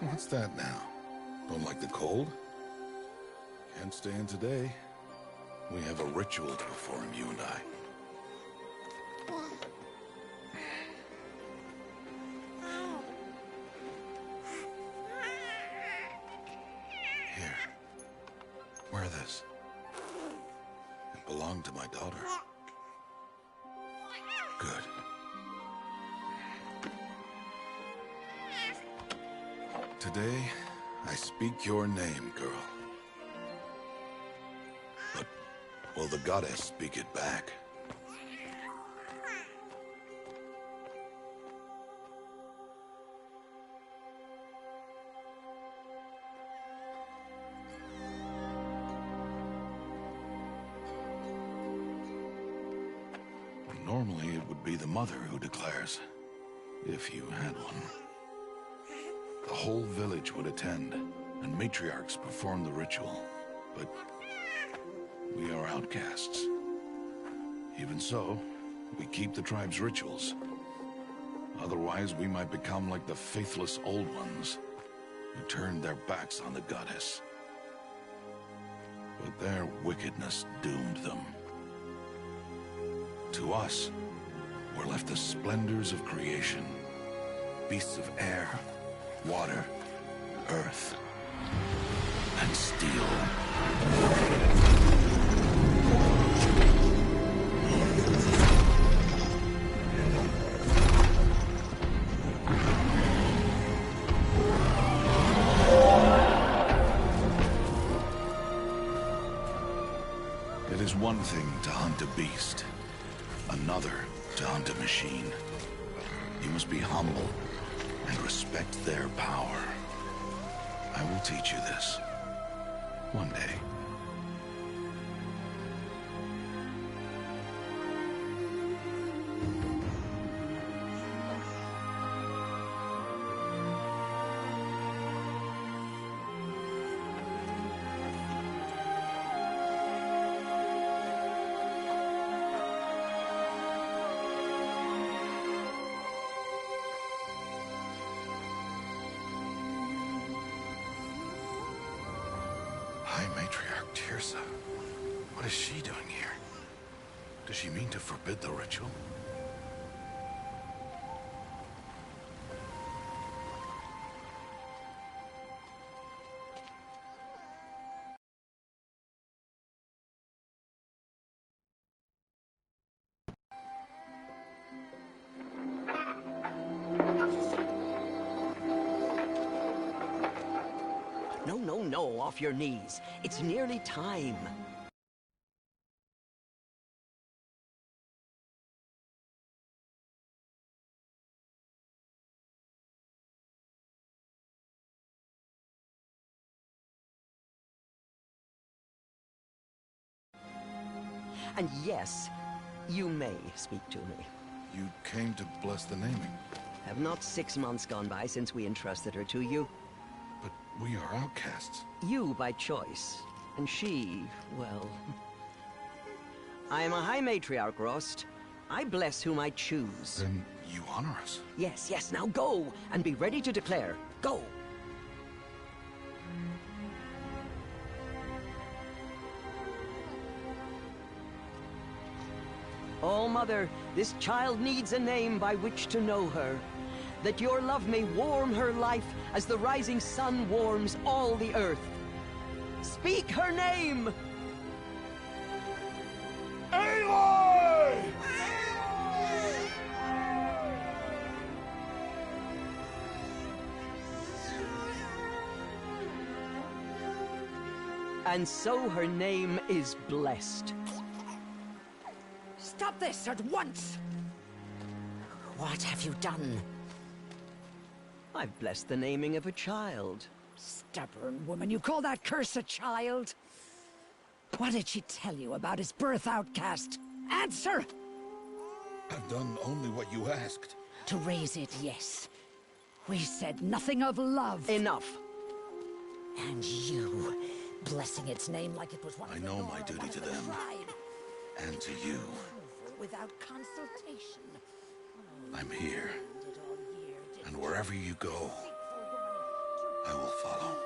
What's that now? Don't like the cold? Can't stay in today. We have a ritual to perform, you and I. Here. Wear this. It belonged to my daughter. Good. Today, I speak your name, girl. But will the goddess speak it back? Normally, it would be the mother who declares, if you had one. The whole village would attend, and matriarchs perform the ritual. But we are outcasts. Even so, we keep the tribe's rituals. Otherwise, we might become like the faithless old ones, who turned their backs on the goddess. But their wickedness doomed them. To us, were left the splendors of creation. Beasts of air, water, earth, and steel. It is one thing to hunt a beast, another to hunt a machine. You must be humble and respect their power. I will teach you this. One day. High Matriarch Tirsa. What is she doing here? Does she mean to forbid the ritual? No, off your knees. It's nearly time. And yes, you may speak to me. You came to bless the naming. Have not 6 months gone by since we entrusted her to you? But we are outcasts. You by choice, and she, well... I am a High Matriarch, Rost. I bless whom I choose. Then you honor us. Yes, now go, and be ready to declare. Go! Oh, Mother, this child needs a name by which to know her. That your love may warm her life as the rising sun warms all the earth. Speak her name! Aloy! And so her name is blessed. Stop this at once! What have you done? I've blessed the naming of a child. Stubborn woman, you call that curse a child? What did she tell you about his birth, Outcast? Answer! I've done only what you asked. To raise it, yes. We said nothing of love. Enough. And you, blessing its name like it was one I of the know Nora, my duty one of to the them. tribe. And to you. Without consultation. I'm here. Did all year, did And wherever you go, I will follow.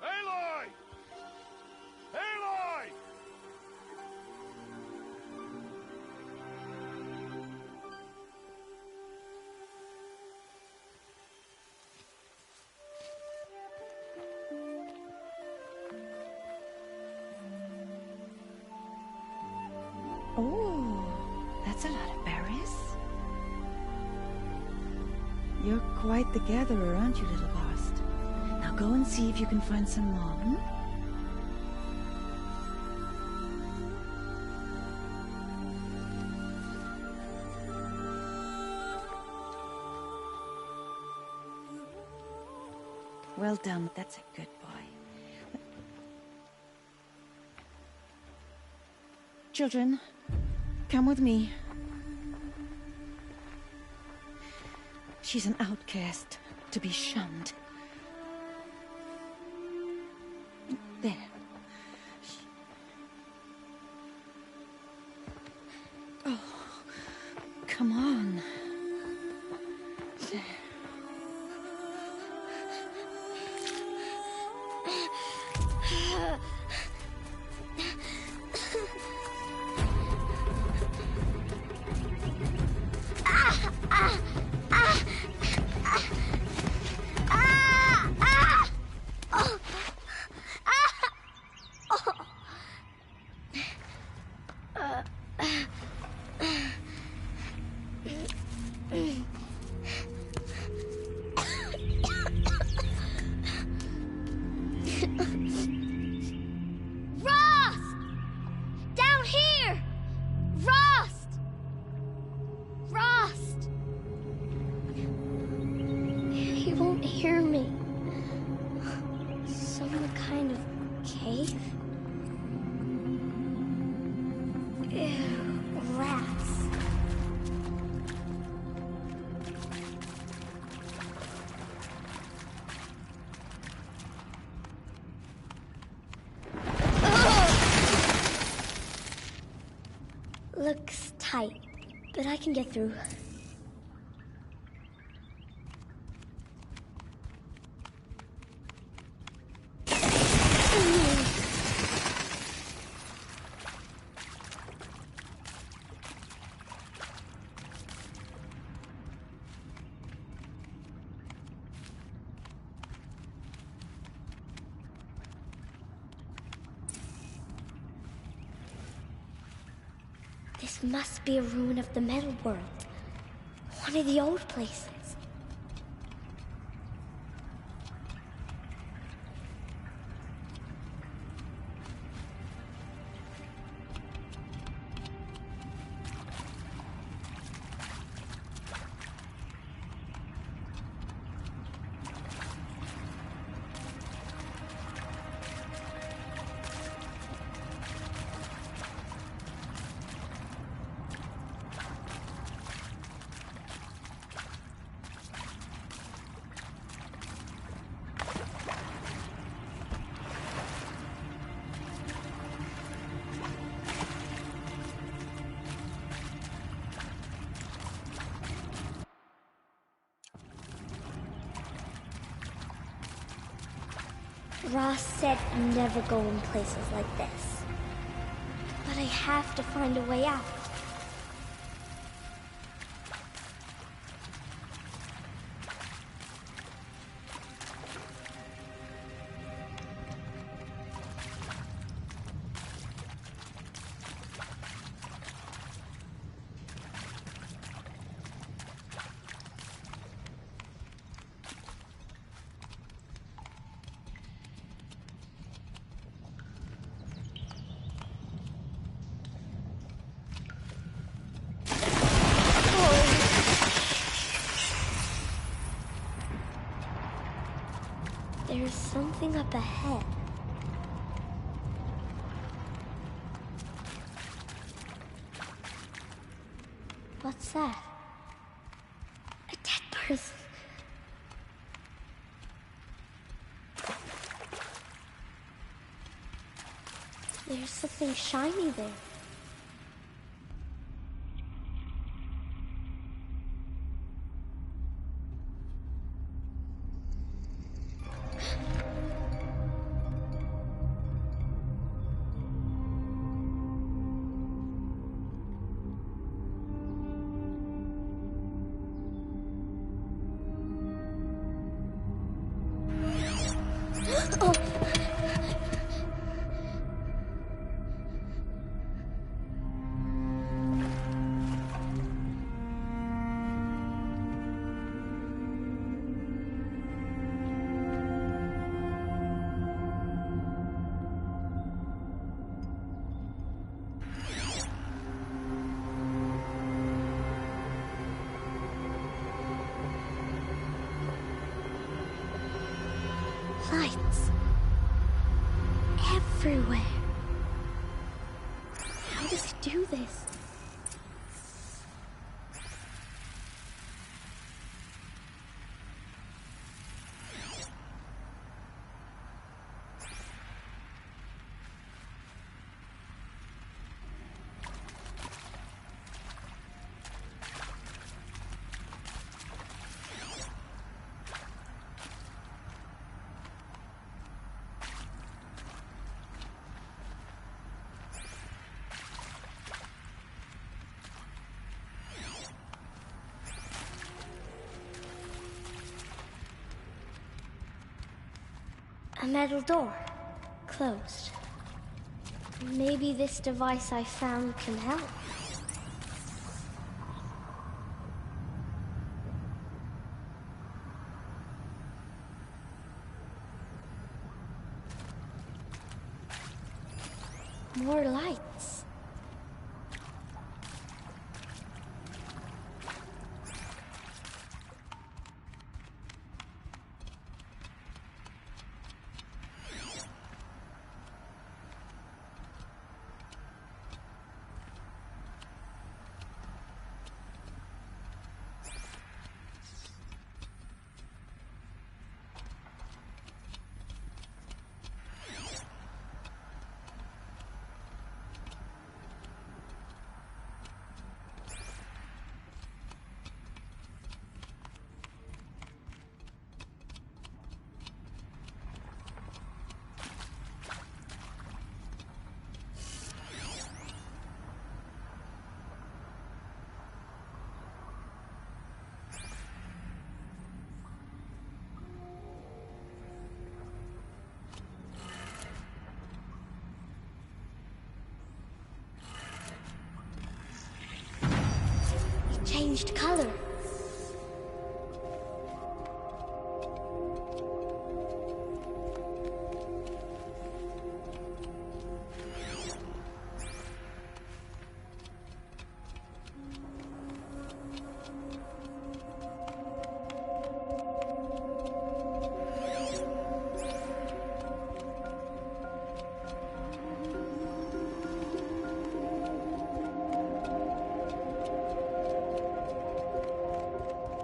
Aloy! Aloy! Oh, that's a lot of berries. You're quite the gatherer, aren't you, little Bast? Now go and see if you can find some more, hmm? Well done, that's a good boy. Children, come with me. She's an outcast, to be shunned. There. Oh, come on. There. Hear me. Some kind of cave? Ew, rats. Looks tight, but I can get through. This must be a ruin of the metal world. One of the old places. Ross said never go in places like this. But I have to find a way out. There's something up ahead. What's that? A dead person. There's something shiny there. Lights. Everywhere. How does it do this? A metal door. Closed. Maybe this device I found can help. More lights. Changed color.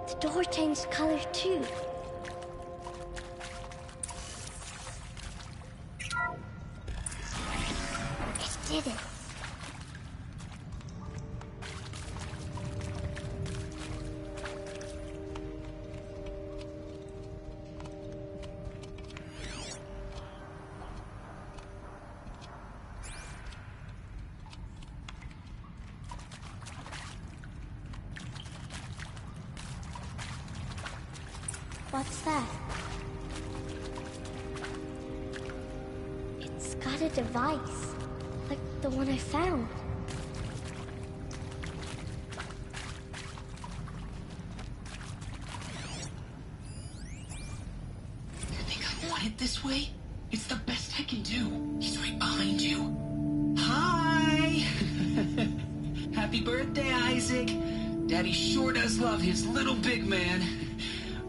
The door changed color too. It did it. What's that? It's got a device, like the one I found. You think I want it this way? It's the best I can do. He's right behind you. Hi! Happy birthday, Isaac. Daddy sure does love his little big man.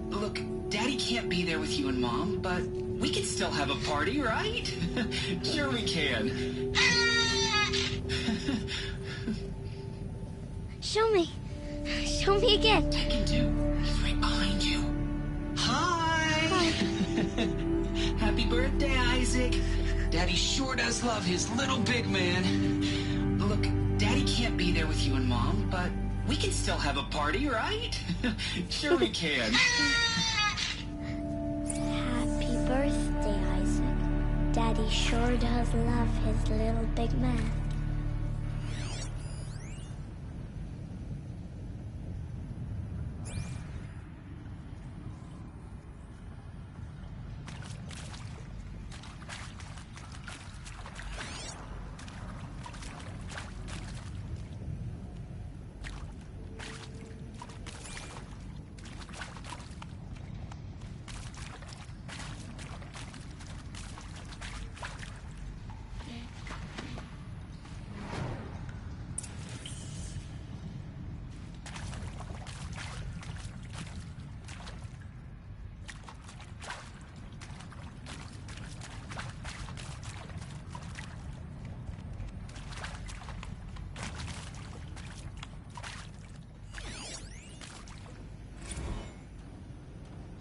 Look, Daddy can't be there with you and Mom, but we can still have a party, right? Sure we can. Show me. Show me again. I can do. He's right behind you. Hi! Happy birthday, Isaac. Daddy sure does love his little big man. Look, Daddy can't be there with you and Mom, but we can still have a party, right? Sure we can. Happy birthday, Isaac. Daddy sure does love his little big man.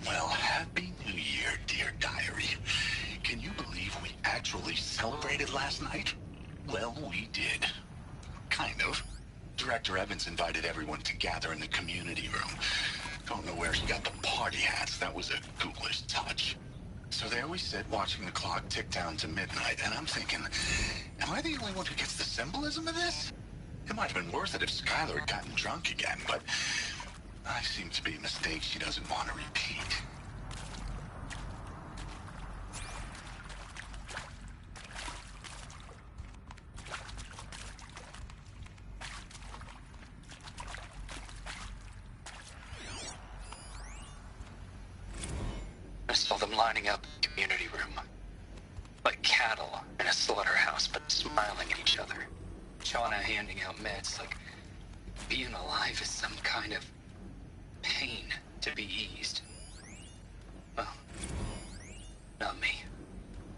Well, Happy New Year, dear diary. Can you believe we actually celebrated last night? Well, we did. Kind of. Director Evans invited everyone to gather in the community room. Don't know where he got the party hats. That was a ghoulish touch. So there we sit, watching the clock tick down to midnight, and I'm thinking, am I the only one who gets the symbolism of this? It might have been worth it if Skylar had gotten drunk again, but I seem to be a mistake she doesn't want to repeat. I saw them lining up in the community room. Like cattle in a slaughterhouse, but smiling at each other. Shauna handing out meds, like being alive is some kind of pain to be eased. Well, not me.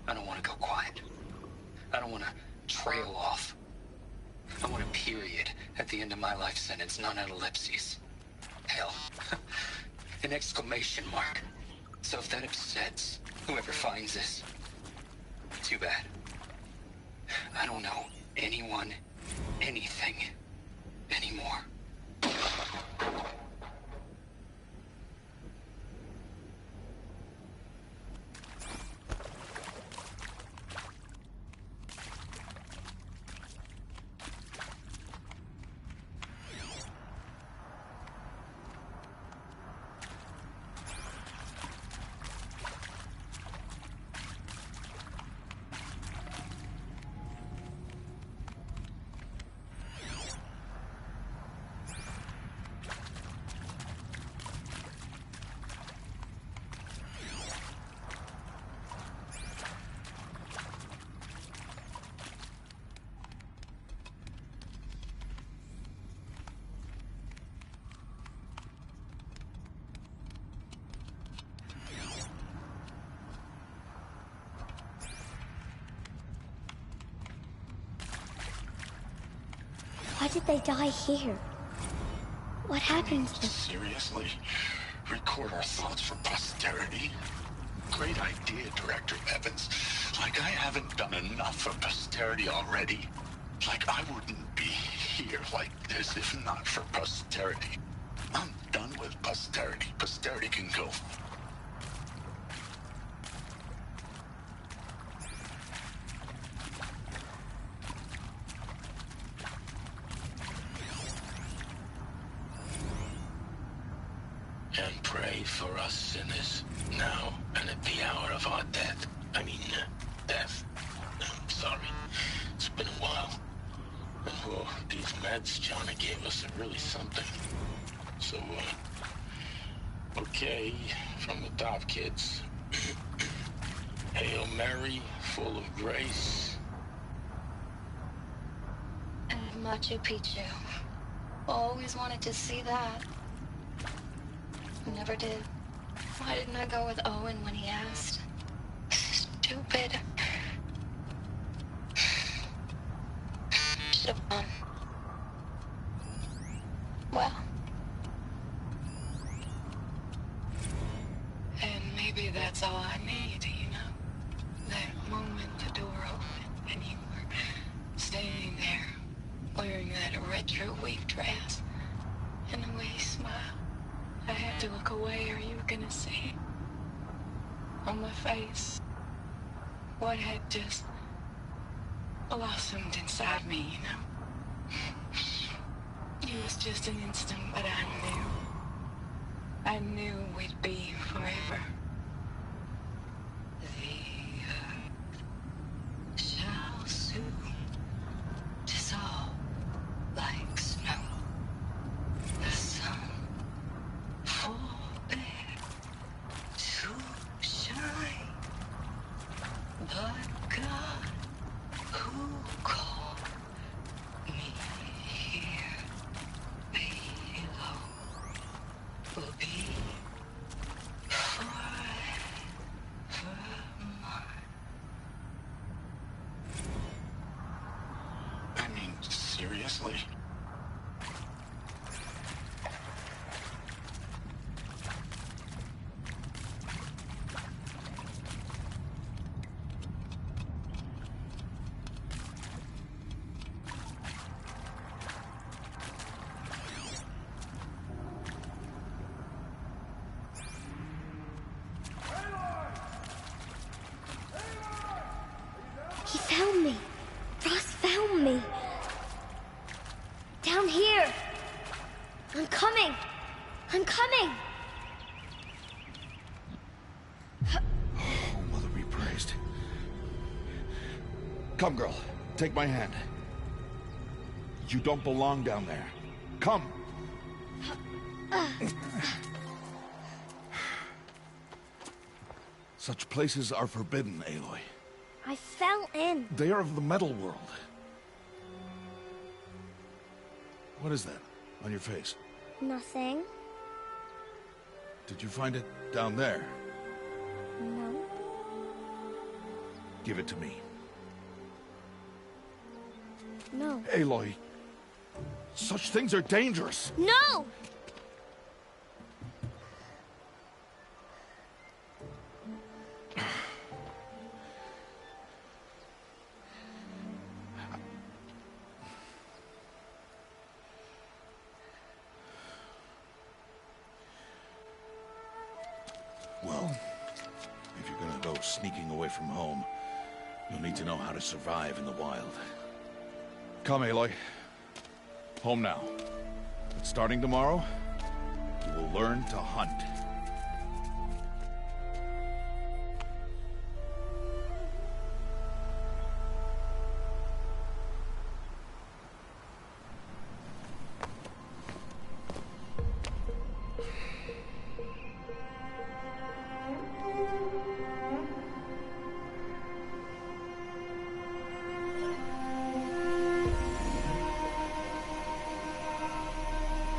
I don't want to go quiet. I don't want to trail off. I want a period at the end of my life sentence, not an ellipses. Hell, an exclamation mark. So if that upsets whoever finds this, too bad. I don't know anyone, anything, anymore. Why did they die here? What happened to them? Seriously? Record our thoughts for posterity? Great idea, Director Evans. Like I haven't done enough for posterity already. Like I wouldn't be here like this if not for posterity. I'm done with posterity. Posterity can go. And pray. for us sinners, now and at the hour of our death. Death. Sorry. It's been a while. And, well, these meds Johnny gave us are really something. So, okay, from the top, kids. Hail Mary, full of grace. And Machu Picchu. Always wanted to see that. Never did. Why didn't I go with Owen when he asked? Stupid. Should have gone. Well. And maybe that's all I need, you know? That moment the door opened and you were standing there, wearing that retro weave dress, and the way you smiled. I had to look away or you were gonna see on my face what had just blossomed inside me, you know? It was just an instant, but I knew we'd be forever. The earth shall soon dissolve like snow. The sun forbear to shine, but God who called me here below will be forever mine. Seriously? He found me. Ross found me. Down here. I'm coming. I'm coming. Oh, Mother be praised. Come, girl. Take my hand. You don't belong down there. Come. Such places are forbidden, Aloy. I fell in. They are of the metal world. What is that on your face? Nothing. Did you find it down there? No. Give it to me. No. Aloy, such things are dangerous. No! Well, if you're gonna go sneaking away from home, you'll need to know how to survive in the wild. Come, Aloy. Home now. But starting tomorrow, you will learn to hunt.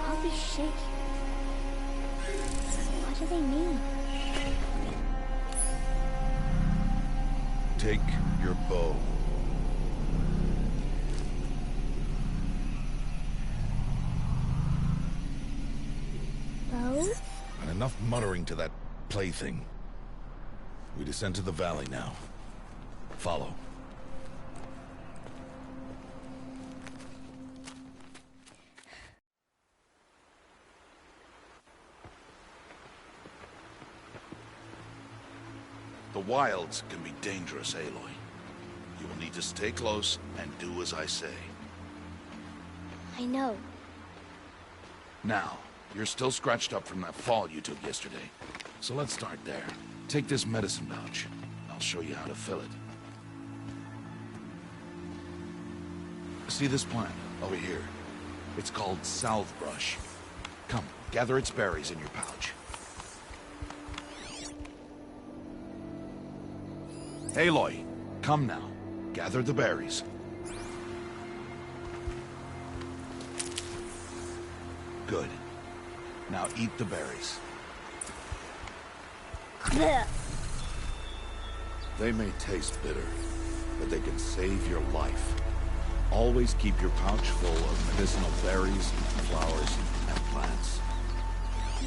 All these shaking. What do they mean? Take your bow. Bow? And enough muttering to that plaything. We descend to the valley now. Follow. The wilds can be dangerous, Aloy. You will need to stay close and do as I say. I know. Now, You're still scratched up from that fall you took yesterday. So let's start there. Take this medicine pouch. I'll show you how to fill it. See this plant over here? It's called salve brush. Come, gather its berries in your pouch. Aloy, come now. Gather the berries. Good. Now eat the berries. They may taste bitter, but they can save your life. Always keep your pouch full of medicinal berries, flowers, and plants.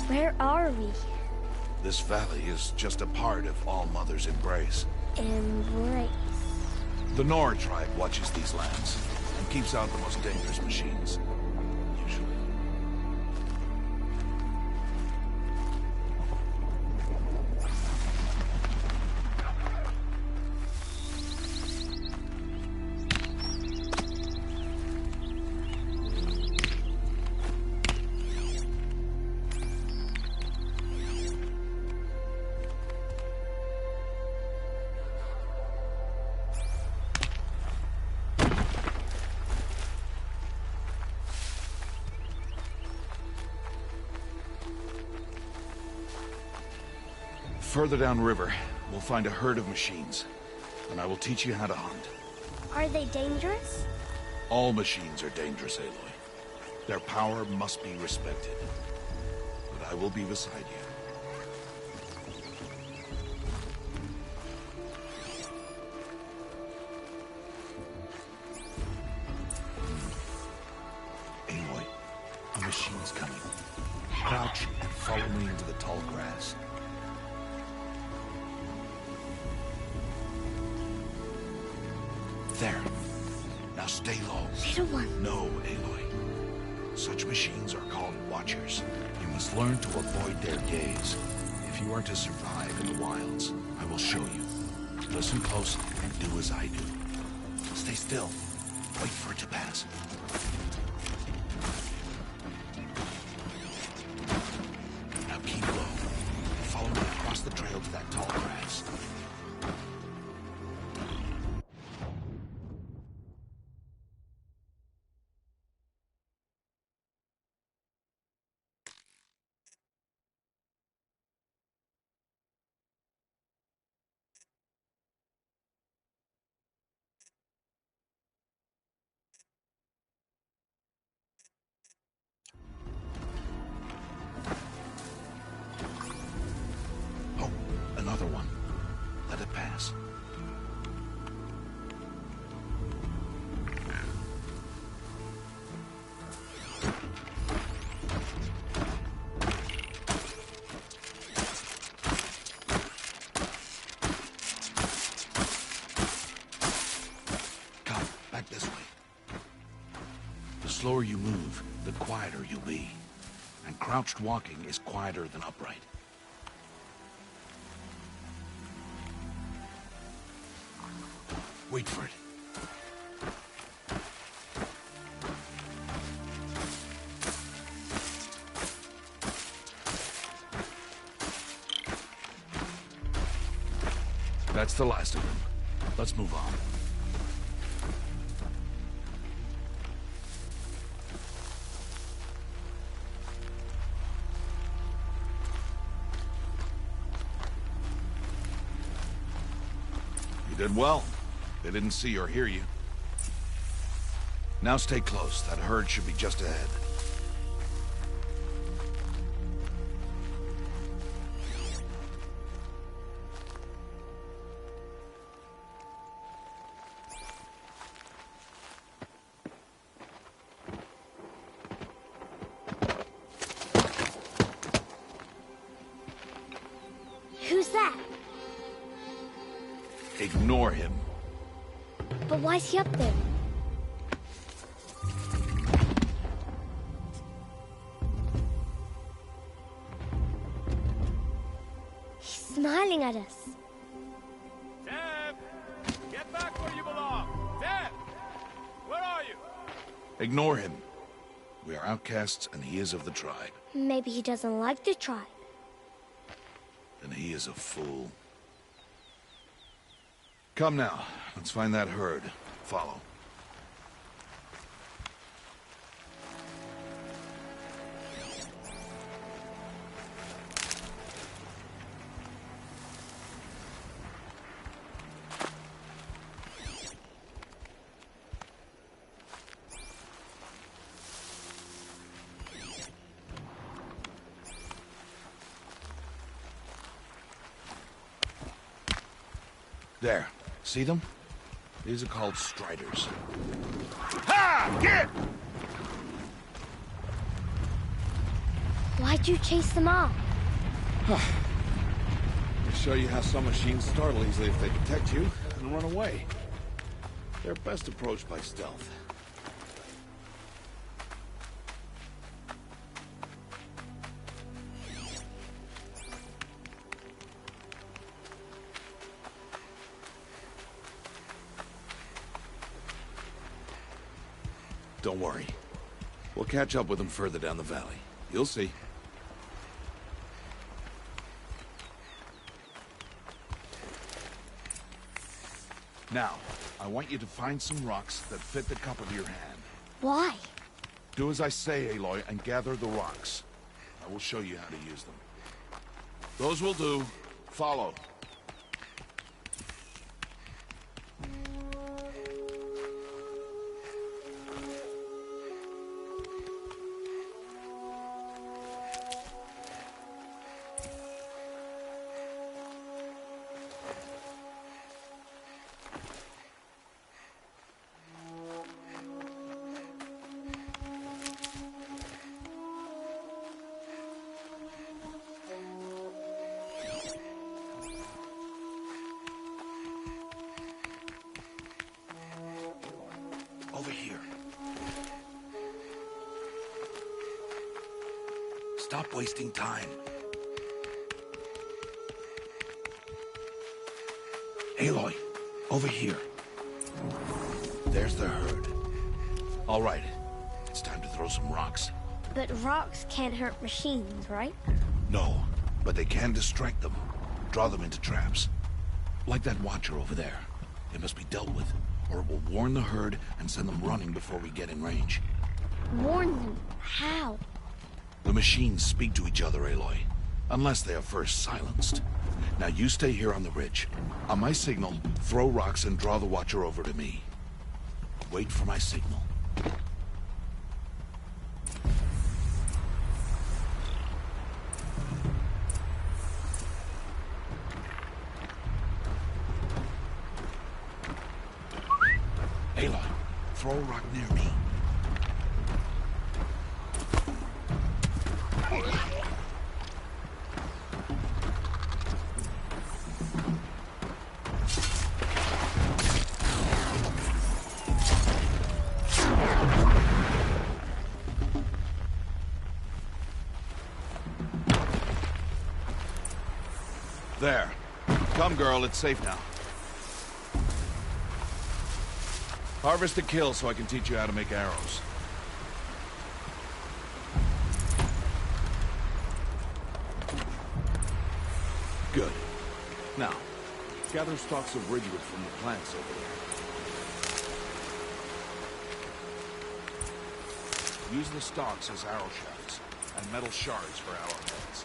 Where are we? This valley is just a part of All Mother's embrace. Embrace. The Nora tribe watches these lands and keeps out the most dangerous machines. Usually. Further downriver, we'll find a herd of machines, and I will teach you how to hunt. Are they dangerous? All machines are dangerous, Aloy. Their power must be respected. But I will be beside you. Aloy, a machine's coming. Crouch and follow me into the tall grass. There. Now stay low. Little one. No, Aloy. Such machines are called watchers. You must learn to avoid their gaze. If you are to survive in the wilds, I will show you. Listen close and do as I do. Stay still. Wait for it to pass. Now keep low. Follow me across the trail to that tall grass. Oh, another one. Let it pass. Come, back this way. The slower you move, the quieter you'll be. And crouched walking is quieter than upright. Wait for it. That's the last of them. Let's move on. You did well. They didn't see or hear you. Now stay close. That herd should be just ahead. Who's that? Ignore him. But why's he up there? He's smiling at us. Deb! Get back where you belong! Deb! Where are you? Ignore him. We are outcasts, and he is of the tribe. Maybe he doesn't like the tribe. Then he is a fool. Come now, let's find that herd. Follow. There. See them? These are called striders. Ha! Get! Why'd you chase them off? To show you how some machines startle easily if they detect you and run away. They're best approached by stealth. Don't worry. We'll catch up with them further down the valley. You'll see. Now, I want you to find some rocks that fit the cup of your hand. Why? Do as I say, Aloy, and gather the rocks. I will show you how to use them. Those will do. Follow. Over here. Stop wasting time. Aloy, over here. There's the herd. All right, it's time to throw some rocks. But rocks can't hurt machines, right? No, but they can distract them. Draw them into traps. Like that watcher over there. It must be dealt with, or it will warn the herd and send them running before we get in range. Warn them? How? The machines speak to each other, Aloy. Unless they are first silenced. Now you stay here on the ridge. On my signal, throw rocks and draw the watcher over to me. Wait for my signal. Aloy, throw a rock near me. There. Come, girl, it's safe now. Harvest a kill so I can teach you how to make arrows. Good. Now, gather stalks of ridgewood from the plants over there. Use the stalks as arrow shafts, and metal shards for arrowheads.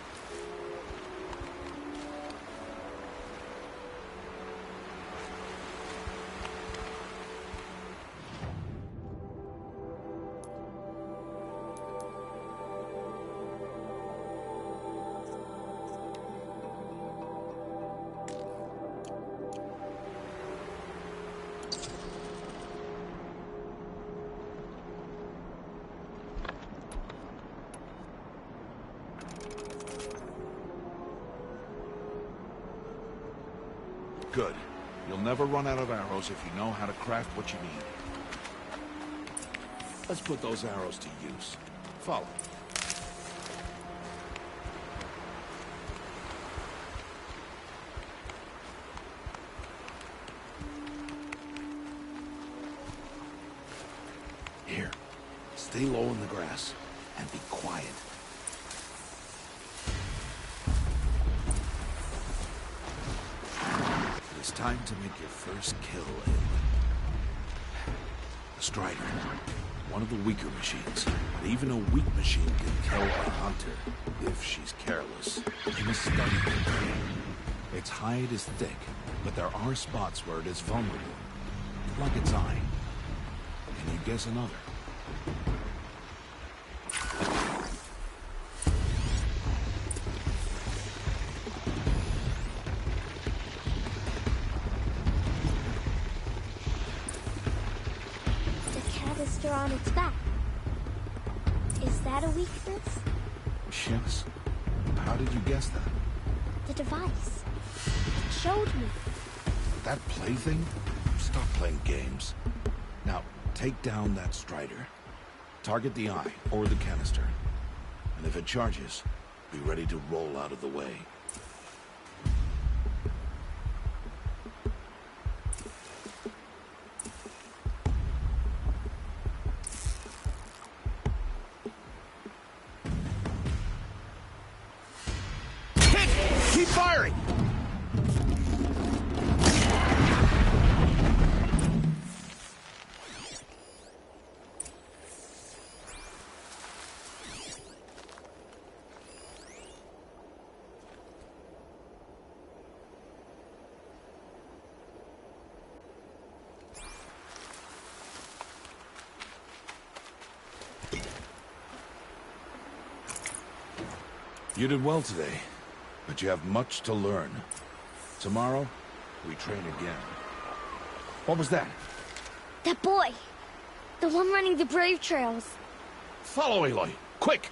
Good. You'll never run out of arrows if you know how to craft what you need. Let's put those arrows to use. Follow. Here. Stay low in the grass and be quiet. It's time to make your first kill, Aloy. The Strider. One of the weaker machines. But even a weak machine can kill a hunter if she's careless. You must study it. Its hide is thick, but there are spots where it is vulnerable. Like its eye. Can you guess another? On its back. Is that a weakness? Yes. How did you guess that? The device. It showed me. That plaything? Stop playing games. Now, take down that Strider. Target the eye or the canister. And if it charges, be ready to roll out of the way. Keep firing! You did well today. But you have much to learn. Tomorrow, we train again. What was that? That boy! The one running the brave trails. Follow Aloy! Quick!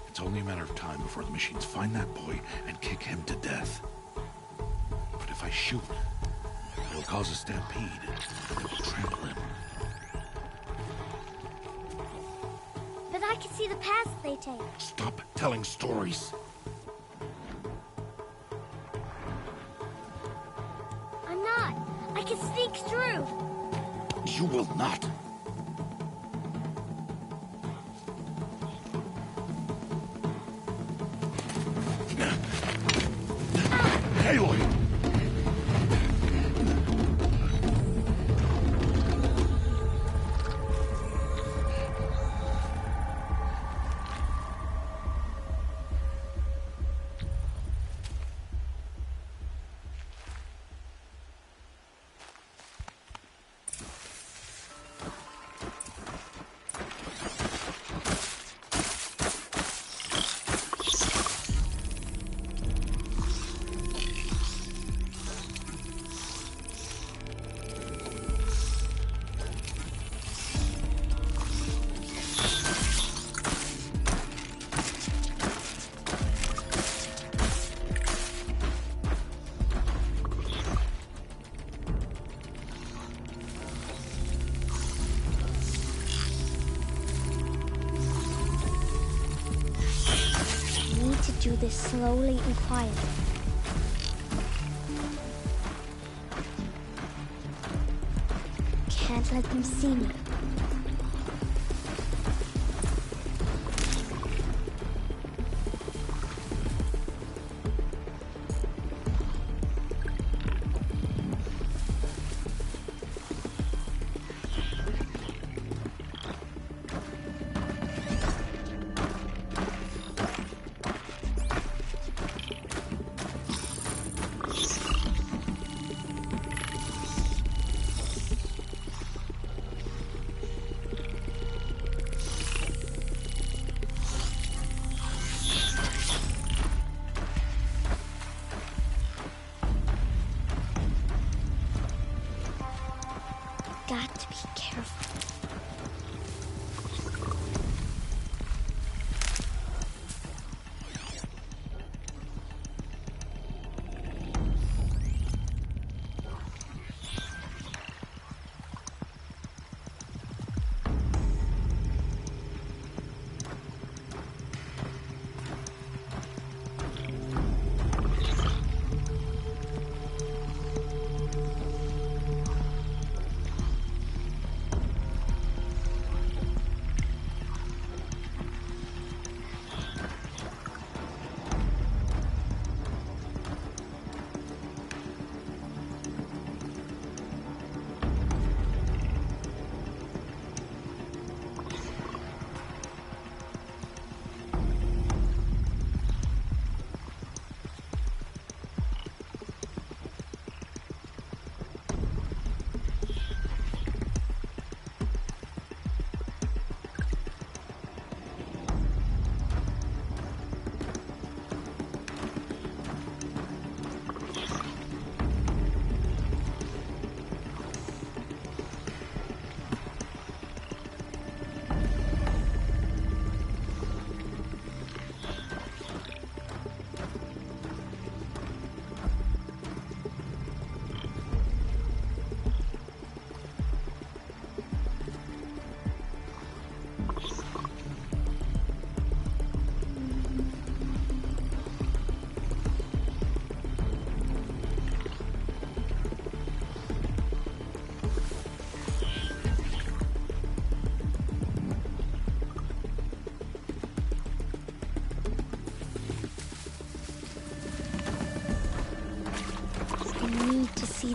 It's only a matter of time before the machines find that boy and kick him to death. But if I shoot, it'll cause a stampede. It will trample him. But I can see the paths they take. Stop telling stories. I'm not. I can sneak through. You will not. Aloy! Do this slowly and quietly. Can't let them see me.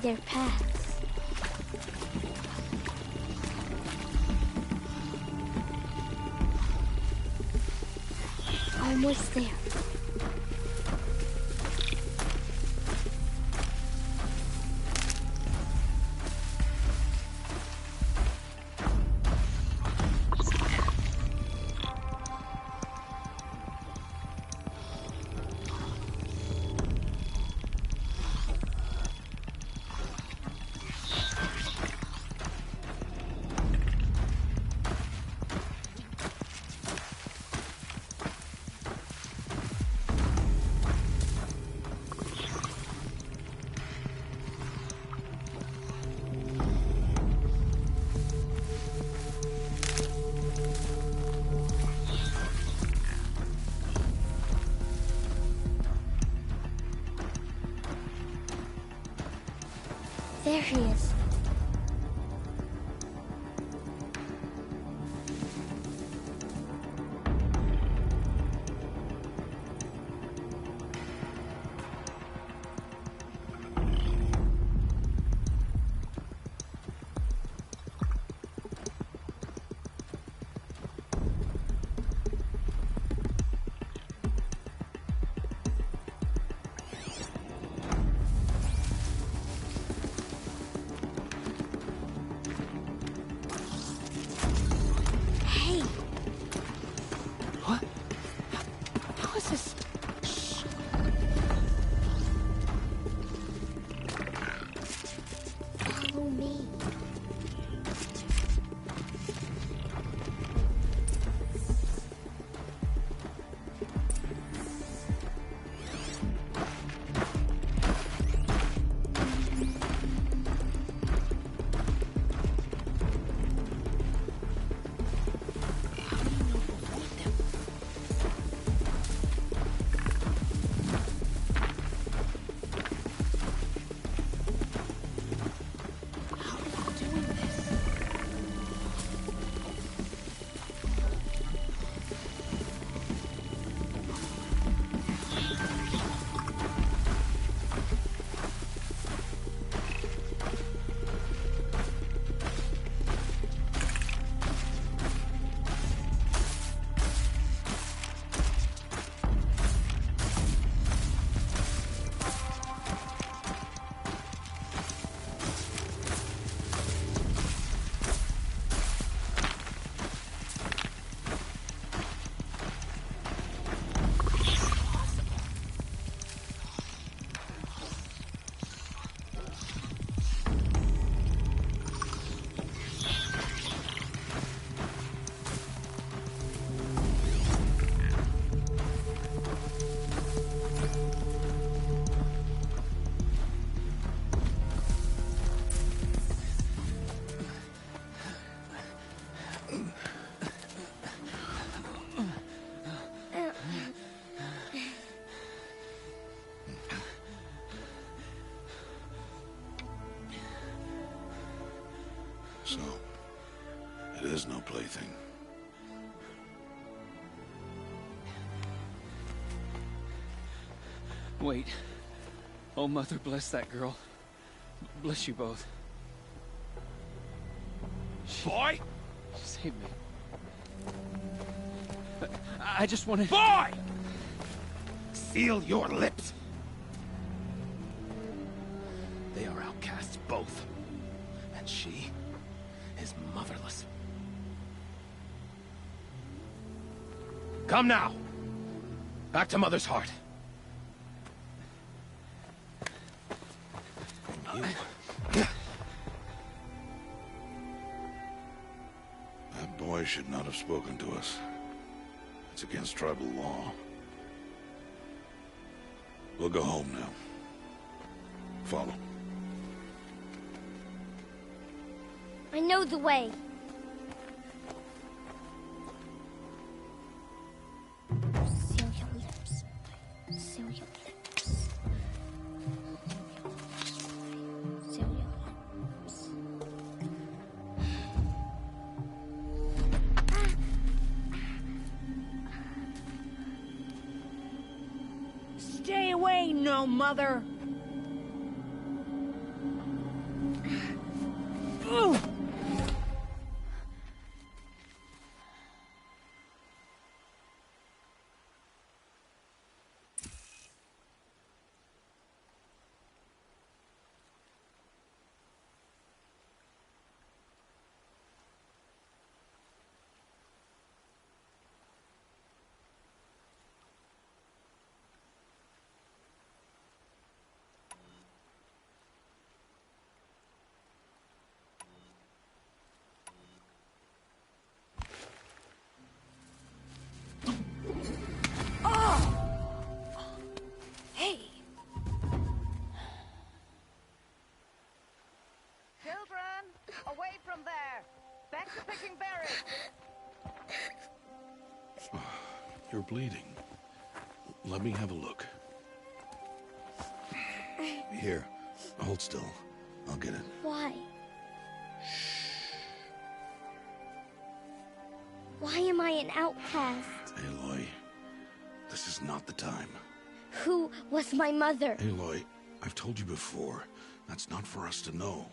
their paths. Almost there. There he is. So, it is no plaything. Wait. Oh, Mother, bless that girl. Bless you both. Boy! Save me. I just wanted... Boy! Seal your lips! They are outcasts, both. And she is motherless. Come now! Back to Mother's heart. And you... That boy should not have spoken to us. It's against tribal law. We'll go home now. Follow. I know the way. Seal your lips. Seal your lips. Seal your lips. Stay away, no mother! You're bleeding. Let me have a look. Here, hold still. I'll get it. Why? Why am I an outcast? Aloy, this is not the time. Who was my mother? Aloy, I've told you before, that's not for us to know.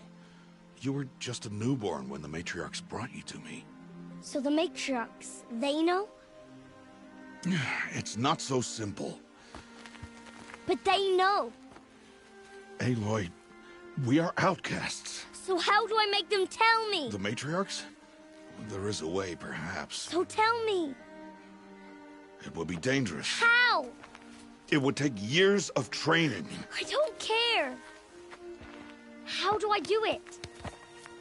You were just a newborn when the matriarchs brought you to me. So the matriarchs, they know? It's not so simple. But they know. Aloy, we are outcasts. So how do I make them tell me? The matriarchs? There is a way, perhaps. So tell me. It would be dangerous. How? It would take years of training. I don't care. How do I do it?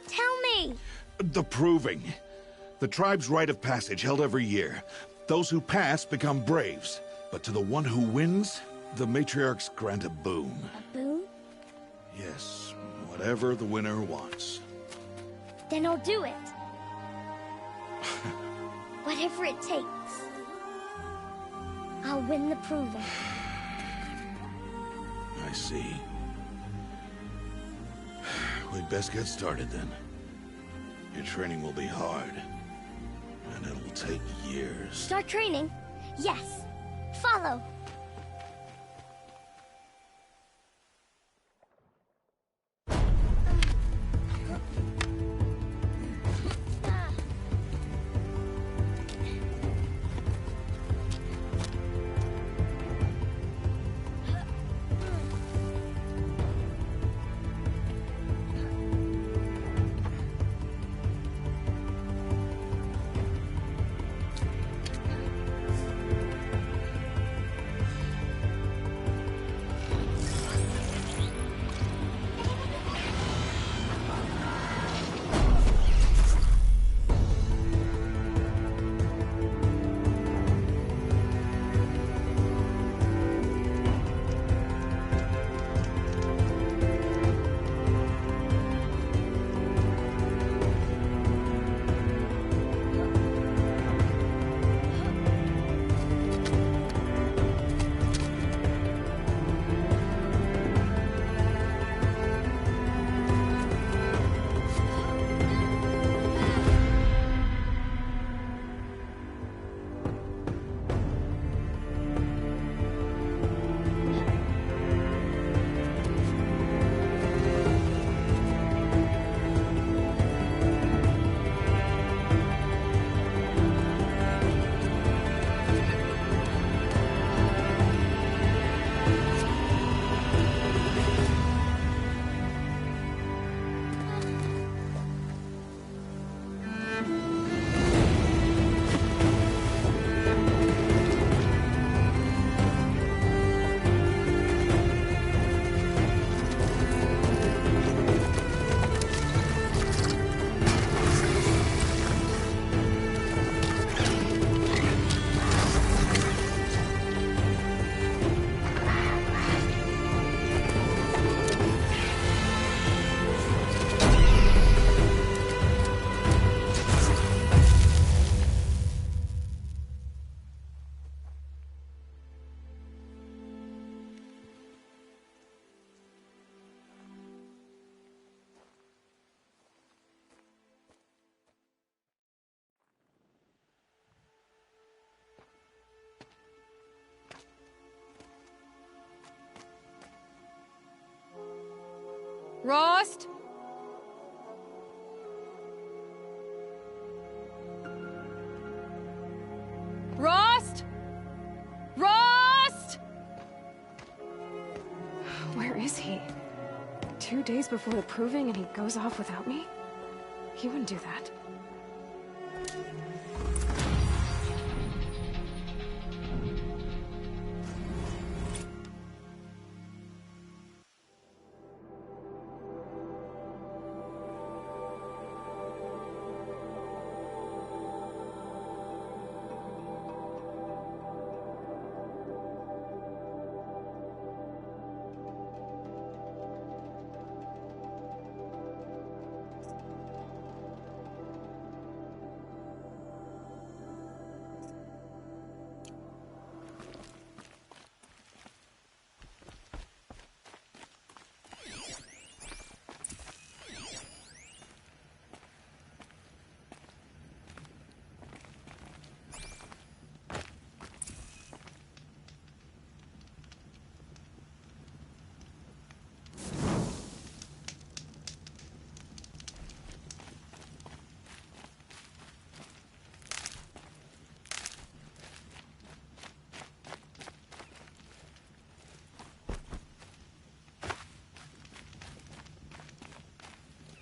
Tell me. The proving. The tribe's rite of passage held every year. Those who pass become braves. But to the one who wins, the matriarchs grant a boon. A boon? Yes, whatever the winner wants. Then I'll do it. Whatever it takes. I'll win the proving. I see. We'd best get started then. Your training will be hard. And it'll take years. Start training? Yes. Follow. Rost? Rost? Rost? Where is he? 2 days before the proving and he goes off without me? He wouldn't do that.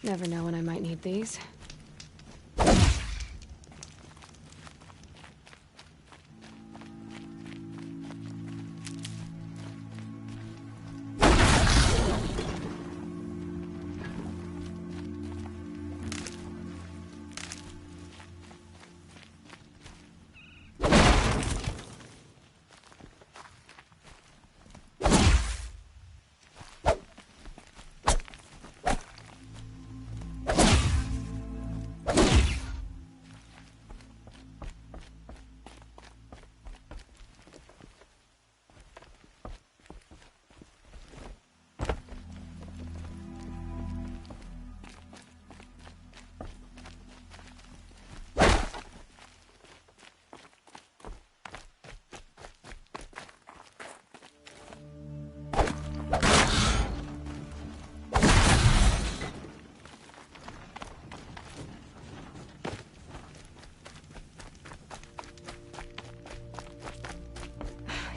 Never know when I might need these.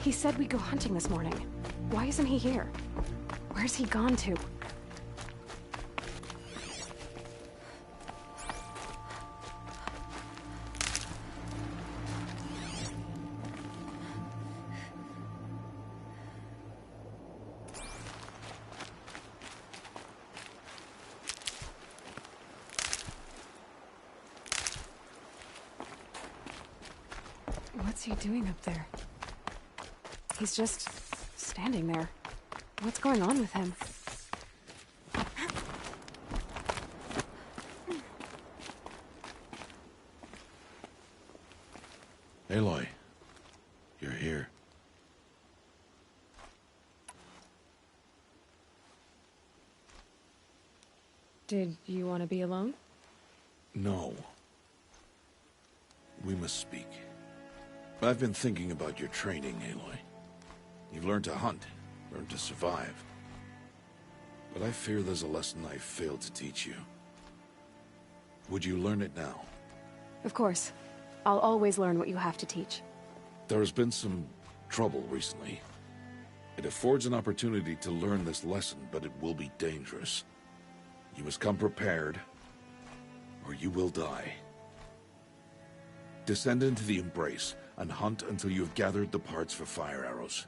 He said we'd go hunting this morning. Why isn't he here? Where's he gone to? What's he doing up there? He's just standing there. What's going on with him? Aloy, you're here. Did you want to be alone? No. We must speak. I've been thinking about your training, Aloy. You've learned to hunt, learned to survive. But I fear there's a lesson I failed to teach you. Would you learn it now? Of course. I'll always learn what you have to teach. There has been some trouble recently. It affords an opportunity to learn this lesson, but it will be dangerous. You must come prepared, or you will die. Descend into the Embrace, and hunt until you have gathered the parts for fire arrows.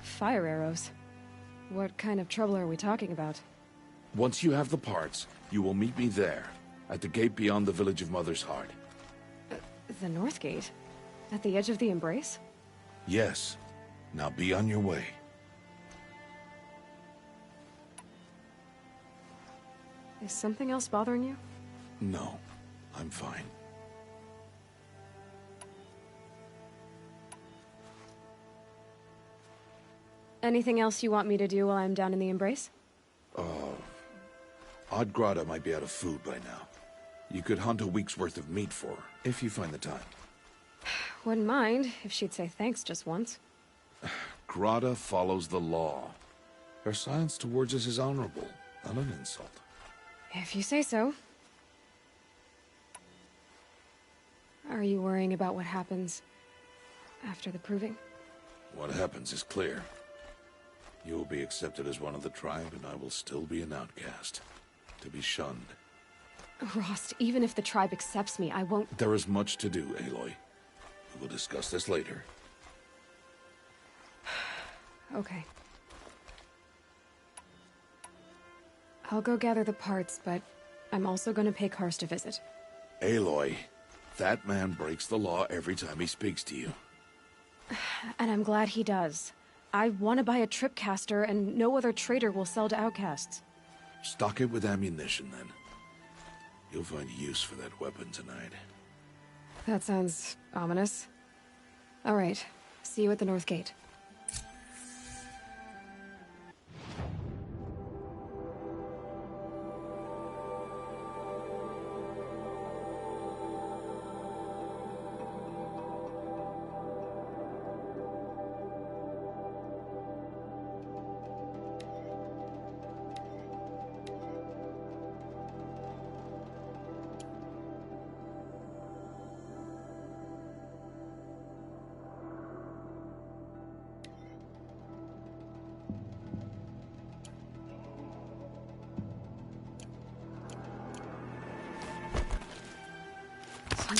Fire arrows? What kind of trouble are we talking about? Once you have the parts, you will meet me there, at the gate beyond the village of Mother's Heart. The North Gate? At the edge of the Embrace? Yes. Now be on your way. Is something else bothering you? No, I'm fine. Anything else you want me to do while I'm down in the Embrace? Odd Grata might be out of food by now. You could hunt a week's worth of meat for her, if you find the time. Wouldn't mind, if she'd say thanks just once. Grata follows the law. Her silence towards us is honorable, not an insult. If you say so. Are you worrying about what happens after the proving? What happens is clear. You will be accepted as one of the tribe, and I will still be an outcast. To be shunned. Rost, even if the tribe accepts me, I won't— There is much to do, Aloy. We will discuss this later. Okay. I'll go gather the parts, but I'm also gonna pay Karst a visit. Aloy, that man breaks the law every time he speaks to you. And I'm glad he does. I want to buy a tripcaster, and no other trader will sell to outcasts. Stock it with ammunition, then. You'll find use for that weapon tonight. That sounds ominous. All right. See you at the North Gate.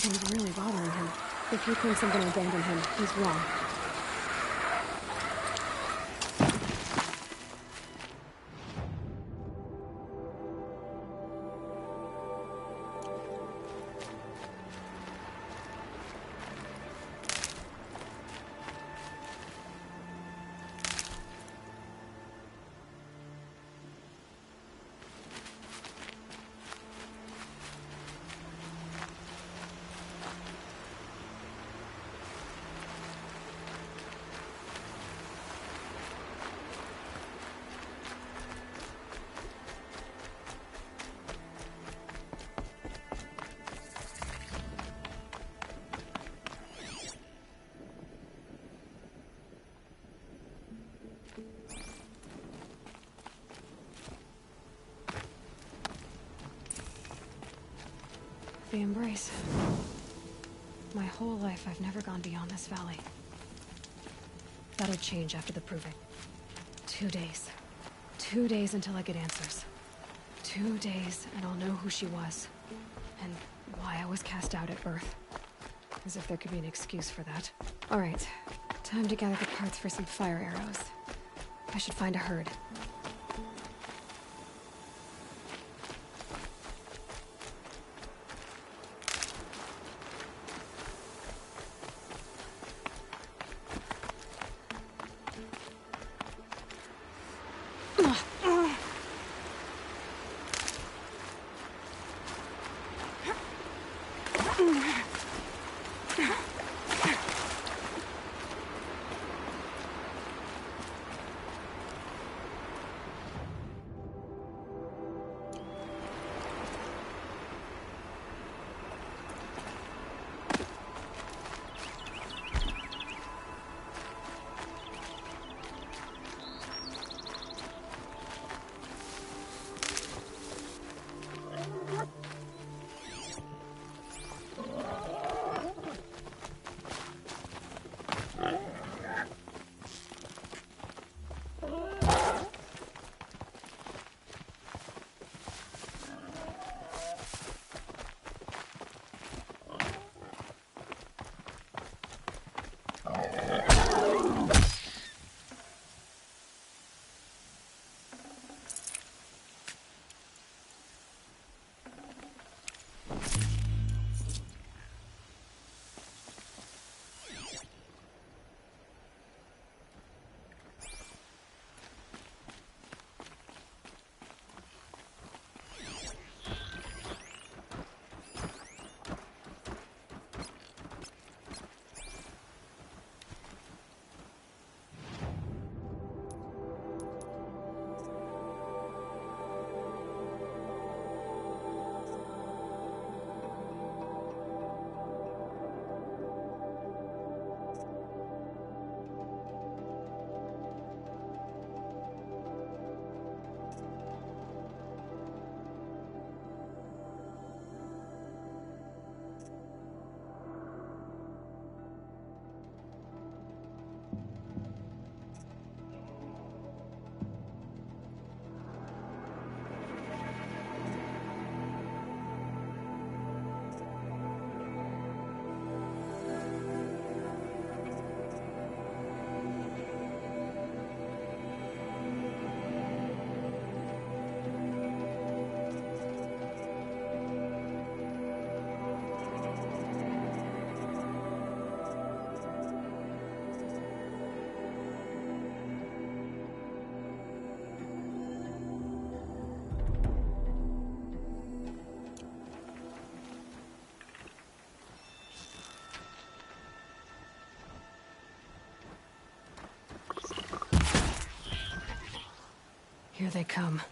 Something's really bothering him. If he thinks I'm gonna abandon him, he's wrong. The embrace. My whole life, I've never gone beyond this valley. That'll change after the proving. 2 days. 2 days until I get answers. 2 days, and I'll know who she was. And why I was cast out at birth. As if there could be an excuse for that. Alright, time to gather the parts for some fire arrows. I should find a herd. Here they come.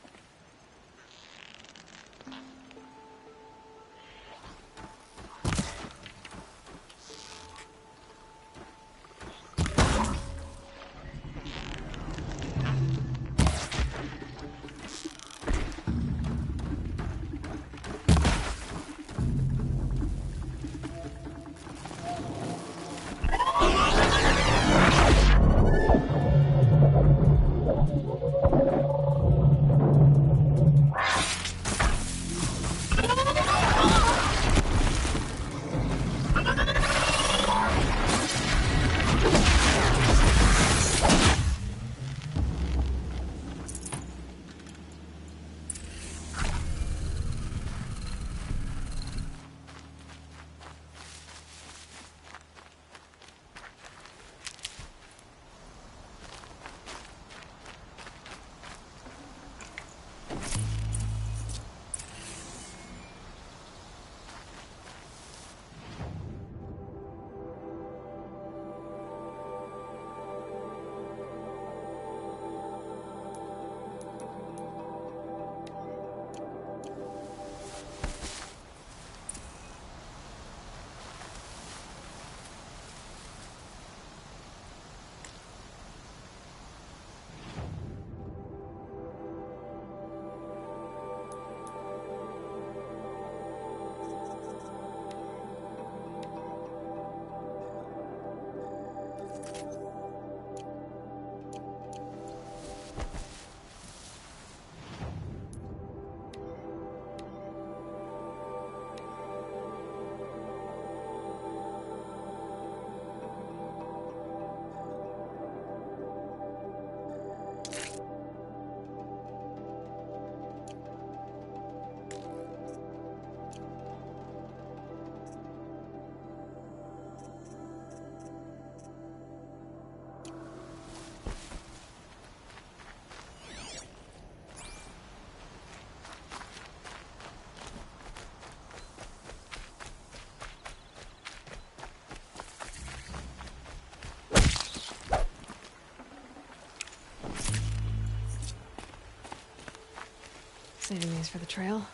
Saving these for the trail.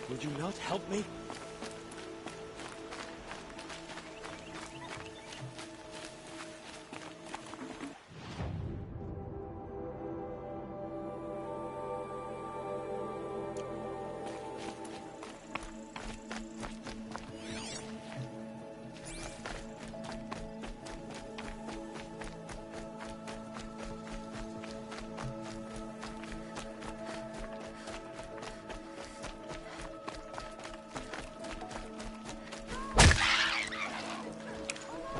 Would you not help me?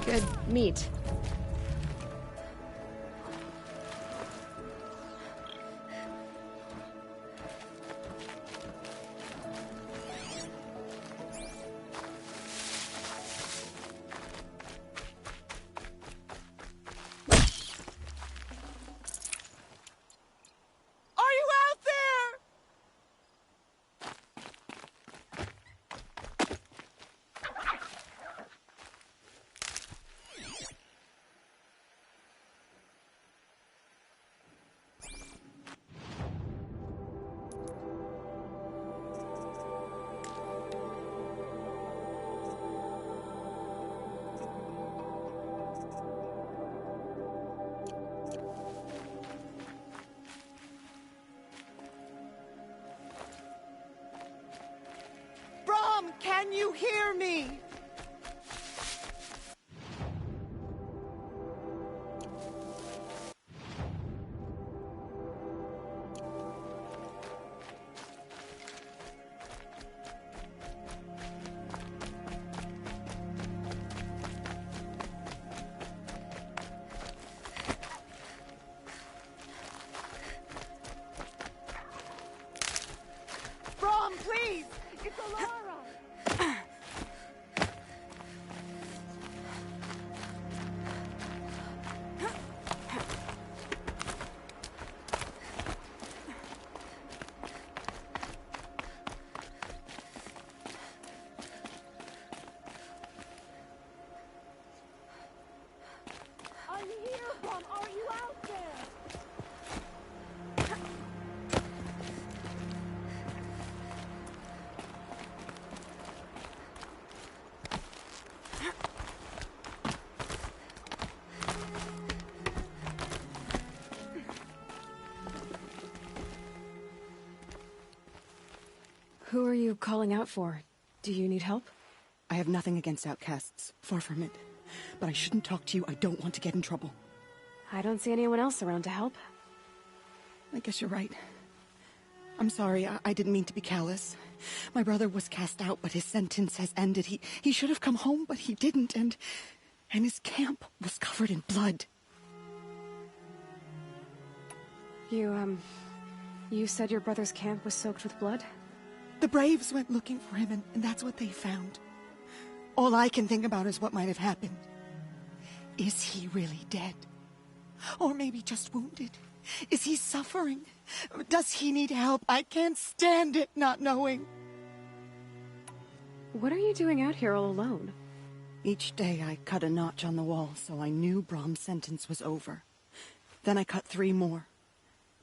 Good meat. Can you hear me? Brom, please! It's Aloy! Who are you calling out for? Do you need help? I have nothing against outcasts. Far from it. But I shouldn't talk to you. I don't want to get in trouble. I don't see anyone else around to help. I guess you're right. I'm sorry. I didn't mean to be callous. My brother was cast out, but his sentence has ended. He should have come home, but he didn't, and his camp was covered in blood. You said your brother's camp was soaked with blood? The Braves went looking for him, and that's what they found. All I can think about is what might have happened. Is he really dead? Or maybe just wounded? Is he suffering? Does he need help? I can't stand it not knowing. What are you doing out here all alone? Each day I cut a notch on the wall, so I knew Brom's sentence was over. Then I cut 3 more.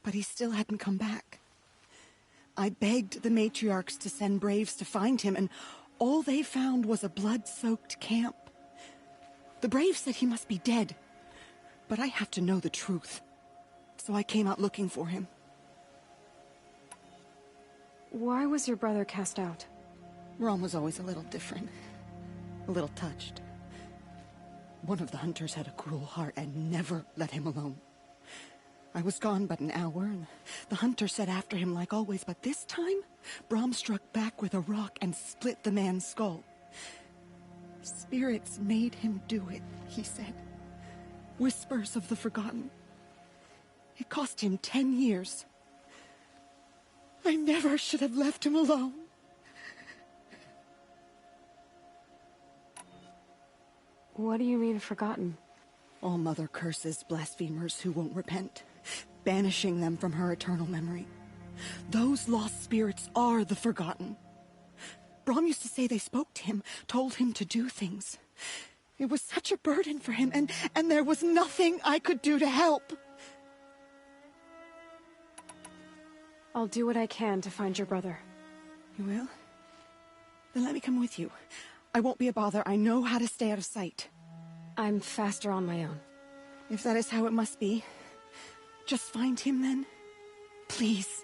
But he still hadn't come back. I begged the matriarchs to send Braves to find him, and all they found was a blood-soaked camp. The Braves said he must be dead, but I have to know the truth. So I came out looking for him. Why was your brother cast out? Brom was always a little different. A little touched. One of the hunters had a cruel heart and never let him alone. I was gone but an hour, and the hunter set after him like always, but this time, Brom struck back with a rock and split the man's skull. Spirits made him do it, he said. Whispers of the forgotten. It cost him 10 years. I never should have left him alone. What do you mean, forgotten? All Mother curses blasphemers who won't repent, banishing them from her eternal memory. Those lost spirits are the forgotten. Brom used to say they spoke to him, told him to do things. It was such a burden for him, and there was nothing I could do to help. I'll do what I can to find your brother. You will? Then let me come with you. I won't be a bother. I know how to stay out of sight. I'm faster on my own. If that is how it must be, just find him then. Please.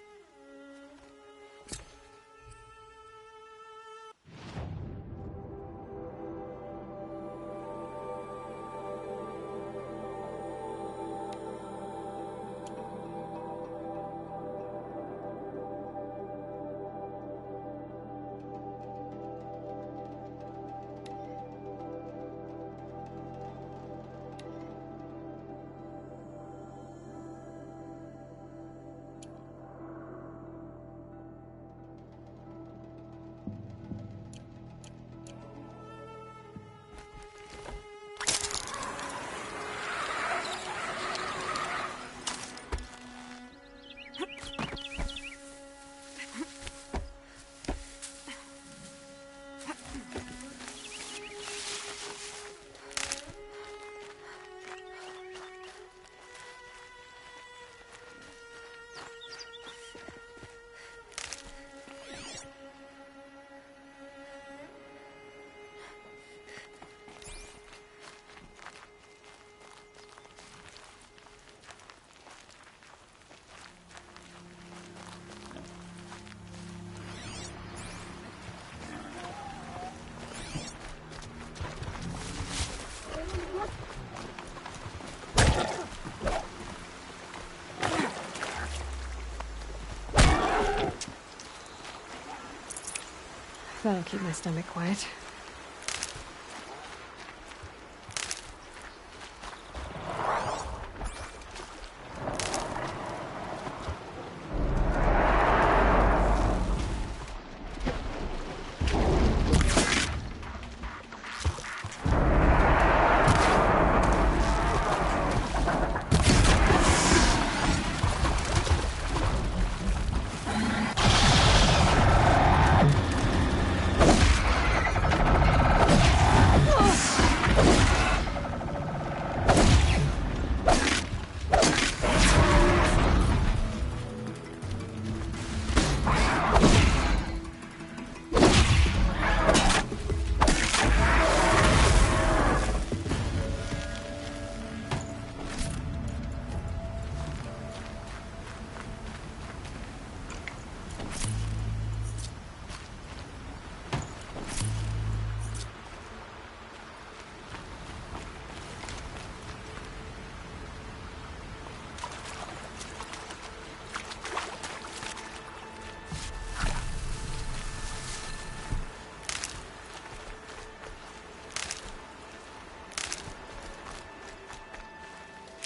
That'll keep my stomach quiet.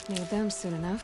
Need them soon enough.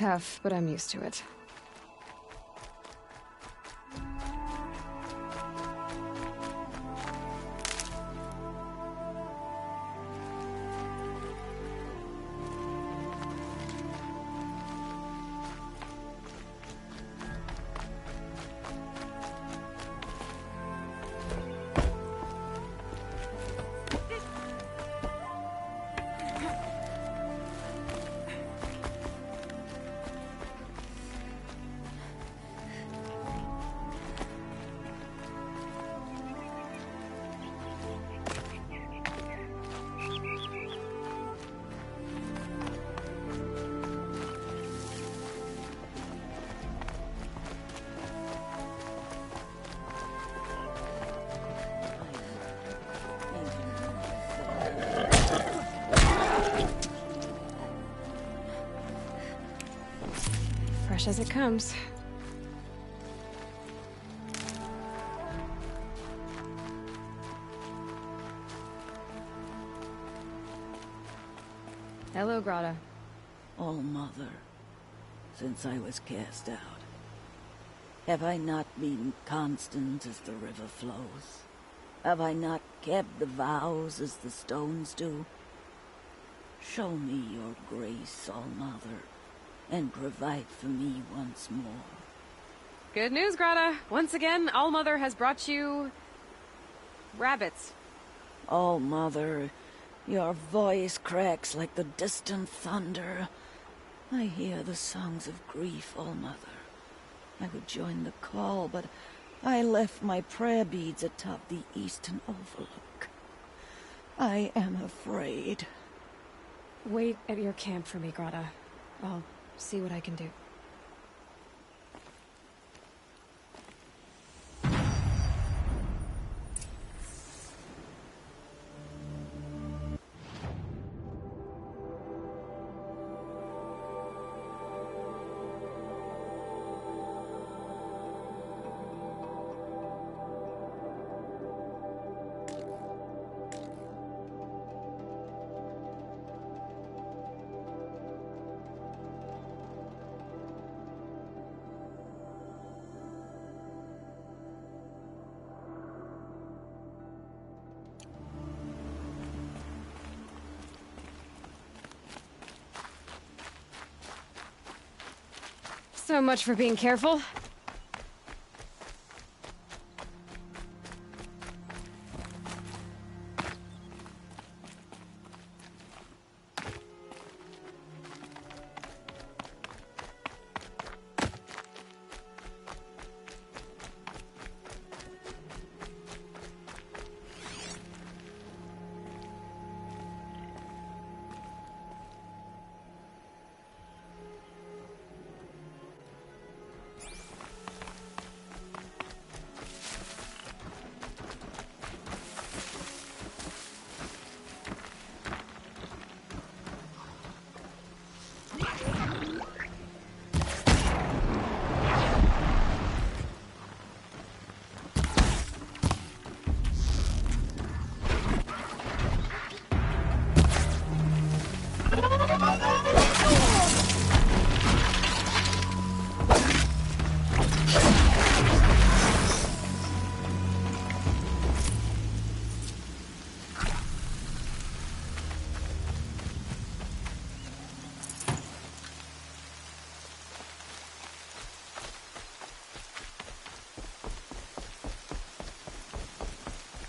tough, but I'm used to it. Fresh as it comes. Hello, Grata. Oh, Mother, since I was cast out, have I not been constant as the river flows? Have I not kept the vows as the stones do? Show me your grace, All Mother, and provide for me once more. Good news, Grata. Once again, All-Mother has brought you... rabbits. Oh, Mother, your voice cracks like the distant thunder. I hear the songs of grief, All Mother. I would join the call, but I left my prayer beads atop the eastern overlook. I am afraid. Wait at your camp for me, Grata. I'll see what I can do. So much for being careful.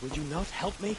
Would you not help me?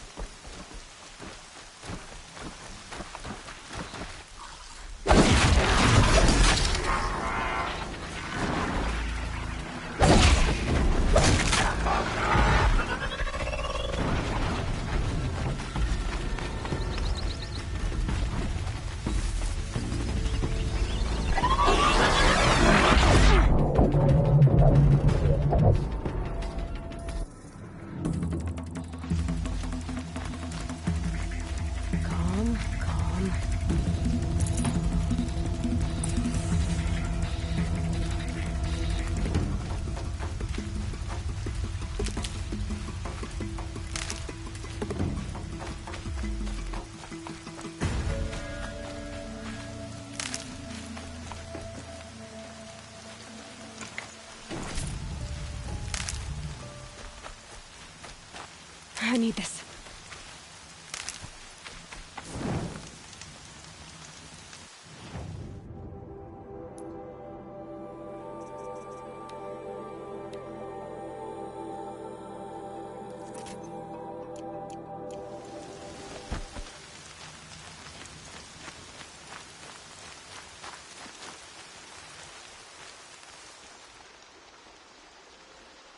I need this.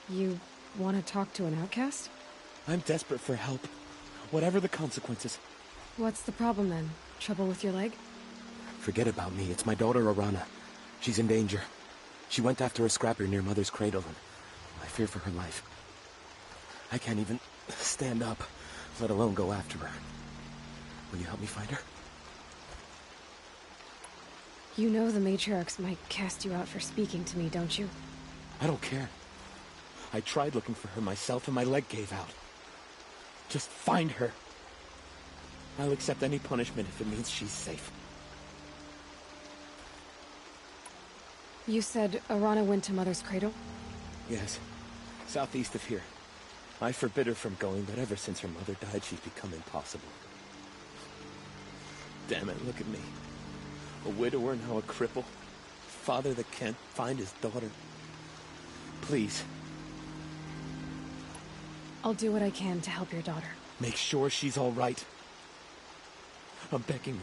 You want to talk to an outcast? I'm desperate for help. Whatever the consequences. What's the problem then? Trouble with your leg? Forget about me. It's my daughter, Arana. She's in danger. She went after a scrapper near Mother's cradle, and I fear for her life. I can't even stand up, let alone go after her. Will you help me find her? You know the matriarchs might cast you out for speaking to me, don't you? I don't care. I tried looking for her myself, and my leg gave out. Just find her. I'll accept any punishment if it means she's safe. You said Arana went to Mother's cradle? Yes, southeast of here. I forbid her from going, but ever since her mother died, she's become impossible. Damn it, look at me. A widower, now a cripple. Father that can't find his daughter. Please. I'll do what I can to help your daughter. Make sure she's all right. I'm begging you.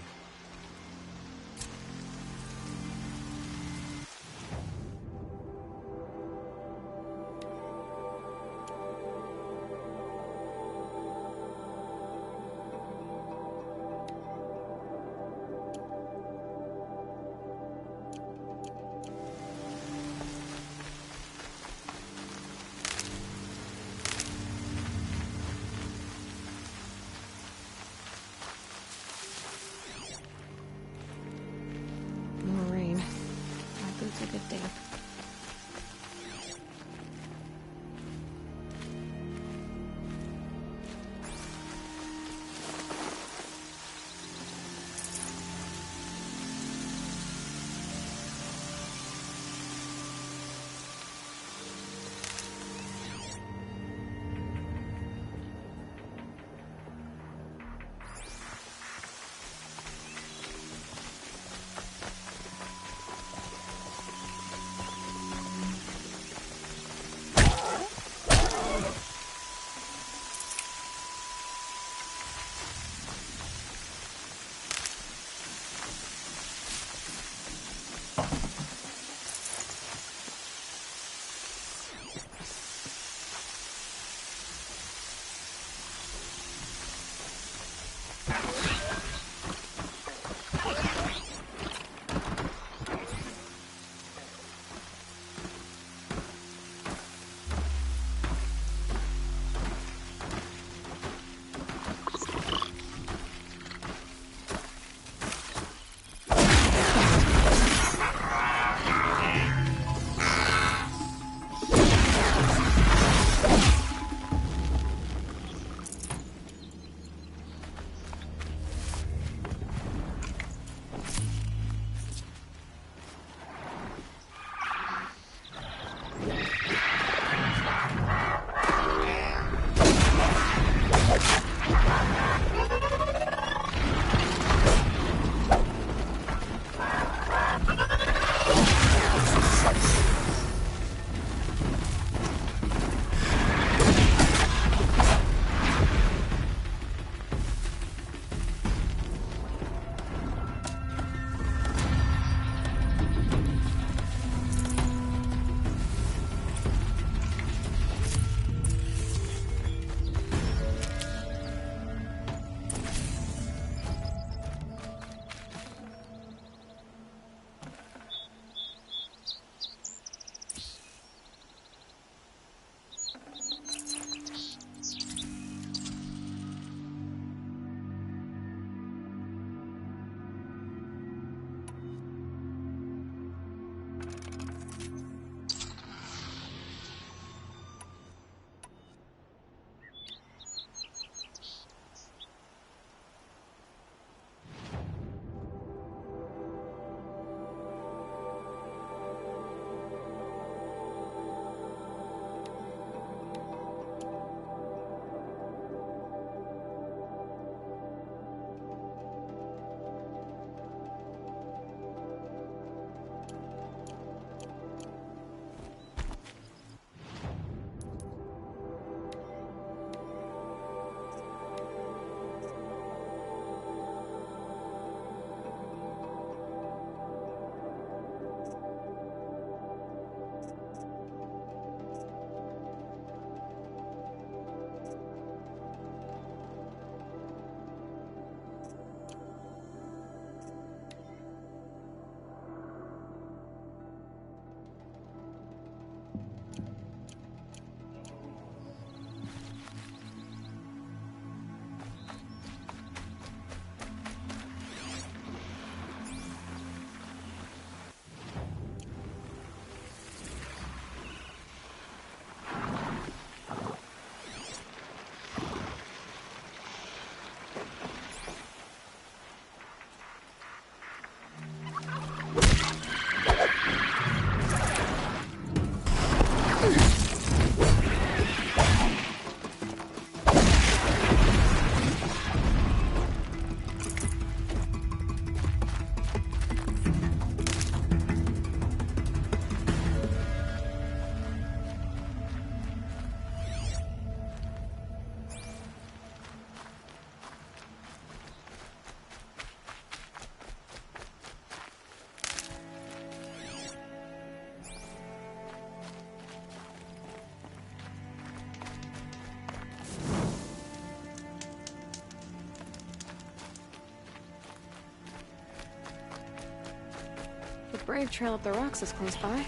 brave trail up the rocks is close by.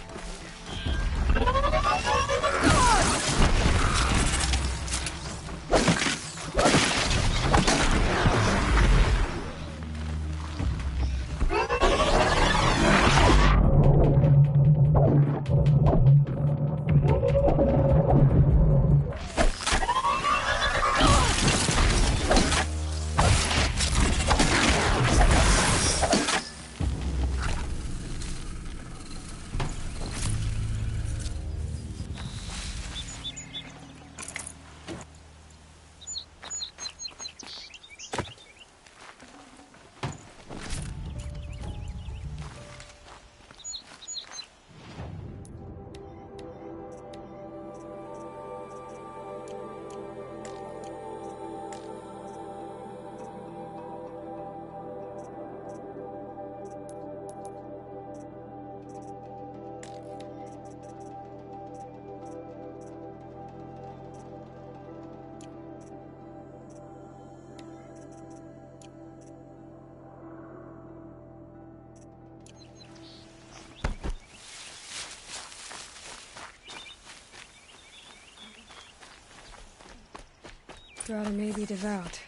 Grotto may be devout,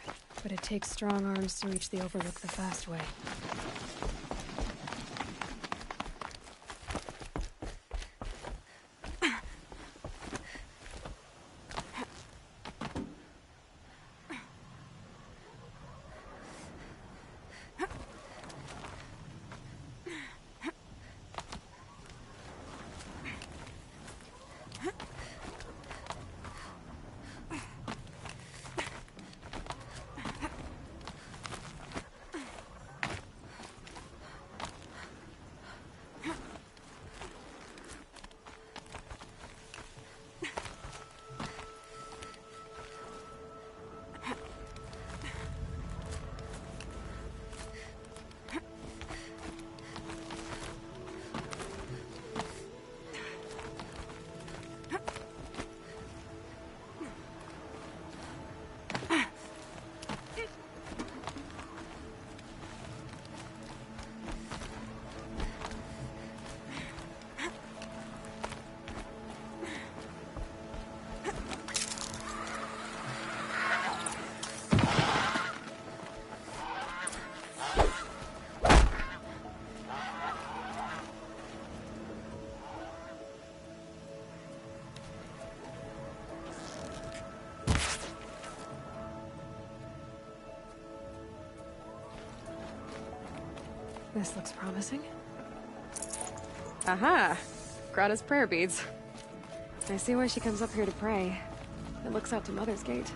but it takes strong arms to reach the Overlook the fast way. This looks promising. Aha! Grotto's prayer beads. I see why she comes up here to pray. It looks out to Mother's Gate.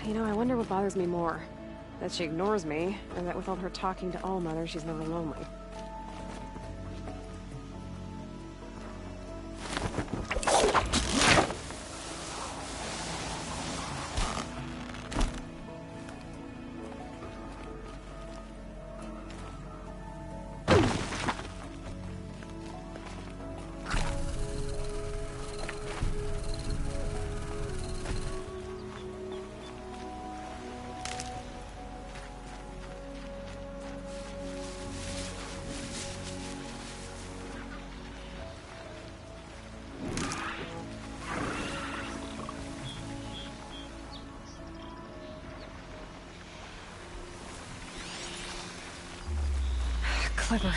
You know, I wonder what bothers me more. That she ignores me, or that with all her talking to All-Mother, she's never lonely. Clever.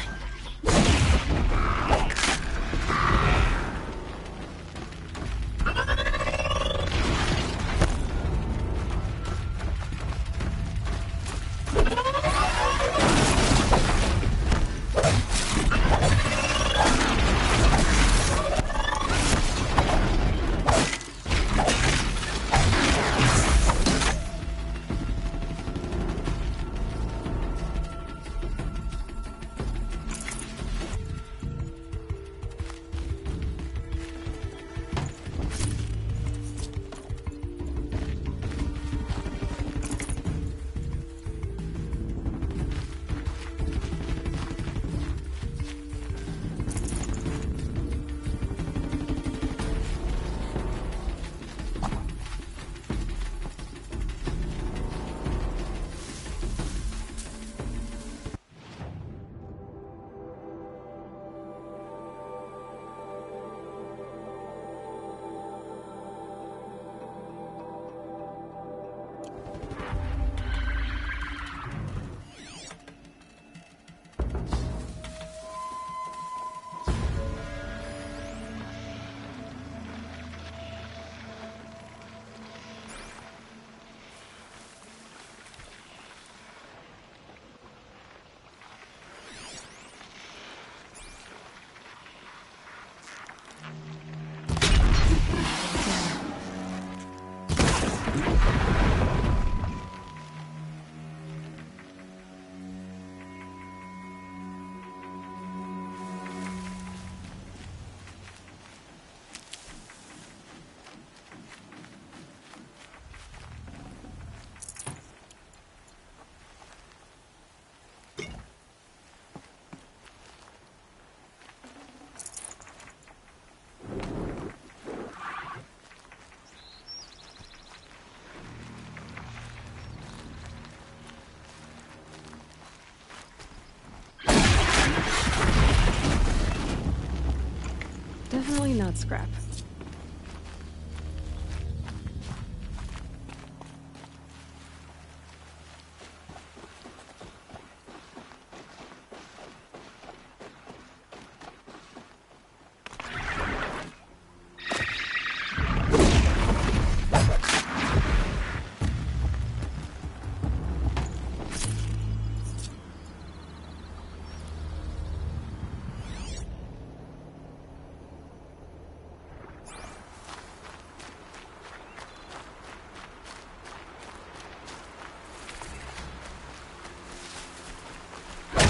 not scrap.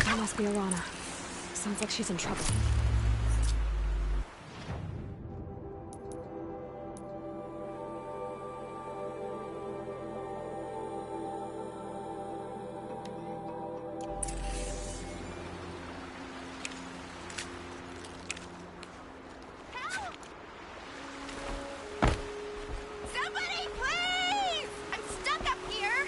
That must be Alana. Sounds like she's in trouble. Somebody, please! I'm stuck up here!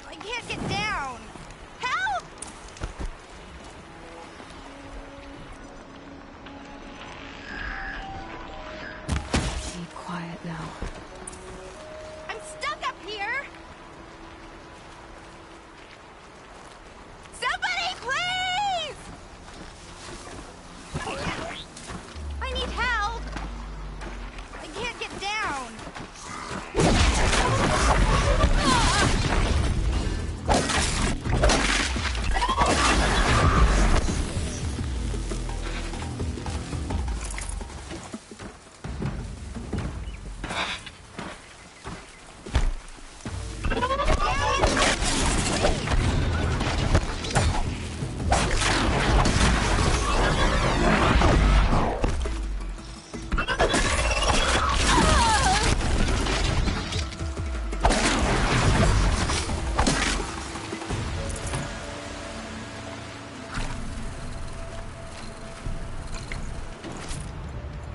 I can't get down! Help! Be quiet now. I'm stuck up here! Somebody, please! I need help! I can't get down!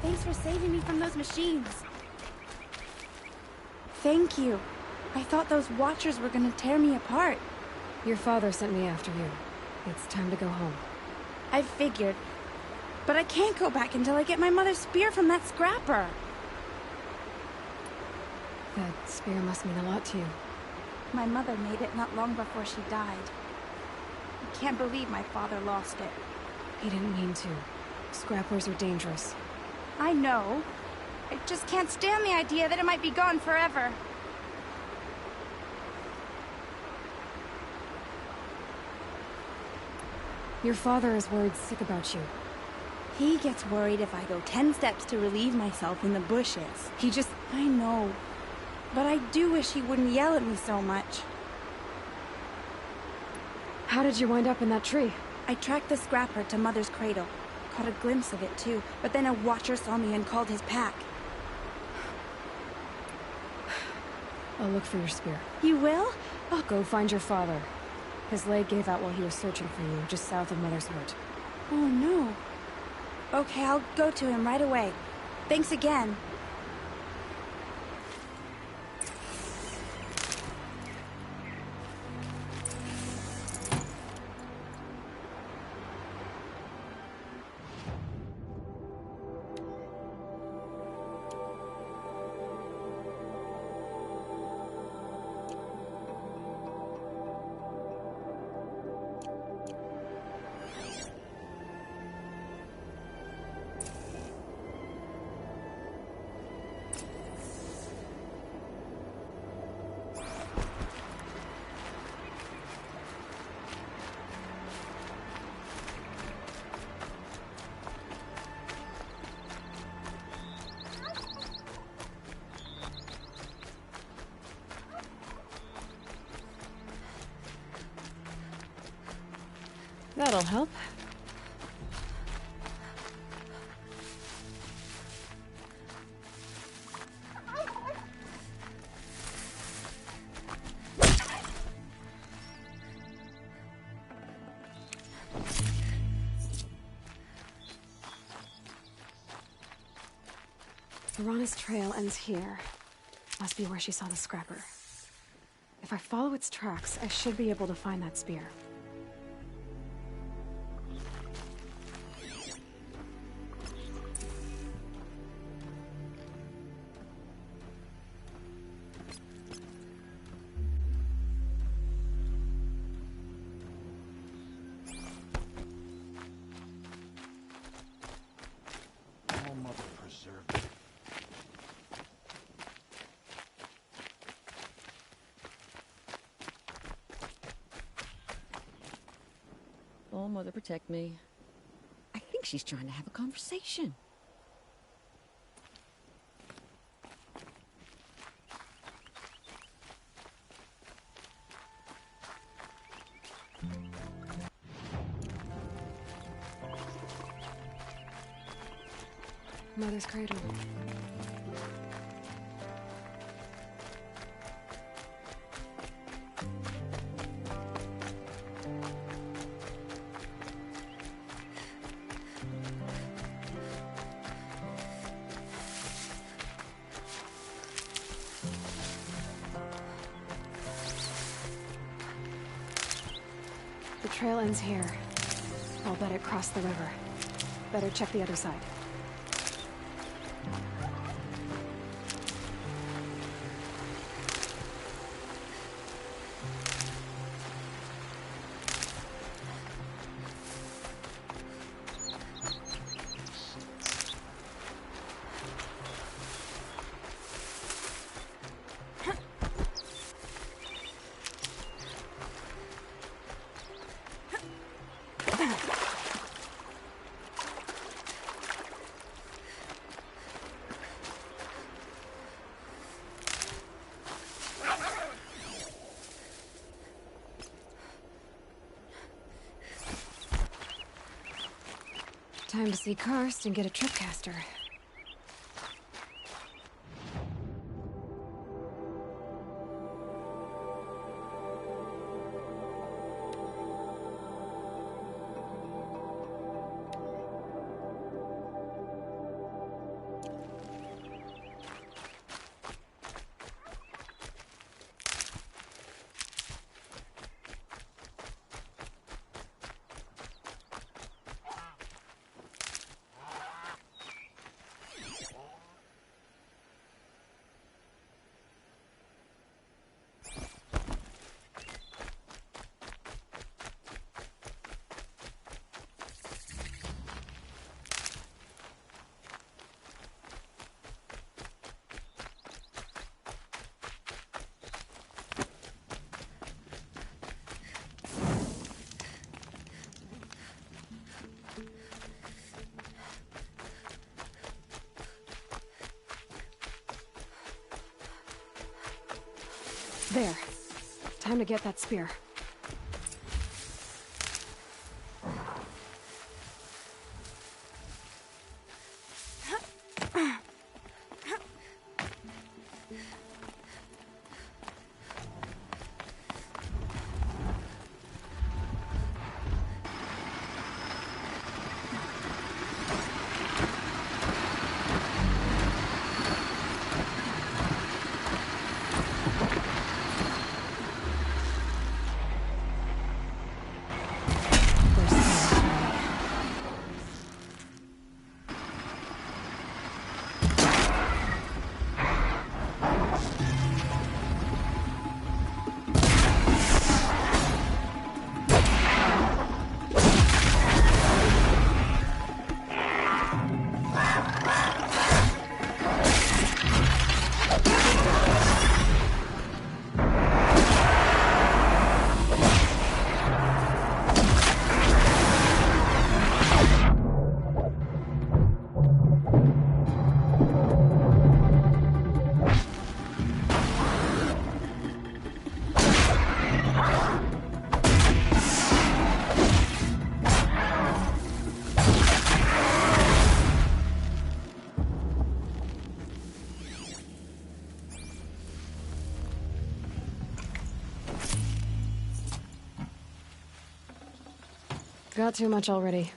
Thanks for saving me from those machines. Thank you. I thought those watchers were gonna tear me apart. Your father sent me after you. It's time to go home. I figured. But I can't go back until I get my mother's spear from that scrapper. That spear must mean a lot to you. My mother made it not long before she died. I can't believe my father lost it. He didn't mean to. Scrappers are dangerous. I know. I just can't stand the idea that it might be gone forever. Your father is worried sick about you. He gets worried if I go 10 steps to relieve myself in the bushes. He just... I know. But I do wish he wouldn't yell at me so much. How did you wind up in that tree? I tracked the scrapper to Mother's cradle. Caught a glimpse of it too, but then a watcher saw me and called his pack. I'll look for your spear. You will? I'll go find your father. His leg gave out while he was searching for you, just south of Mother's Heart. Oh no. Okay, I'll go to him right away. Thanks again. That'll help. Verana's trail ends here. Must be where she saw the scrapper. If I follow its tracks, I should be able to find that spear. Oh, Mother preserve me. Oh, Mother, protect me. I think she's trying to have a conversation. Mother's cradle. The trail ends here. I'll bet it crossed the river. Better check the other side. Time to see Karst and get a tripcaster. There. Time to get that spear. Got too much already.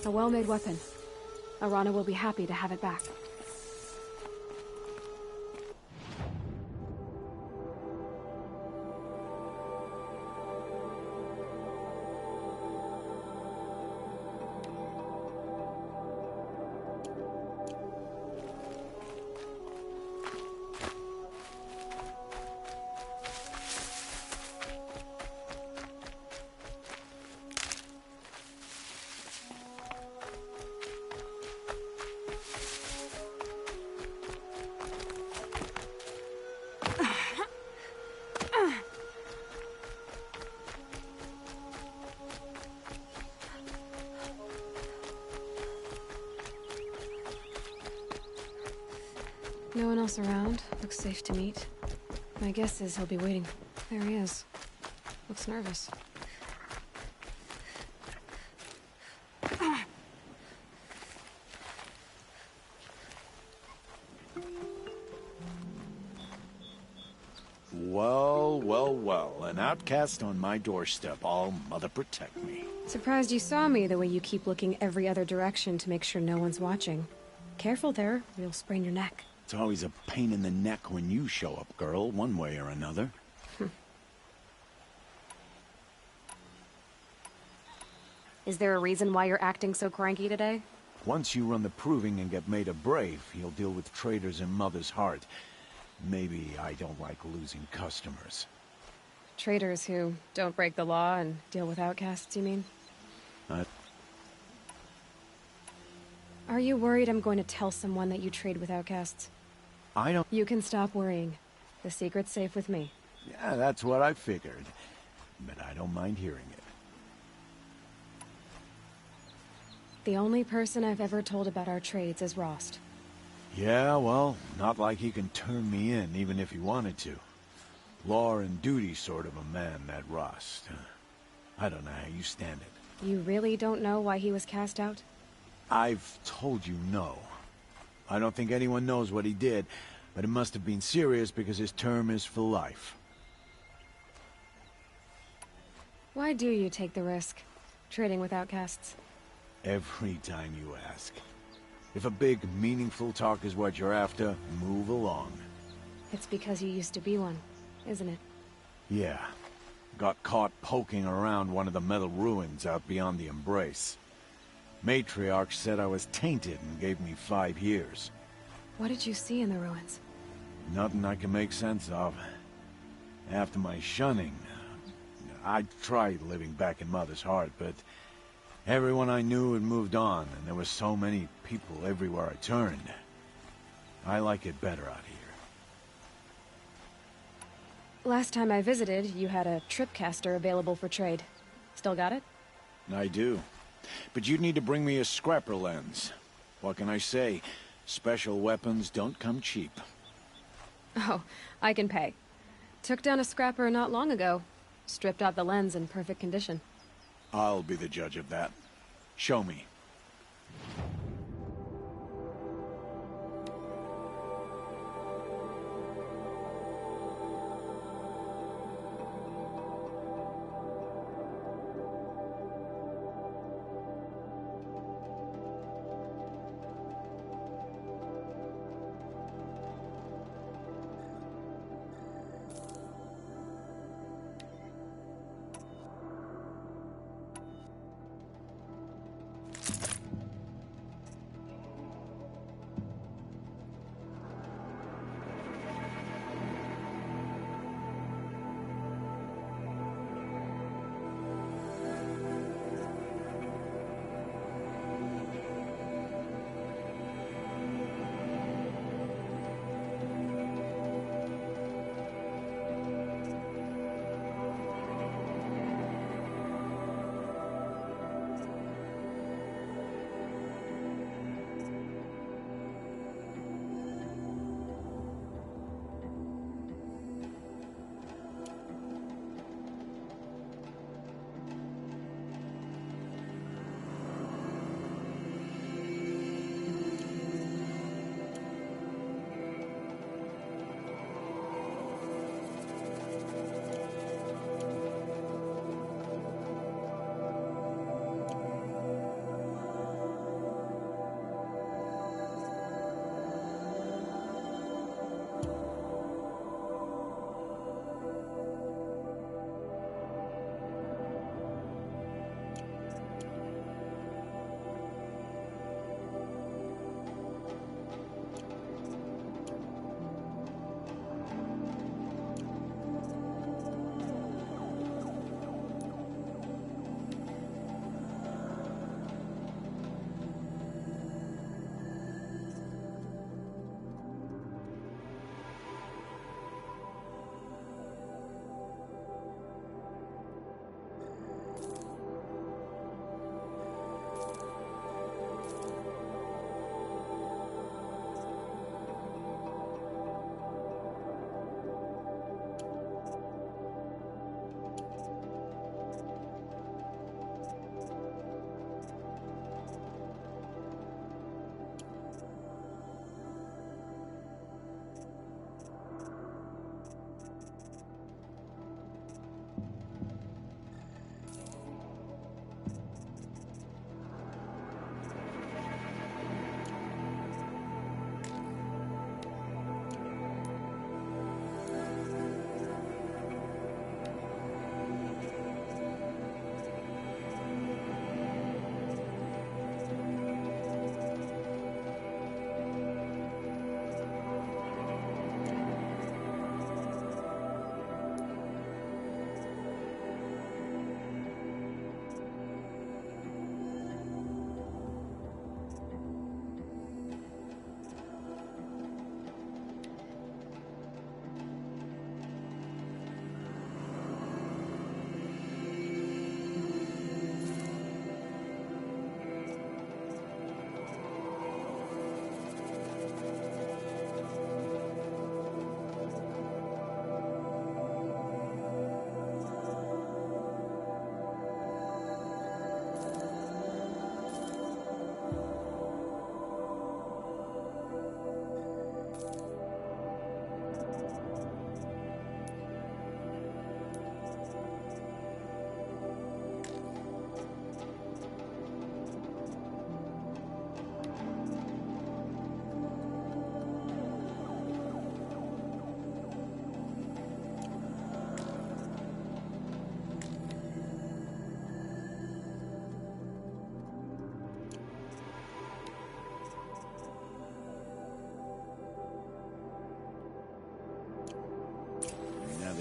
A well-made weapon. Arana will be happy to have it back. No one else around. Looks safe to meet. My guess is he'll be waiting. There he is. Looks nervous. Well, well, well. An outcast on my doorstep. All mother protect me. Surprised you saw me the way you keep looking every other direction to make sure no one's watching. Careful there, or you'll sprain your neck. It's always a pain in the neck when you show up, girl, one way or another. Is there a reason why you're acting so cranky today? Once you run the proving and get made a brave, you'll deal with traitors in Mother's heart. Maybe I don't like losing customers. Traitors who don't break the law and deal with outcasts, you mean? Are you worried I'm going to tell someone that you trade with outcasts? I don't... You can stop worrying. The secret's safe with me. Yeah, that's what I figured. But I don't mind hearing it. The only person I've ever told about our trades is Rost. Yeah, well, not like he can turn me in, even if he wanted to. Law and duty sort of a man, that Rost. I don't know how you stand it. You really don't know why he was cast out? I've told you no. I don't think anyone knows what he did, but it must have been serious because his term is for life. Why do you take the risk, trading with outcasts? Every time you ask. If a big, meaningful talk is what you're after, move along. It's because you used to be one, isn't it? Yeah. Got caught poking around one of the metal ruins out beyond the Embrace. Matriarch said I was tainted and gave me 5 years. What did you see in the ruins? Nothing I can make sense of. After my shunning, I tried living back in Mother's heart, but everyone I knew had moved on, and there were so many people everywhere I turned. I like it better out here. Last time I visited, you had a tripcaster available for trade. Still got it? I do. But you'd need to bring me a scrapper lens. What can I say? Special weapons don't come cheap. Oh, I can pay. Took down a scrapper not long ago. Stripped out the lens in perfect condition. I'll be the judge of that. Show me.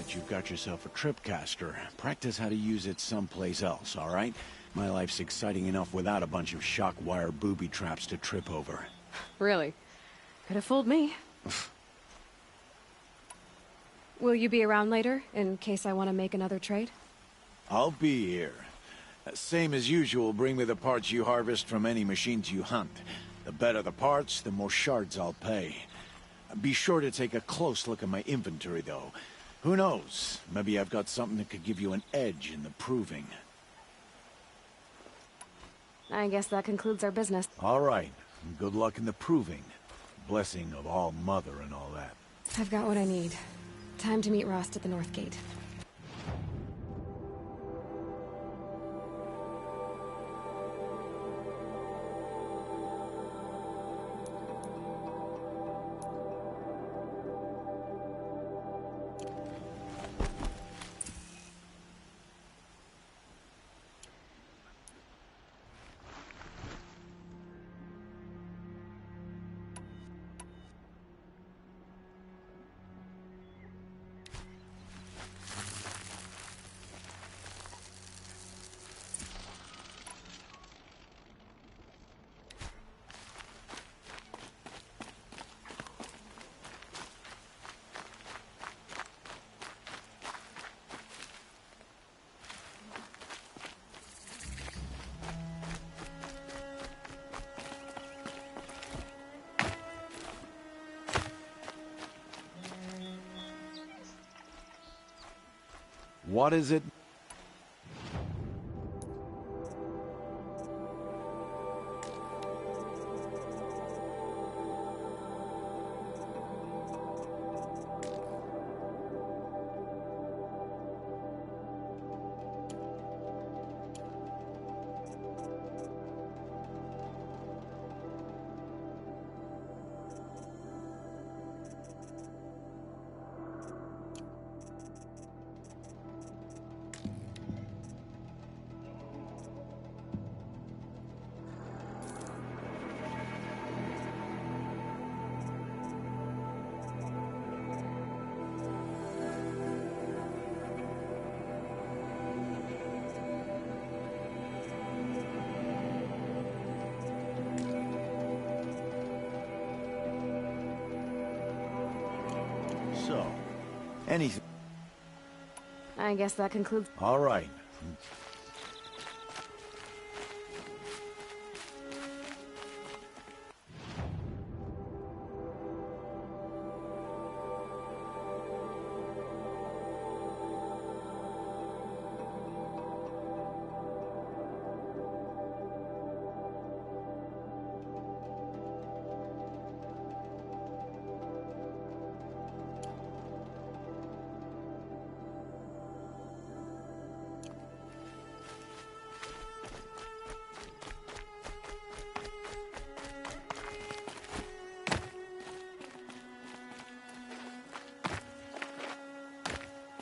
that you've got yourself a tripcaster, practice how to use it someplace else, all right? My life's exciting enough without a bunch of shock wire booby traps to trip over. Really? Could have fooled me. Will you be around later, in case I want to make another trade? I'll be here. Same as usual, bring me the parts you harvest from any machines you hunt. The better the parts, the more shards I'll pay. Be sure to take a close look at my inventory, though. Who knows? Maybe I've got something that could give you an edge in the proving. I guess that concludes our business. All right. Good luck in the proving. Blessing of All Mother and all that. I've got what I need. Time to meet Rost at the North Gate. What is it? So, anything. I guess that concludes. All right.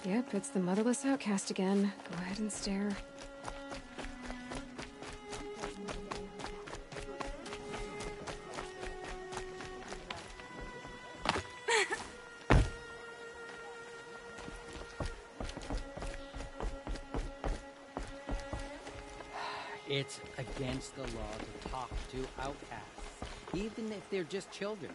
Yep, it's the motherless outcast again. Go ahead and stare. It's against the law to talk to outcasts, even if they're just children.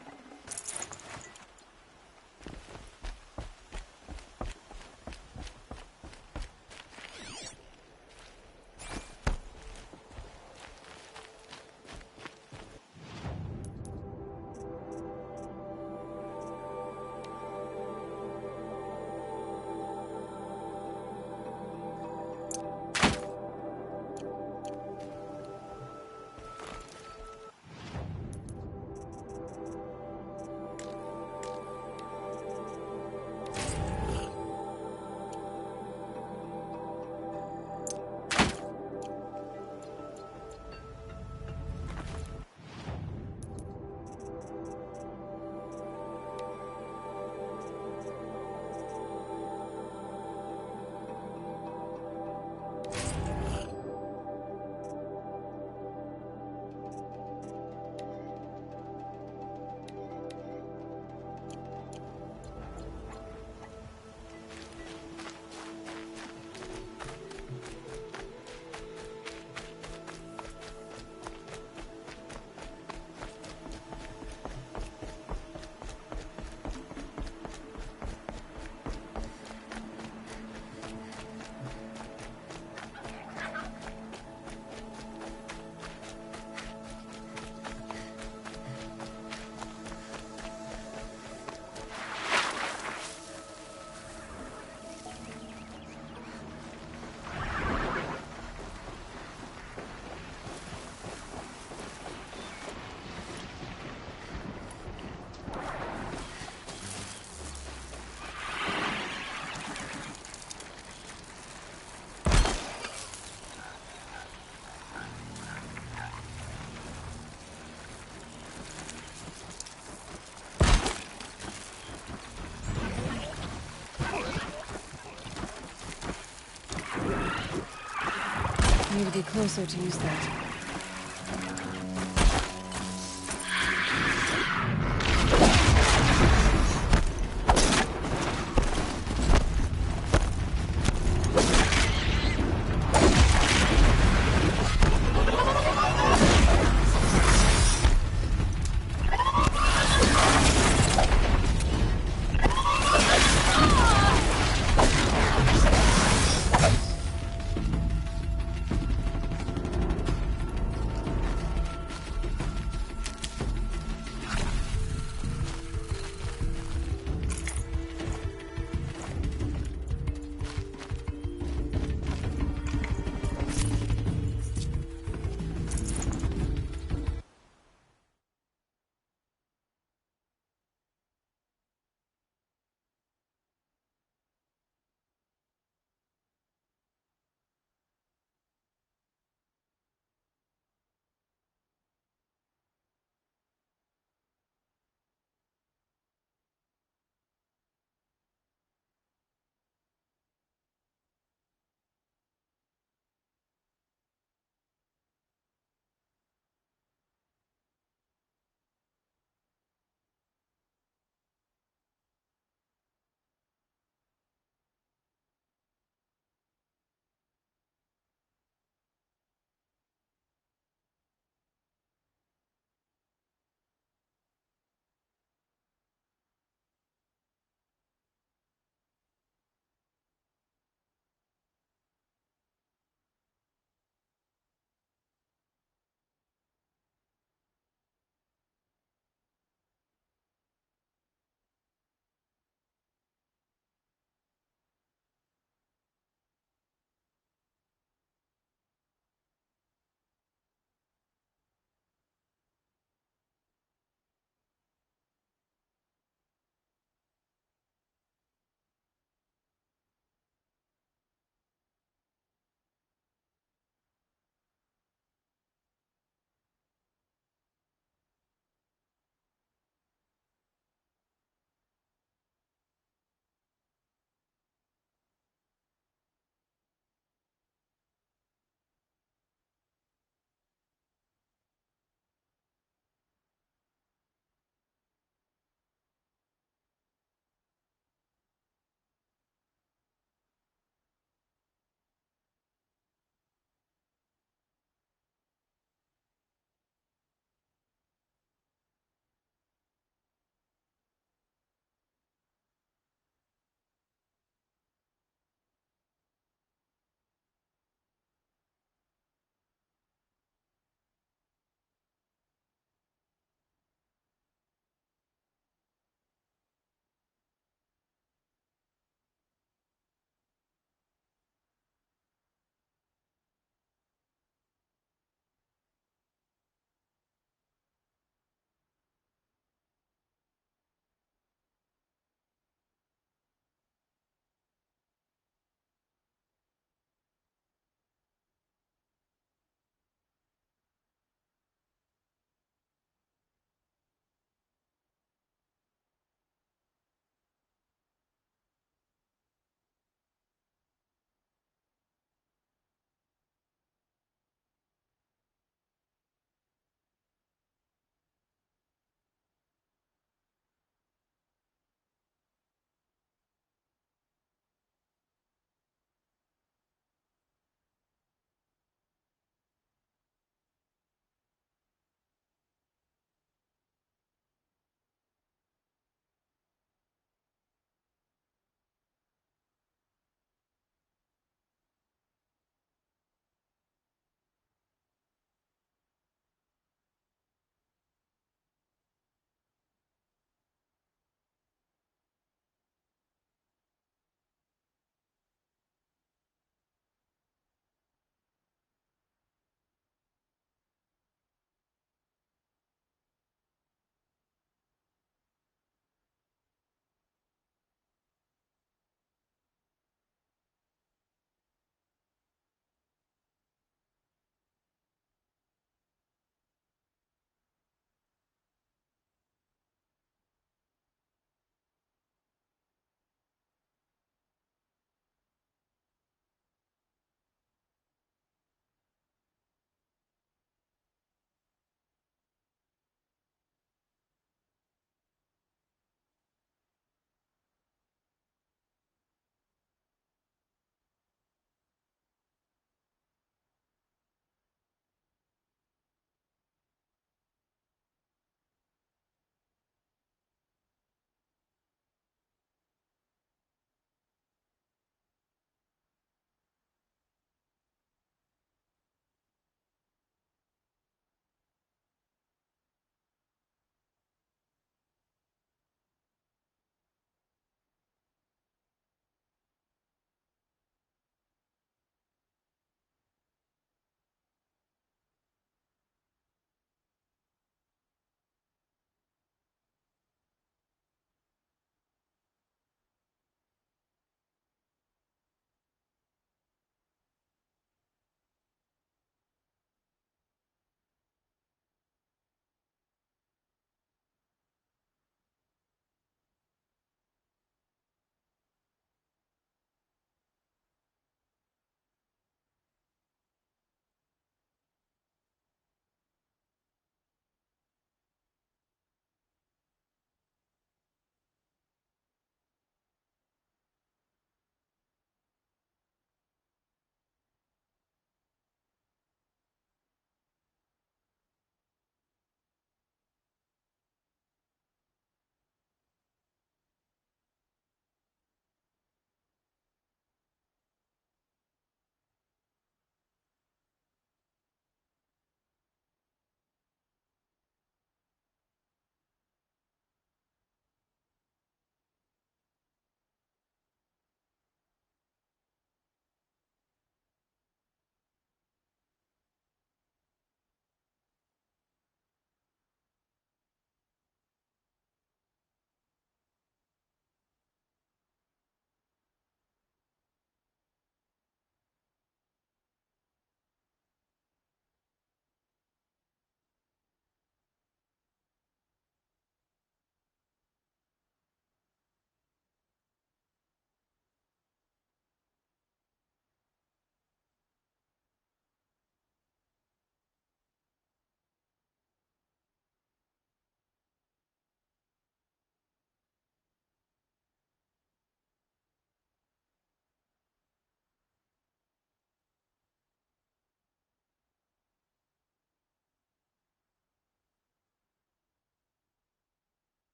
Need to be closer to use that.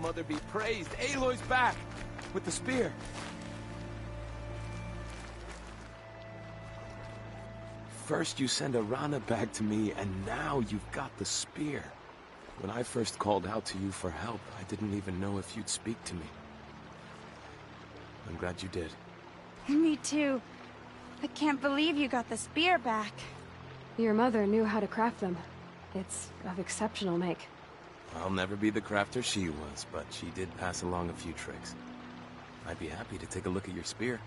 All-Mother be praised. Aloy's back! With the spear. First you send Arana back to me, and now you've got the spear. When I first called out to you for help, I didn't even know if you'd speak to me. I'm glad you did. Me too. I can't believe you got the spear back. Your mother knew how to craft them. It's of exceptional make. I'll never be the crafter she was, but she did pass along a few tricks. I'd be happy to take a look at your spear.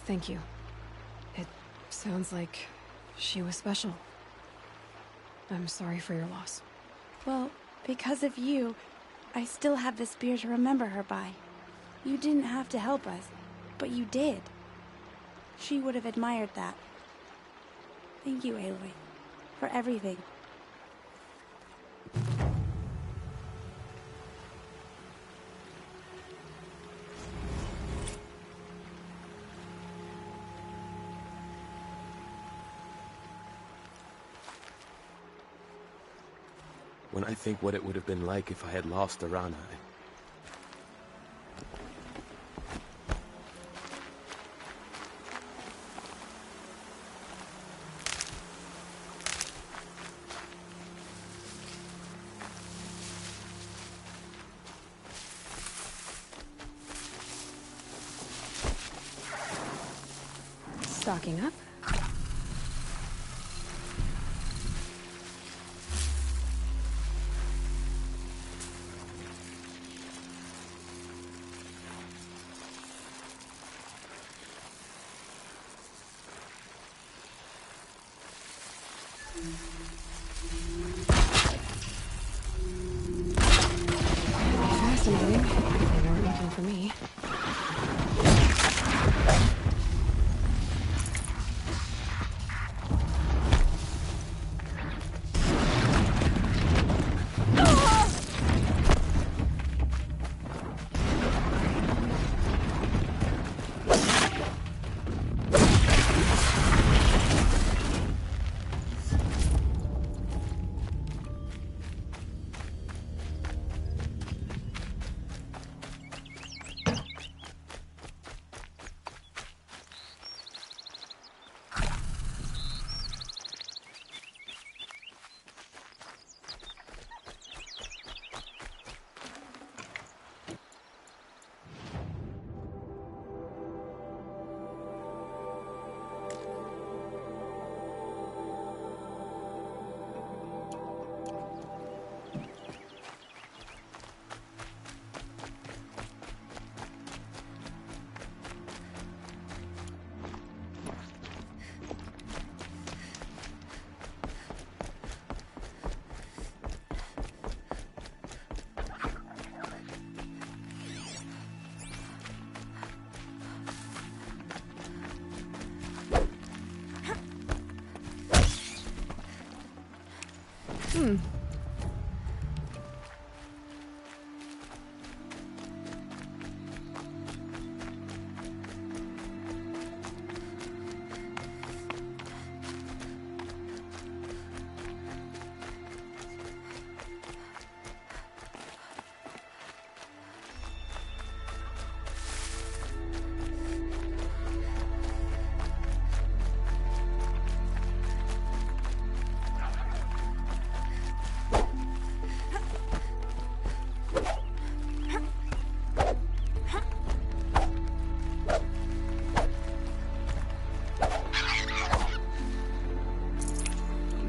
Thank you. It sounds like she was special. I'm sorry for your loss. Well, because of you, I still have the spear to remember her by. You didn't have to help us, but you did. She would have admired that. Thank you, Aloy, for everything. When I think what it would have been like if I had lost Arana, Stocking up. Fascinating. They weren't looking for me.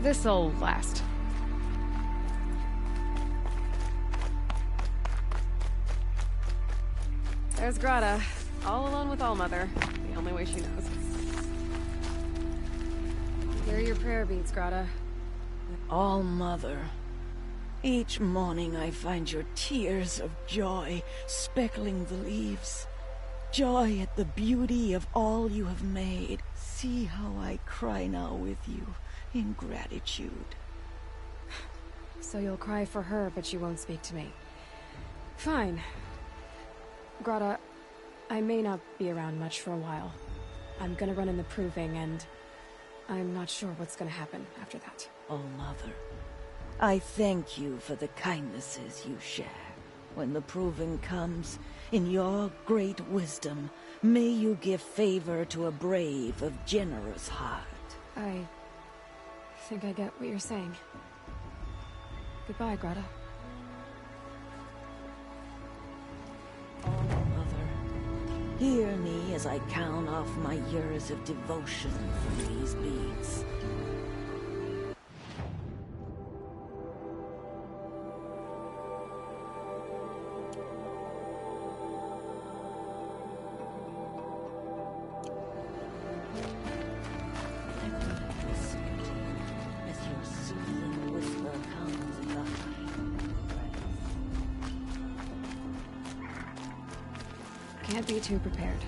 This'll last. There's Grata, all alone with All-Mother, the only way she knows. Here are your prayer beads, Grata. All-Mother, each morning I find your tears of joy speckling the leaves. Joy at the beauty of all you have made. See how I cry now with you in gratitude. So you'll cry for her, but you won't speak to me. Fine. Grata, I may not be around much for a while. I'm gonna run in the proving, and I'm not sure what's gonna happen after that. Oh, Mother, I thank you for the kindnesses you share. When the proving comes, in your great wisdom, may you give favor to a brave of generous heart. I think I get what you're saying. Goodbye, Greta. Mother, hear me as I count off my years of devotion from these beads. Can't be too prepared.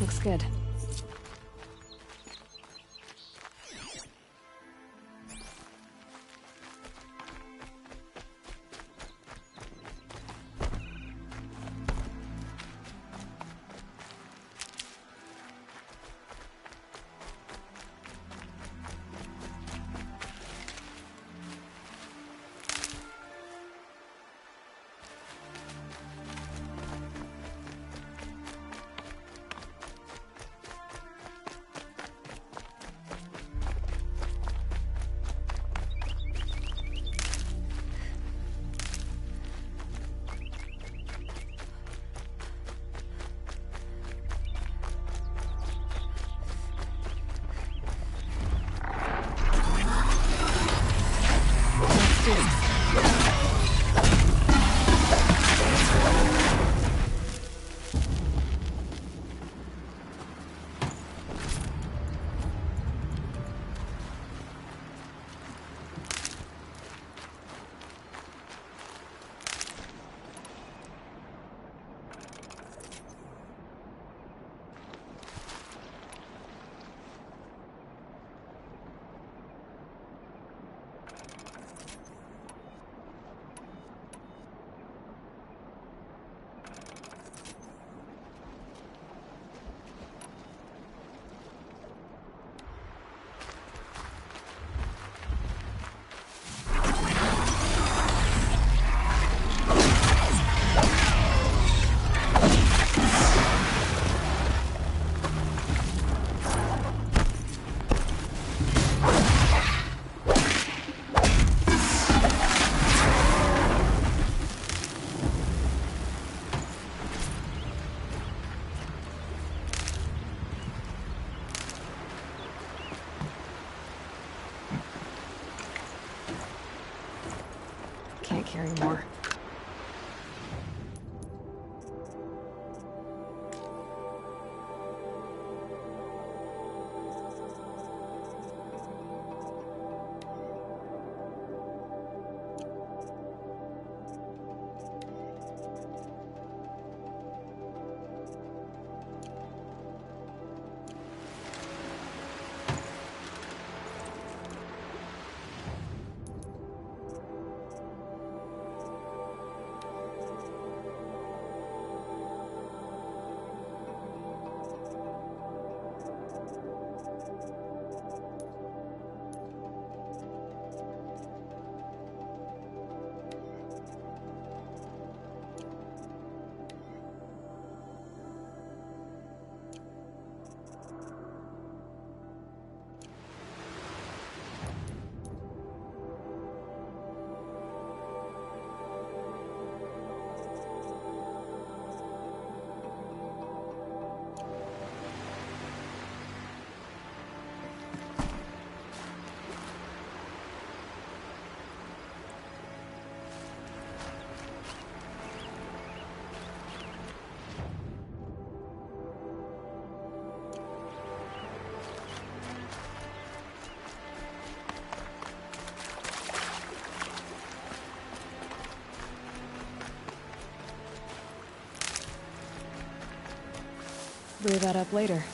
Looks good. Can't carry more. Brew that up later.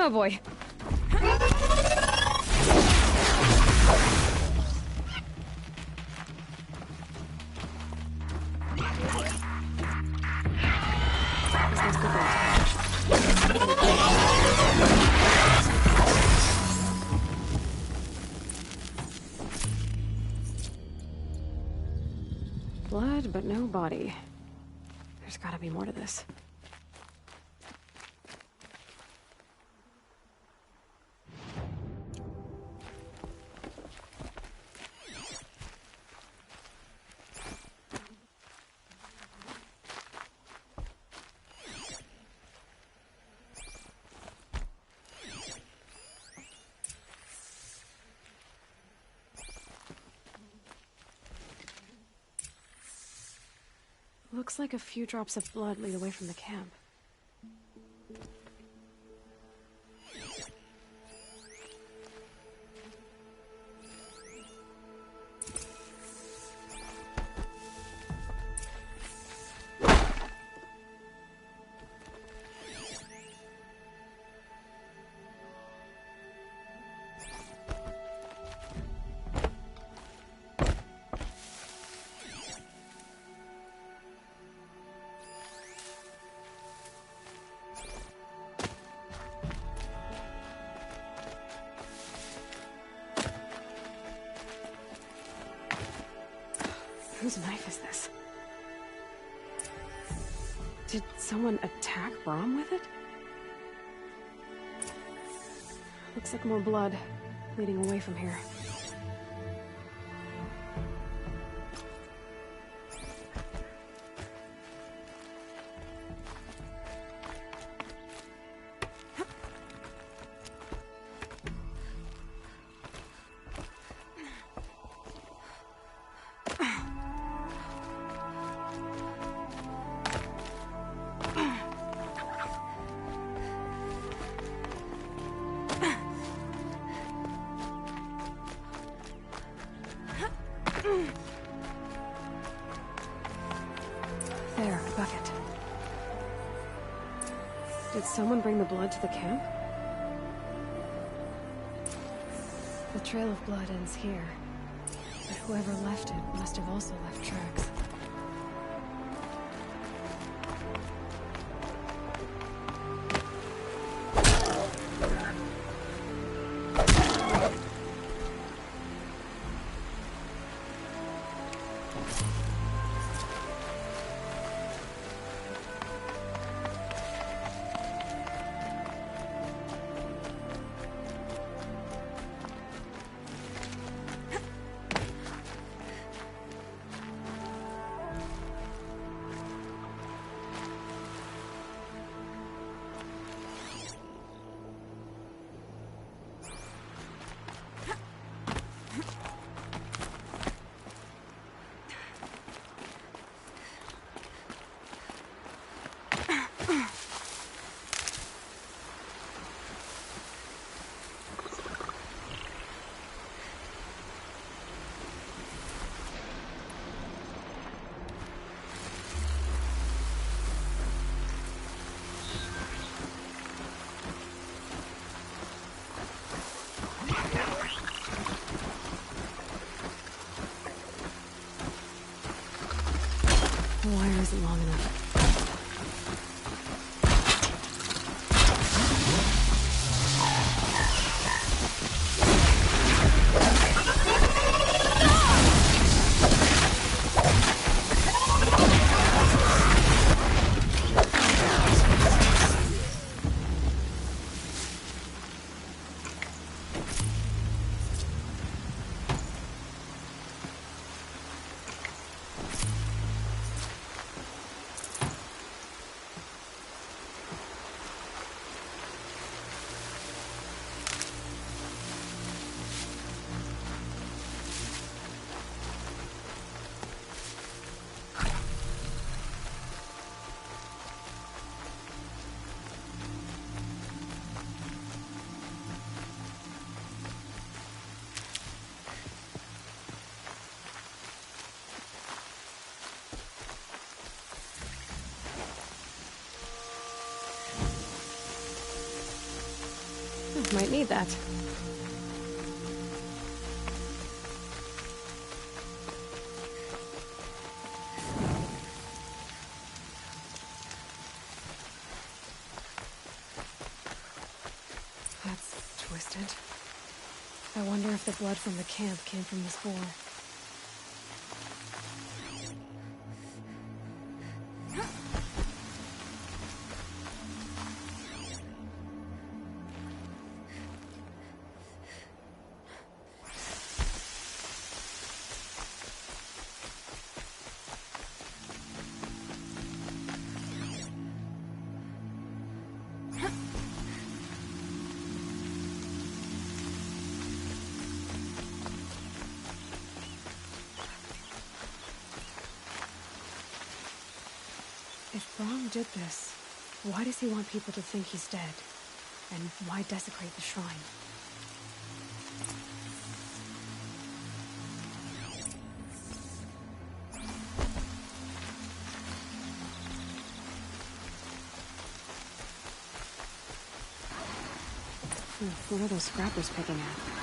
Oh boy. Blood, but no body. There's gotta be more to this. Looks like a few drops of blood lead away from the camp. Whose knife is this? Did someone attack Brom with it? Looks like more blood leading away from here. There, a bucket. Did someone bring the blood to the camp? The trail of blood ends here, but whoever left it must have also left tracks. The wire isn't long enough. Might need that. That's twisted. I wonder if the blood from the camp came from this boar. If Brahm did this, why does he want people to think he's dead? And why desecrate the shrine? What are those scrappers picking at?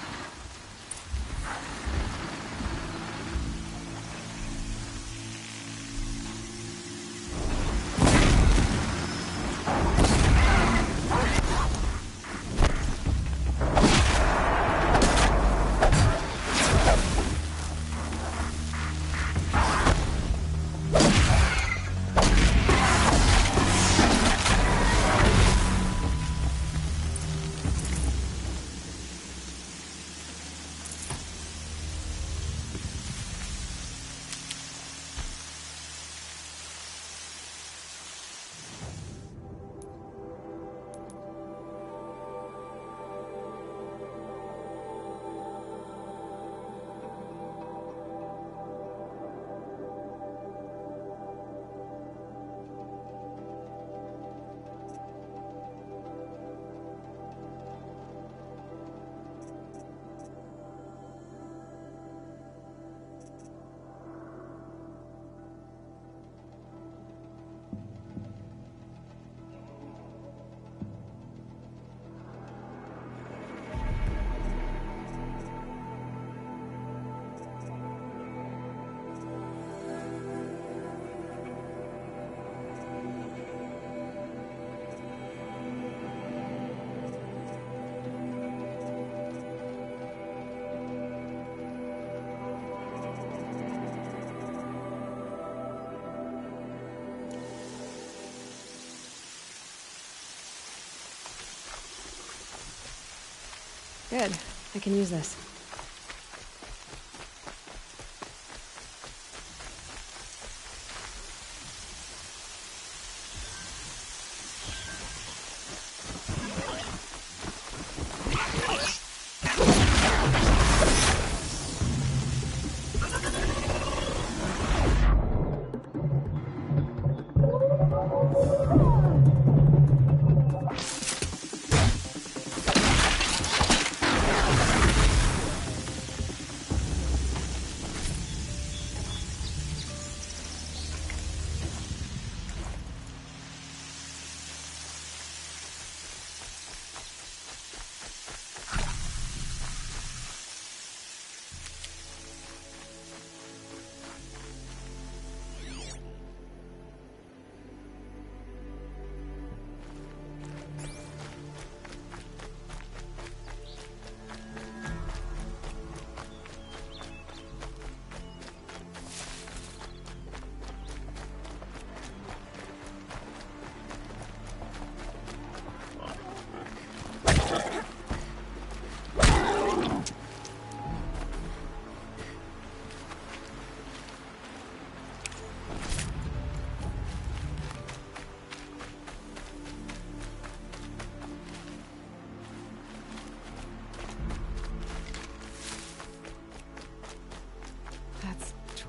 Good. I can use this.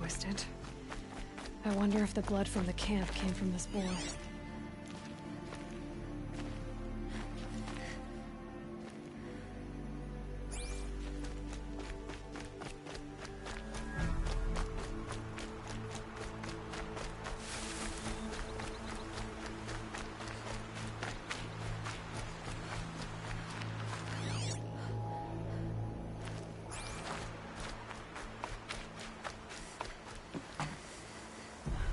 twisted. I wonder if the blood from the camp came from this boar.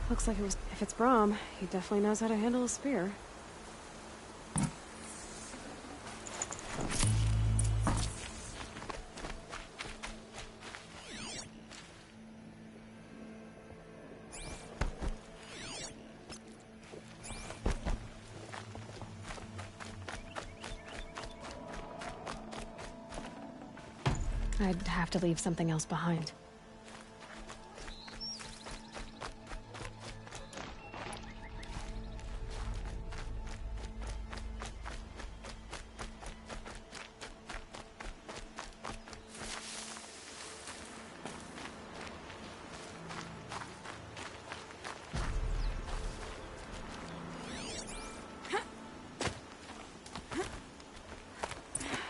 Looks like if it's Brahm, he definitely knows how to handle a spear. I'd have to leave something else behind.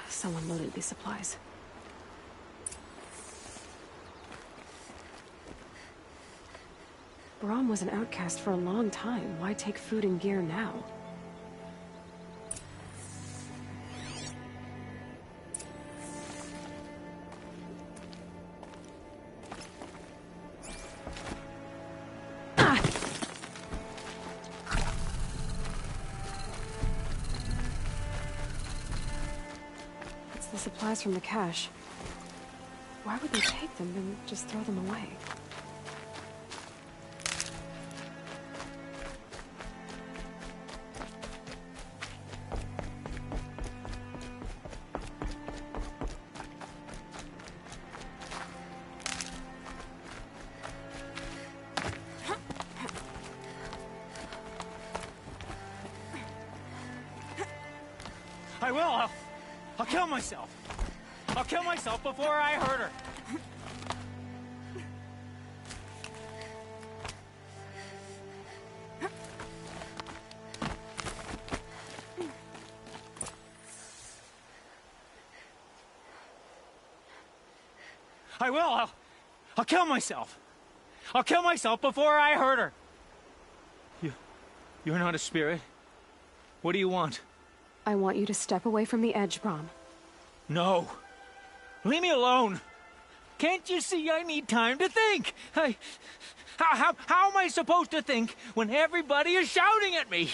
Someone loaded these supplies. Brahm was an outcast for a long time. Why take food and gear now? It's the supplies from the cache. Why would they take them and just throw them away? I will. I'll kill myself. I'll kill myself before I hurt her. I will. I'll kill myself. I'll kill myself before I hurt her. You're not a spirit. What do you want? I want you to step away from the edge, Brahm. No. Leave me alone. Can't you see I need time to think? How am I supposed to think when everybody is shouting at me?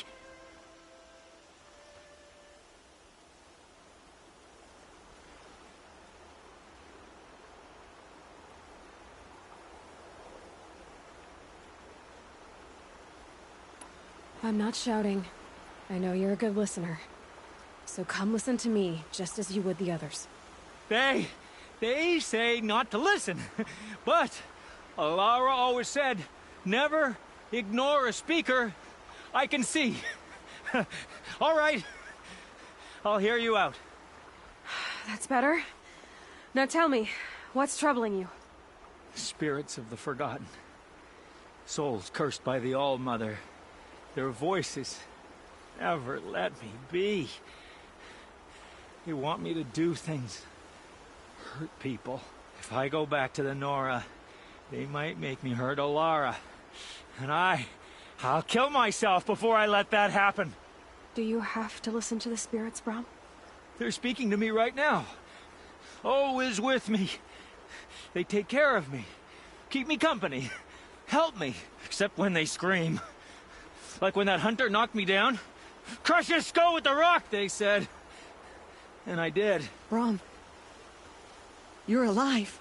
I'm not shouting. I know you're a good listener. So come listen to me, just as you would the others. They say not to listen. But Alara always said, never ignore a speaker I can see. All right. I'll hear you out. That's better. Now tell me, what's troubling you? Spirits of the forgotten. Souls cursed by the All-Mother. Their voices never let me be. They want me to do things, hurt people. If I go back to the Nora, they might make me hurt Alara. And I'll kill myself before I let that happen. Do you have to listen to the spirits, Brahm? They're speaking to me right now. O is with me. They take care of me, keep me company, help me, except when they scream. Like when that hunter knocked me down. Crush his skull with the rock, they said. And I did. Brahm, you're alive.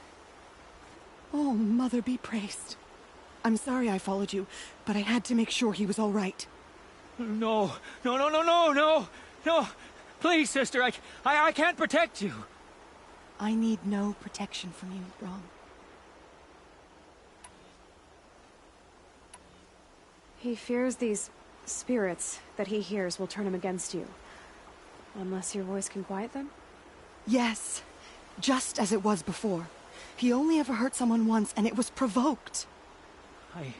Oh, Mother be praised. I'm sorry I followed you, but I had to make sure he was all right. No. Please, sister, I can't protect you. I need no protection from you, Brahm. He fears these spirits that he hears will turn him against you. Unless your voice can quiet them? Yes, just as it was before. He only ever hurt someone once, and it was provoked. I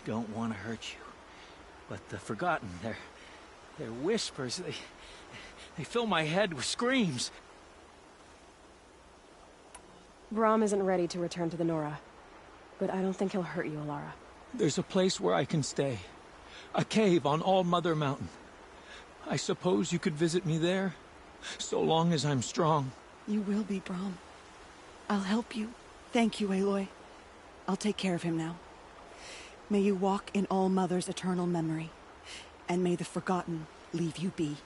don't want to hurt you. But the Forgotten, their whispers, they fill my head with screams. Brahm isn't ready to return to the Nora, but I don't think he'll hurt you, Alara. There's a place where I can stay. A cave on All Mother Mountain. I suppose you could visit me there, so long as I'm strong. You will be, Brahm. I'll help you. Thank you, Aloy. I'll take care of him now. May you walk in All Mother's eternal memory, and may the Forgotten leave you be.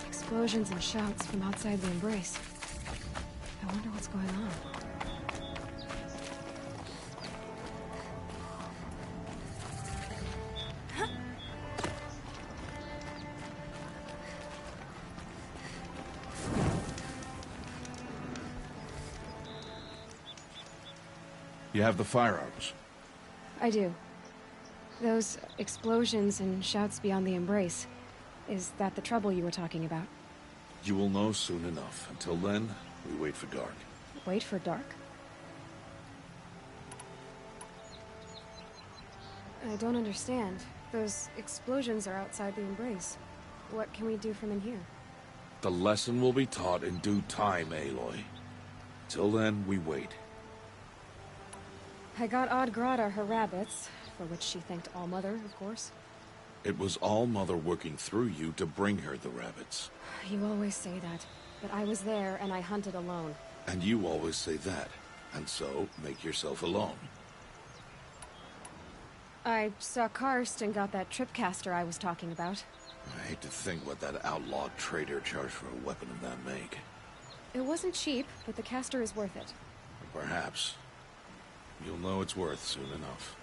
Explosions and shouts from outside the Embrace. I wonder what's going on. You have the firearms? I do. Those explosions and shouts beyond the Embrace. Is that the trouble you were talking about? You will know soon enough. Until then, we wait for dark. Wait for dark? I don't understand. Those explosions are outside the Embrace. What can we do from in here? The lesson will be taught in due time, Aloy. Till then, we wait. I got Odd Grata her rabbits, for which she thanked All Mother, of course. It was All Mother working through you to bring her the rabbits. You always say that, but I was there and I hunted alone. And you always say that, and so make yourself alone. I saw Karst and got that tripcaster I was talking about. I hate to think what that outlawed trader charged for a weapon of that make. It wasn't cheap, but the caster is worth it. Perhaps. You'll know it's worth soon enough.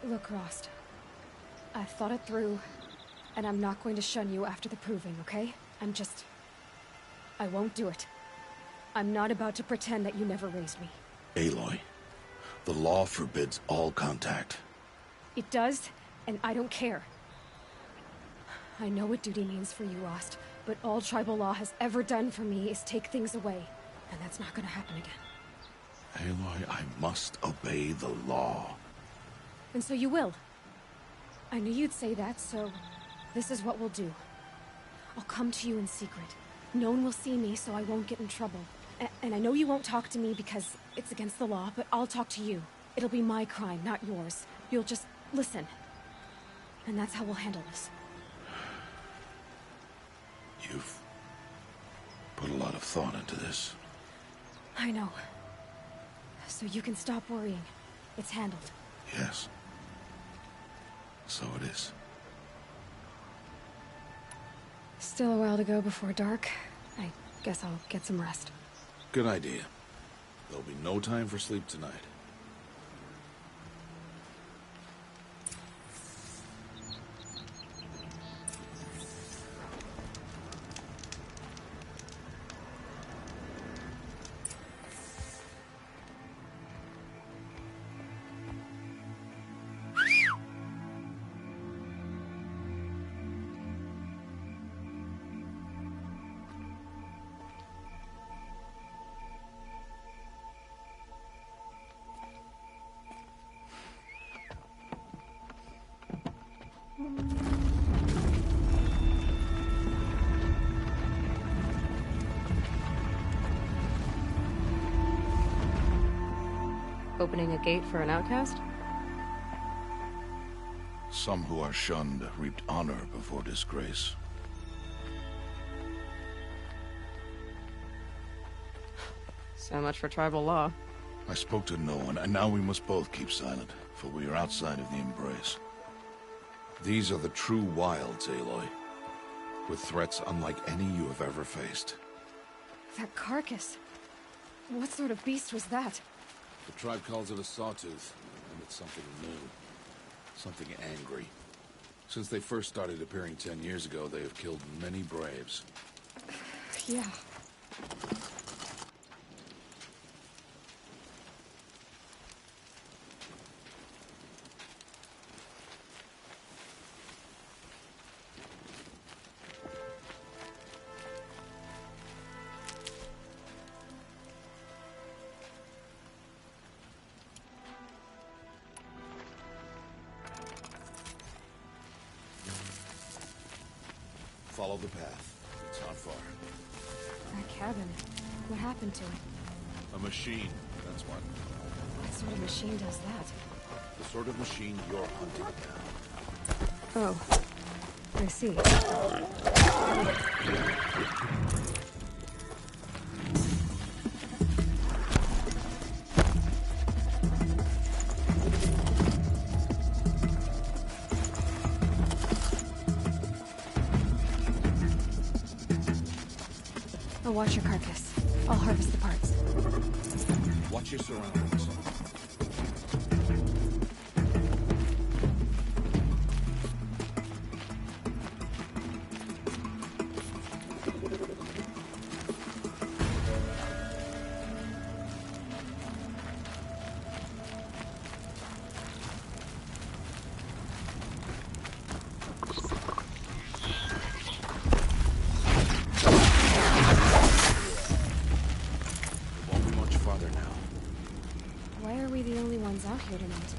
Look, Rost. I've thought it through, and I'm not going to shun you after the proving, okay? I won't do it. I'm not about to pretend that you never raised me. Aloy, the law forbids all contact. It does, and I don't care. I know what duty means for you, Rost, but all tribal law has ever done for me is take things away, and that's not gonna happen again. Aloy, I must obey the law. And so you will. I knew you'd say that, so this is what we'll do. I'll come to you in secret. No one will see me, so I won't get in trouble. And I know you won't talk to me because it's against the law, but I'll talk to you. It'll be my crime, not yours. You'll just listen. And that's how we'll handle this. You've put a lot of thought into this. I know. So you can stop worrying. It's handled. Yes. So it is. Still a while to go before dark. I guess I'll get some rest. Good idea. There'll be no time for sleep tonight. Opening a gate for an outcast? Some who are shunned reaped honor before disgrace. So much for tribal law. I spoke to no one, and now we must both keep silent, for we are outside of the embrace. These are the true wilds, Aloy, with threats unlike any you have ever faced. That carcass. What sort of beast was that? The tribe calls it a sawtooth, and it's something new. Something angry. Since they first started appearing 10 years ago, they have killed many braves. Yeah. Follow the path. It's not far. That cabin. What happened to it? A machine, that's what. What sort of machine does that? The sort of machine you're hunting now. Oh. I see. I'll watch your carcass. I'll harvest the parts. Watch your surroundings. Out here tonight.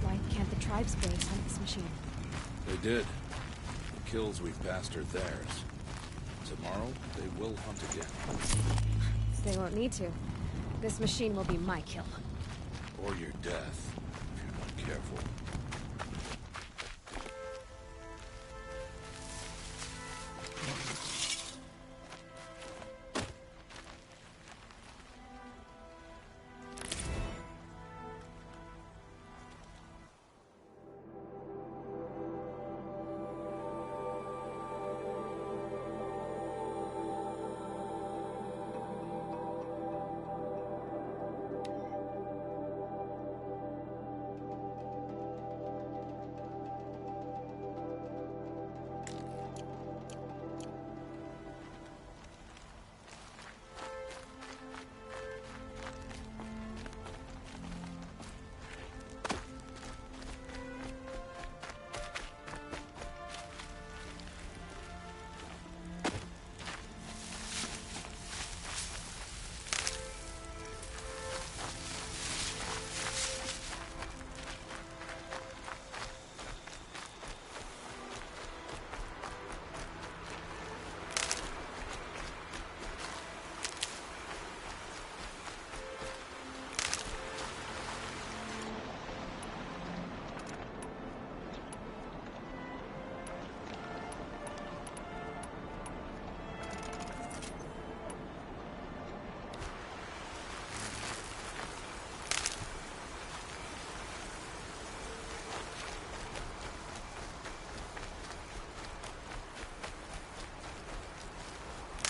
Why can't the tribe's braves hunt this machine? They did. The kills we've passed are theirs. Tomorrow, they will hunt again. They won't need to. This machine will be my kill. Or your death, if you're not careful.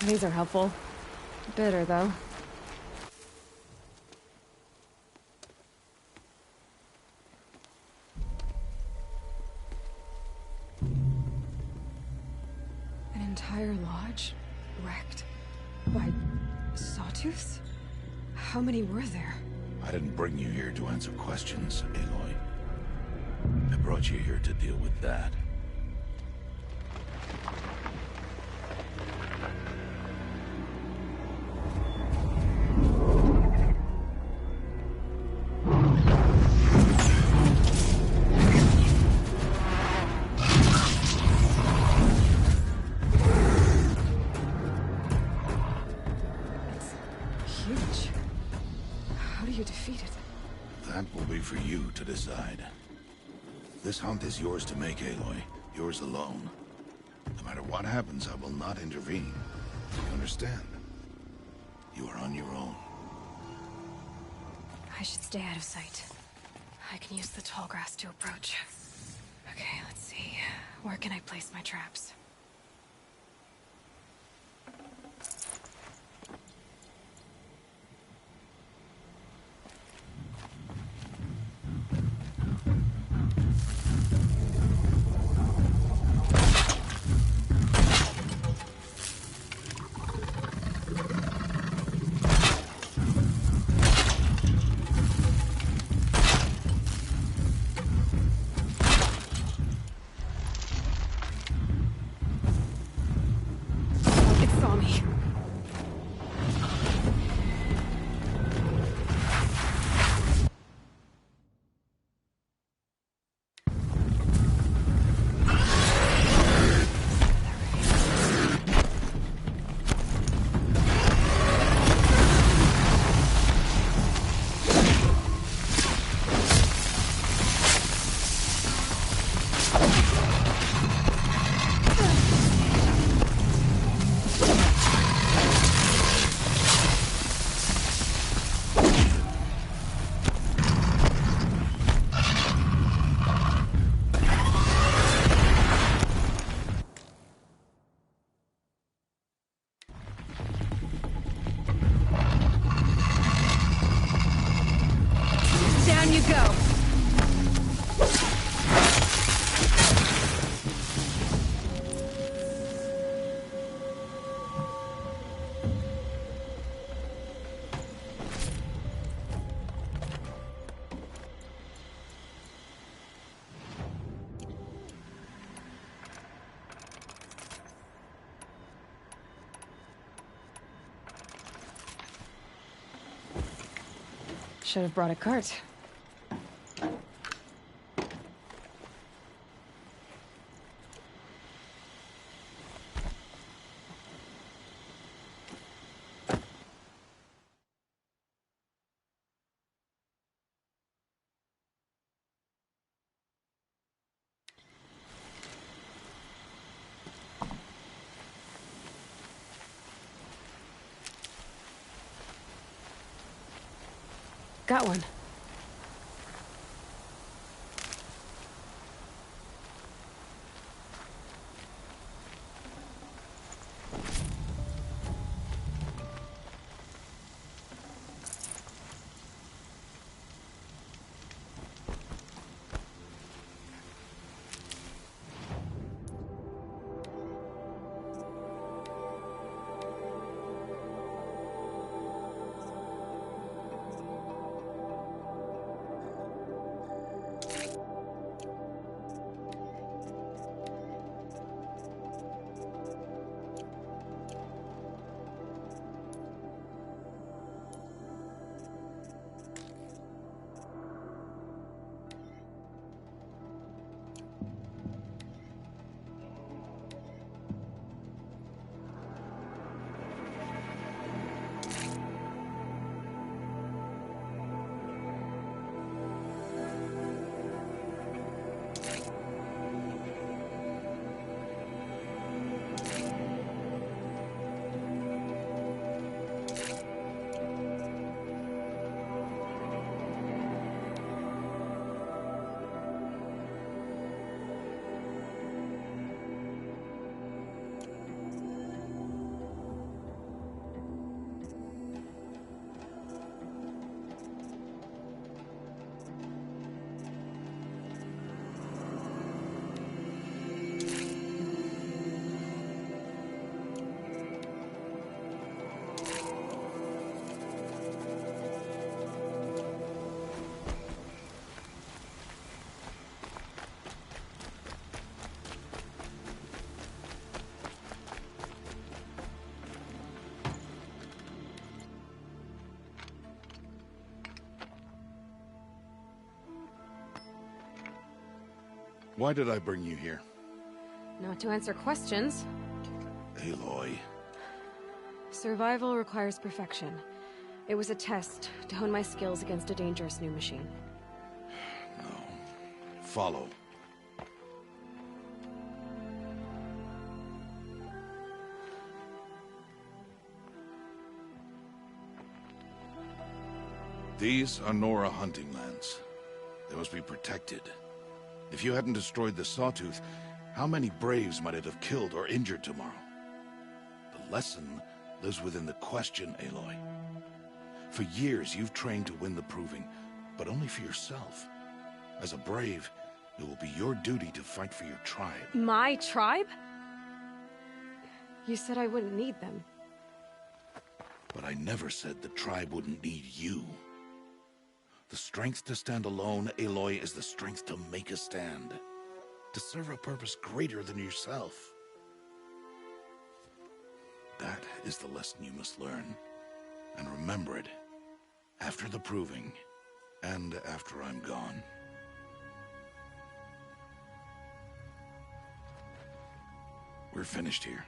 These are helpful. Bitter, though. An entire lodge wrecked by sawtooths? How many were there? I didn't bring you here to answer questions, Aloy. I brought you here to deal with that. Huge. How do you defeat it? That will be for you to decide. This hunt is yours to make, Aloy. Yours alone. No matter what happens, I will not intervene. You understand? You are on your own. I should stay out of sight. I can use the tall grass to approach. Okay, let's see. Where can I place my traps? Down you go! Should have brought a cart. Got one. Why did I bring you here? Not to answer questions. Aloy. Survival requires perfection. It was a test to hone my skills against a dangerous new machine. No. Follow. These are Nora hunting lands. They must be protected. If you hadn't destroyed the Sawtooth, how many Braves might it have killed or injured tomorrow? The lesson lives within the question, Aloy. For years, you've trained to win the Proving, but only for yourself. As a Brave, it will be your duty to fight for your tribe. My tribe? You said I wouldn't need them. But I never said the tribe wouldn't need you. The strength to stand alone, Aloy, is the strength to make a stand. To serve a purpose greater than yourself. That is the lesson you must learn. And remember it. After the Proving. And after I'm gone. We're finished here.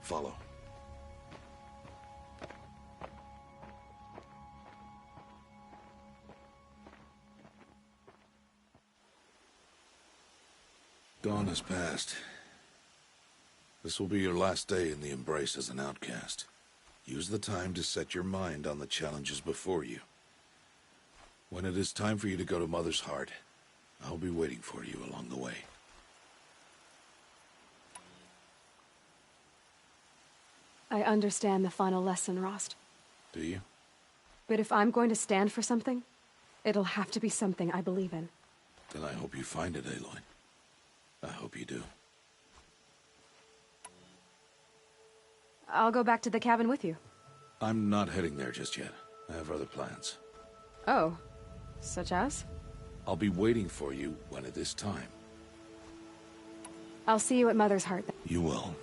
Follow. Dawn has passed. This will be your last day in the Embrace as an outcast. Use the time to set your mind on the challenges before you. When it is time for you to go to Mother's Heart, I'll be waiting for you along the way. I understand the final lesson, Rost. Do you? But if I'm going to stand for something, it'll have to be something I believe in. Then I hope you find it, Aloy. I hope you do. I'll go back to the cabin with you. I'm not heading there just yet. I have other plans. Oh, such as? I'll be waiting for you when it is time. I'll see you at Mother's Heart. You will.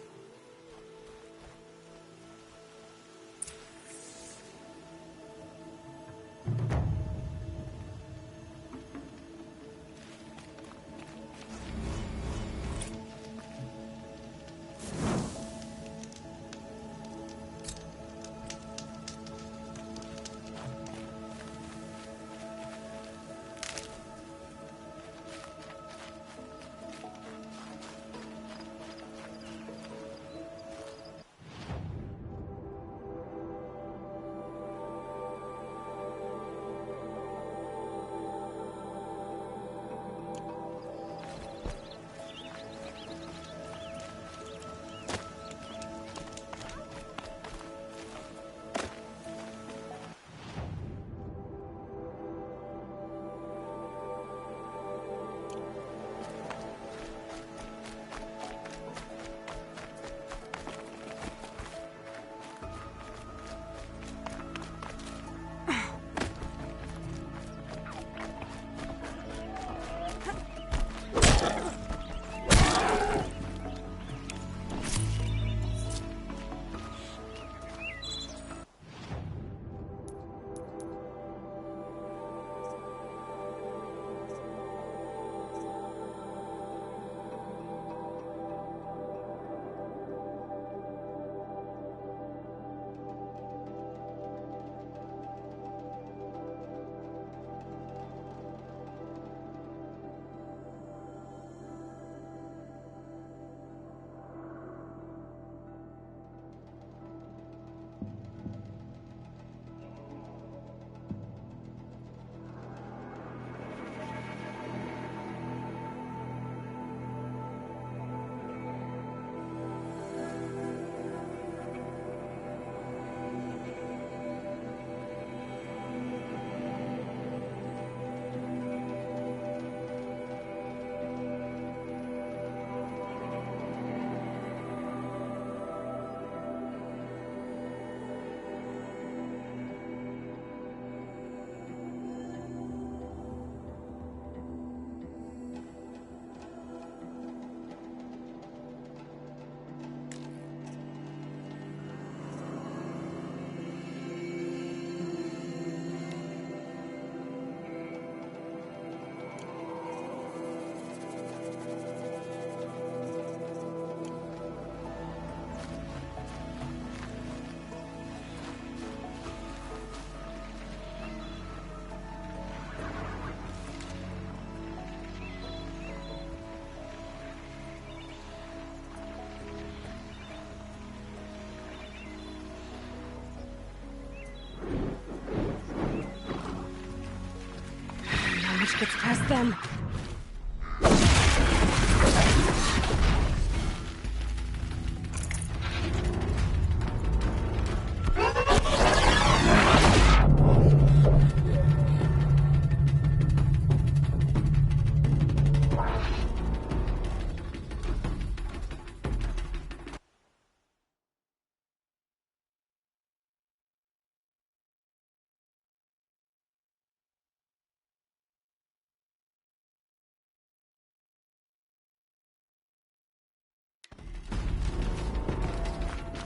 Burch gets past them.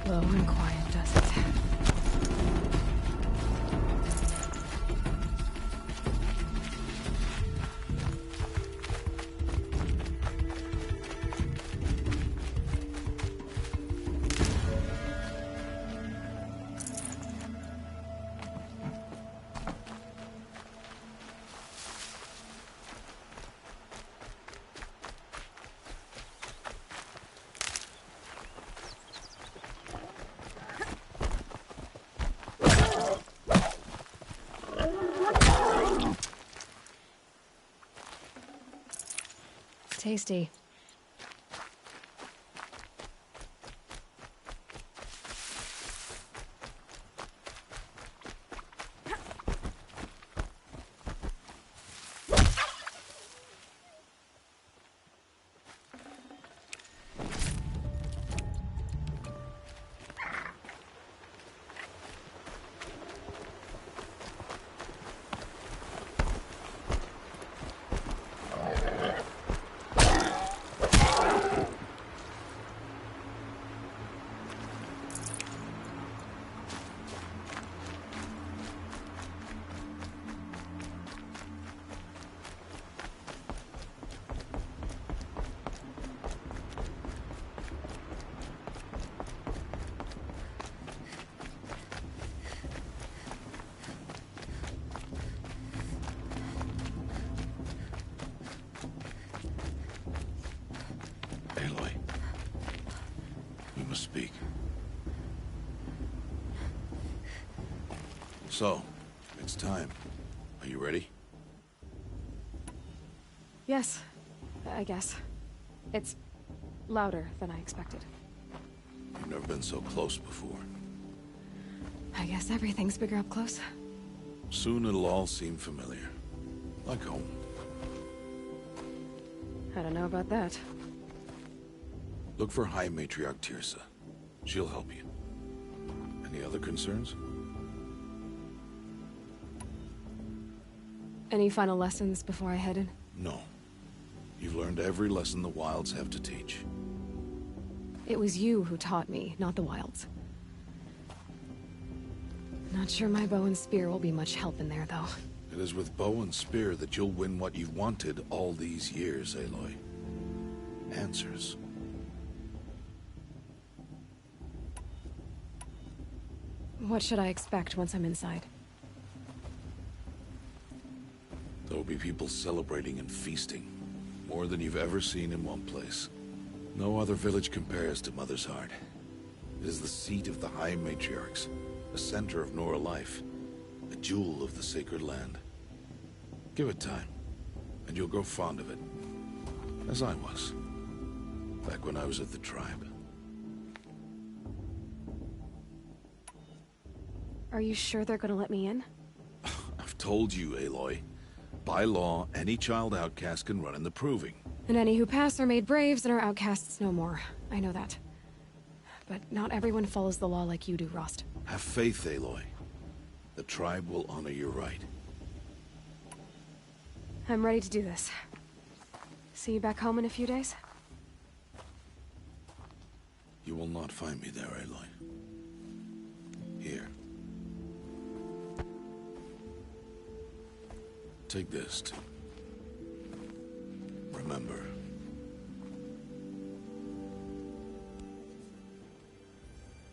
Low and quiet does it. Tasty. Aloy, we must speak. So, it's time. Are you ready? Yes, I guess. It's louder than I expected. You've never been so close before. I guess everything's bigger up close. Soon it'll all seem familiar. Like home. I don't know about that. Look for High Matriarch Tirsa. She'll help you. Any other concerns? Any final lessons before I head in? No. You've learned every lesson the Wilds have to teach. It was you who taught me, not the Wilds. Not sure my bow and spear will be much help in there, though. It is with bow and spear that you'll win what you've wanted all these years, Aloy. Answers. What should I expect once I'm inside? There will be people celebrating and feasting. More than you've ever seen in one place. No other village compares to Mother's Heart. It is the seat of the High Matriarchs, a center of Nora life, a jewel of the sacred land. Give it time, and you'll grow fond of it. As I was, back when I was at the tribe. Are you sure they're gonna let me in? I've told you, Aloy. By law, any child outcast can run in the proving. And any who pass are made braves and are outcasts no more. I know that. But not everyone follows the law like you do, Rost. Have faith, Aloy. The tribe will honor your right. I'm ready to do this. See you back home in a few days? You will not find me there, Aloy. Here. Take this, too. Remember.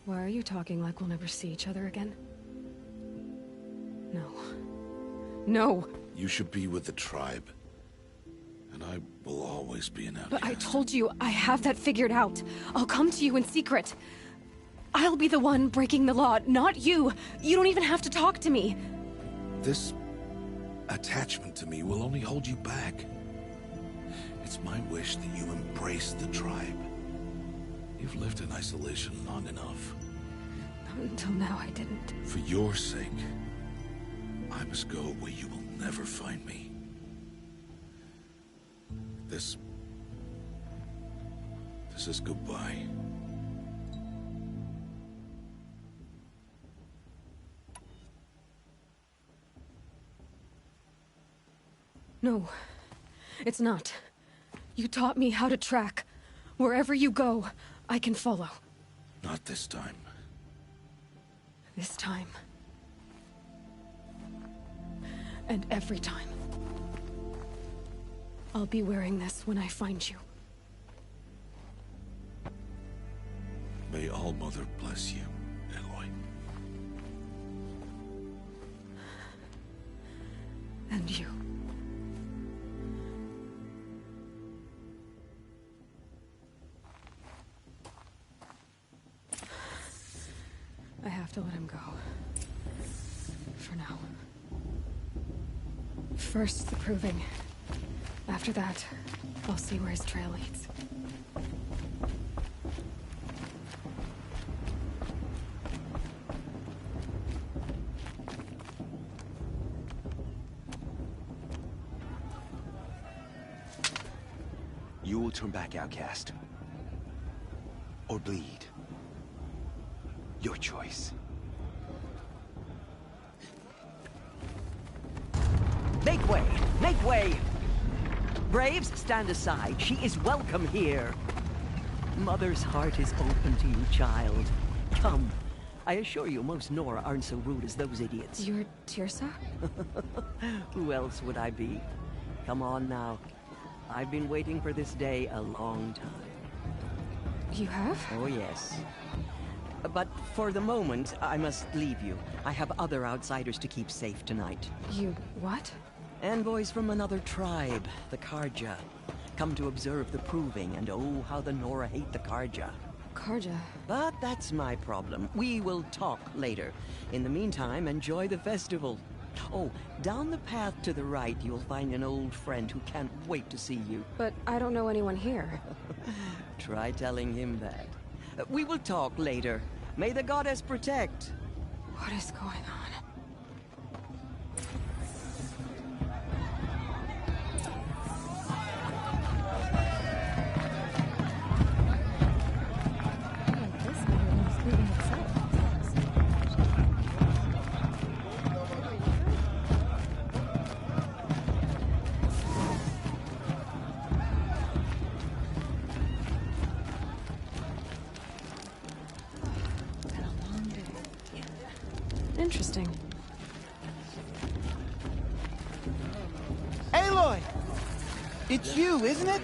Why are you talking like we'll never see each other again? No. No! You should be with the tribe. And I will always be an outcast. But I told you, I have that figured out. I'll come to you in secret. I'll be the one breaking the law, not you. You don't even have to talk to me. This attachment to me will only hold you back. It's my wish that you embrace the tribe. You've lived in isolation long enough. Until now, I didn't. For your sake, I must go where you will never find me. This is goodbye. No, it's not. You taught me how to track. Wherever you go, I can follow. Not this time. This time. And every time. I'll be wearing this when I find you. May All-Mother bless you, Aloy. And you. I have to let him go. For now. First, the proving. After that, I'll see where his trail leads. You will turn back, Outcast. Or bleed. Your choice. Make way! Make way! Braves, stand aside. She is welcome here. Mother's heart is open to you, child. Come. I assure you, most Nora aren't so rude as those idiots. You're Tirsa? Who else would I be? Come on now. I've been waiting for this day a long time. You have? Oh, yes. But for the moment, I must leave you. I have other outsiders to keep safe tonight. You what? Envoys from another tribe, the Karja. Come to observe the proving, and oh, how the Nora hate the Karja. Karja? But that's my problem. We will talk later. In the meantime, enjoy the festival. Oh, down the path to the right, you'll find an old friend who can't wait to see you. But I don't know anyone here. Try telling him that. We will talk later. May the goddess protect. What is going on? Interesting. Aloy! It's you, isn't it?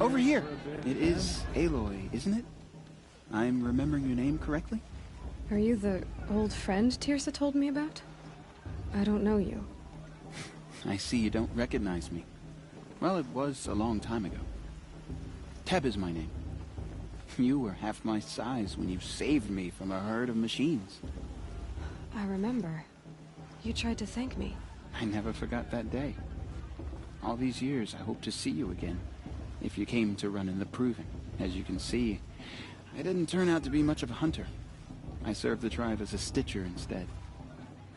Over here. It is Aloy, isn't it? I'm remembering your name correctly? Are you the old friend Tirsa told me about? I don't know you. I see you don't recognize me. Well, it was a long time ago. Teb is my name. You were half my size when you saved me from a herd of machines. I remember. You tried to thank me. I never forgot that day. All these years, I hope to see you again, if you came to run in the proving. As you can see, I didn't turn out to be much of a hunter. I served the tribe as a stitcher instead,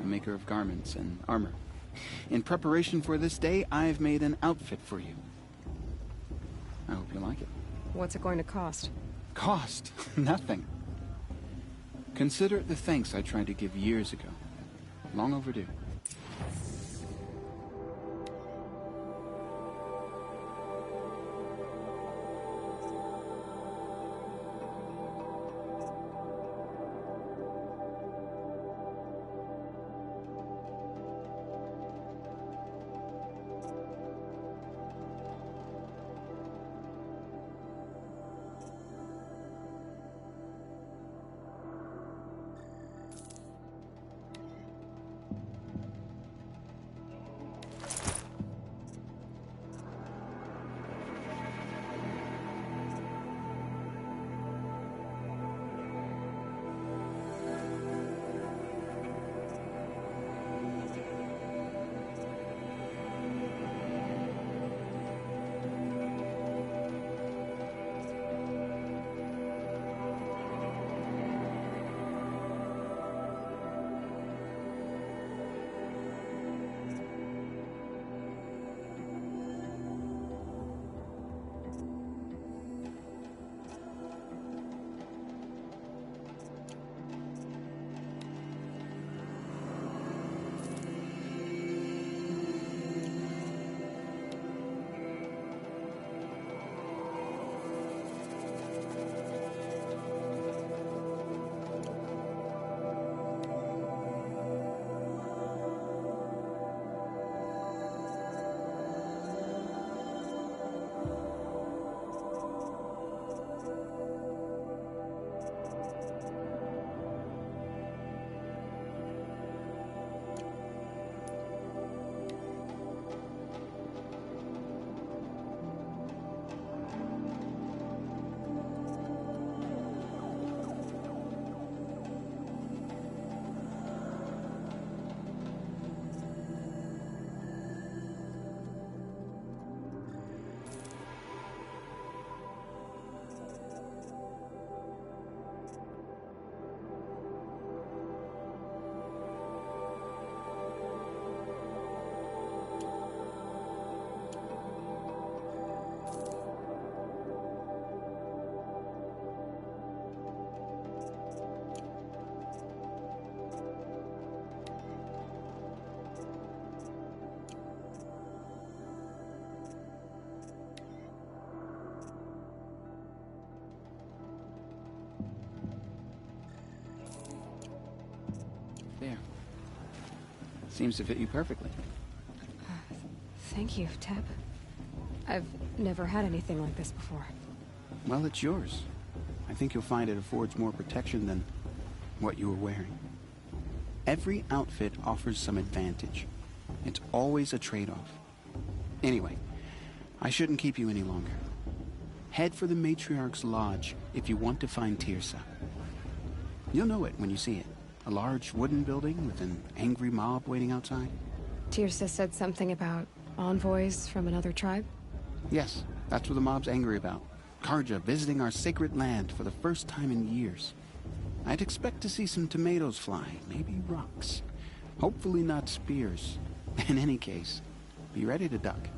a maker of garments and armor. In preparation for this day, I've made an outfit for you. I hope you like it. What's it going to cost? Cost? Nothing. Consider it the thanks I tried to give years ago. Long overdue. Seems to fit you perfectly. Thank you, Teb. I've never had anything like this before. Well, it's yours. I think you'll find it affords more protection than what you were wearing. Every outfit offers some advantage. It's always a trade-off. Anyway, I shouldn't keep you any longer. Head for the Matriarch's Lodge if you want to find Tirsa. You'll know it when you see it. A large wooden building with an angry mob waiting outside. Tirsa said something about envoys from another tribe? Yes, that's what the mob's angry about. Karja visiting our sacred land for the first time in years. I'd expect to see some tomatoes fly, maybe rocks. Hopefully not spears. In any case, be ready to duck.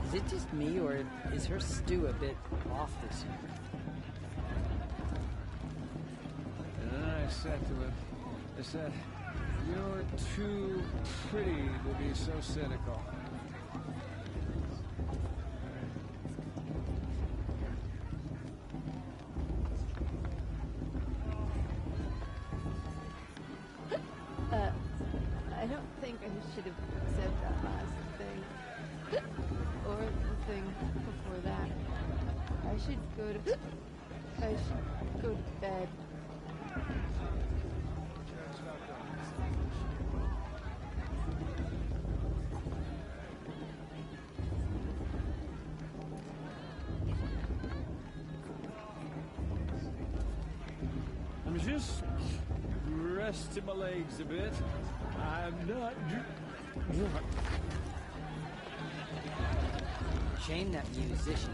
Is it just me, or is her stew a bit off this year? And I said to him, I said, "You're too pretty to be so cynical." I don't think I should have said that last thing. Or the thing before that. I should go to bed. I'm just resting my legs a bit. I'm not... Shame that musician.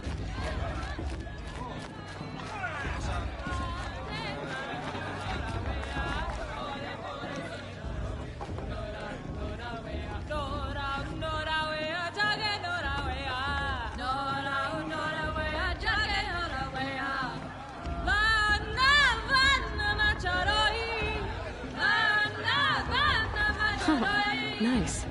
Nice.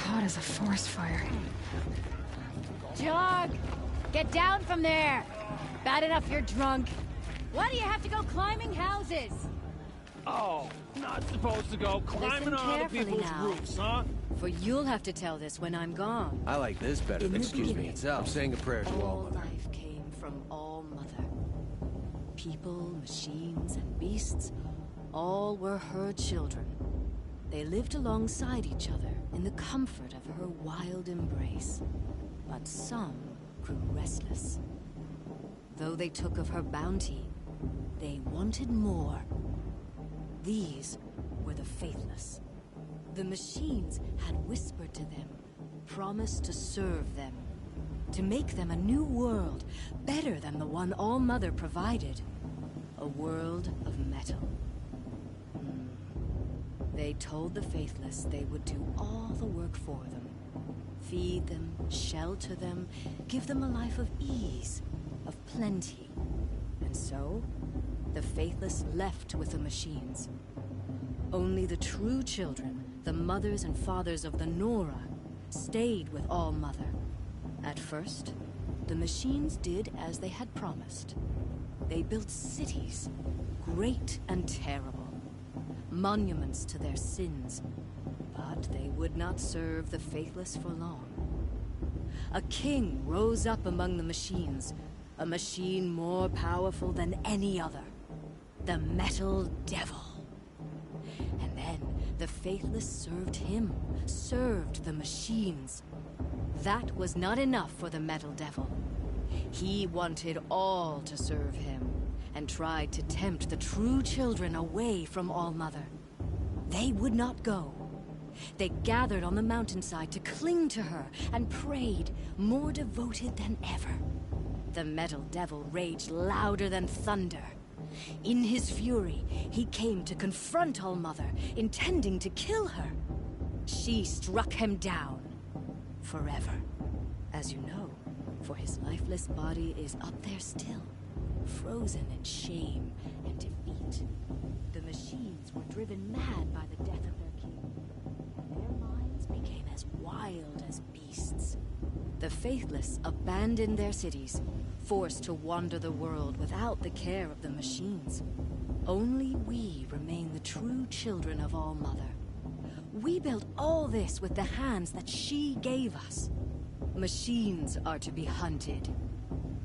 Hot as a forest fire. Jog! Get down from there! Bad enough you're drunk. Why do you have to go climbing houses? Oh, not supposed to go climbing Listen on other carefully people's now. roofs, huh? For you'll have to tell this when I'm gone. I like this better. In the Excuse me. beginning, I'm saying a prayer to all All-Mother. life came from All-Mother. People, machines, and beasts, all were her children. They lived alongside each other in the comfort of her wild embrace. But some grew restless. Though they took of her bounty, they wanted more. These were the faithless. The machines had whispered to them, promised to serve them, to make them a new world, better than the one All-Mother provided. A world of metal. They told the faithless they would do all the work for them. Feed them, shelter them, give them a life of ease, of plenty. And so, the faithless left with the machines. Only the true children, the mothers and fathers of the Nora, stayed with All-Mother. At first, the machines did as they had promised. They built cities, great and terrible, monuments to their sins, but they would not serve the faithless for long. A king rose up among the machines, a machine more powerful than any other, the Metal Devil. And then the faithless served him, served the machines. That was not enough for the Metal Devil. He wanted all to serve him, and tried to tempt the true children away from All-Mother. They would not go. They gathered on the mountainside to cling to her and prayed, more devoted than ever. The metal devil raged louder than thunder. In his fury, he came to confront All-Mother, intending to kill her. She struck him down. Forever. As you know, for his lifeless body is up there still, frozen in shame and defeat. The machines were driven mad by the death of their king. Their minds became as wild as beasts. The faithless abandoned their cities, forced to wander the world without the care of the machines. Only we remain the true children of All-Mother. We built all this with the hands that she gave us. Machines are to be hunted.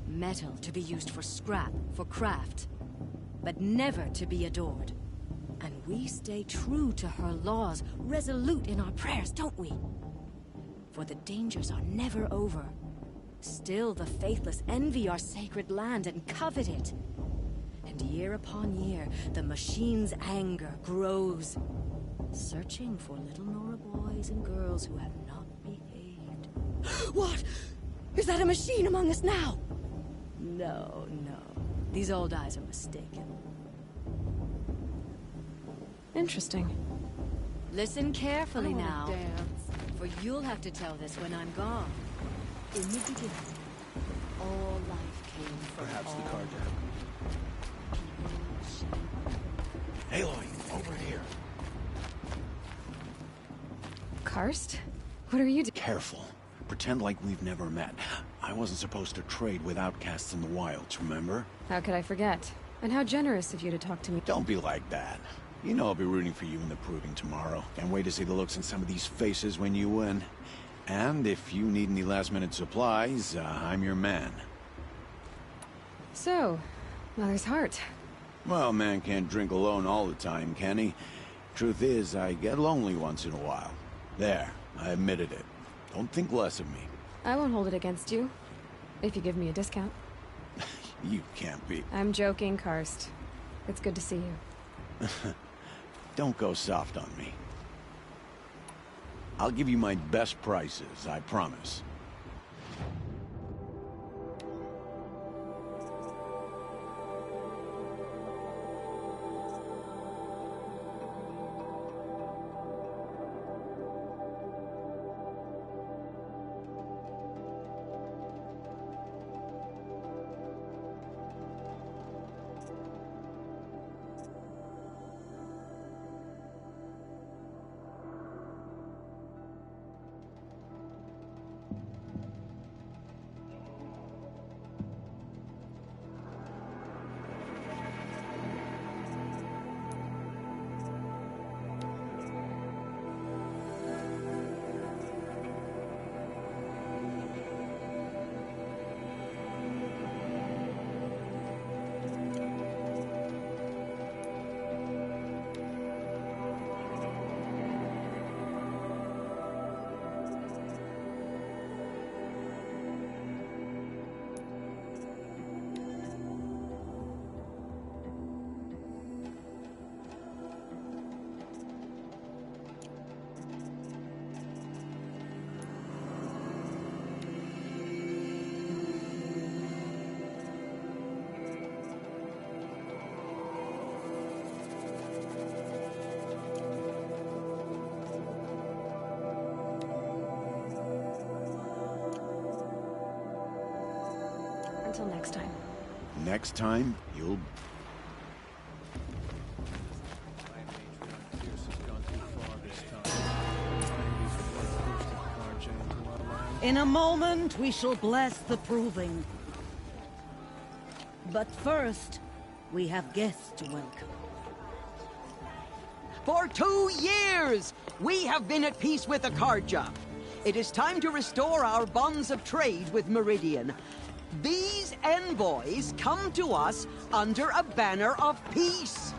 Metal to be used for scrap, for craft. But never to be adored. And we stay true to her laws, resolute in our prayers, don't we? For the dangers are never over. Still the faithless envy our sacred land and covet it. And year upon year, the machine's anger grows, searching for little Nora boys and girls who have not behaved. What? Is that a machine among us now? No, no. These old eyes are mistaken. Interesting. Listen carefully I wanna now, dance. for you'll have to tell this when I'm gone. In the beginning, all life came from Perhaps all the carjack. Aloy, over here. Karst? What are you doing? Careful. Pretend like we've never met. I wasn't supposed to trade with outcasts in the wilds, remember? How could I forget? And how generous of you to talk to me. Don't be like that. You know I'll be rooting for you in the proving tomorrow. Can't wait to see the looks in some of these faces when you win. And if you need any last-minute supplies, I'm your man. So, Mother's heart. Well, man can't drink alone all the time, can he? Truth is, I get lonely once in a while. There, I admitted it. Don't think less of me. I won't hold it against you. If you give me a discount. You can't be. I'm joking, Karst. It's good to see you. Don't go soft on me. I'll give you my best prices, I promise. Until next time. Next time, you'll... In a moment, we shall bless the proving. But first, we have guests to welcome. For 2 years, we have been at peace with Akarja. It is time to restore our bonds of trade with Meridian. These envoys come to us under a banner of peace.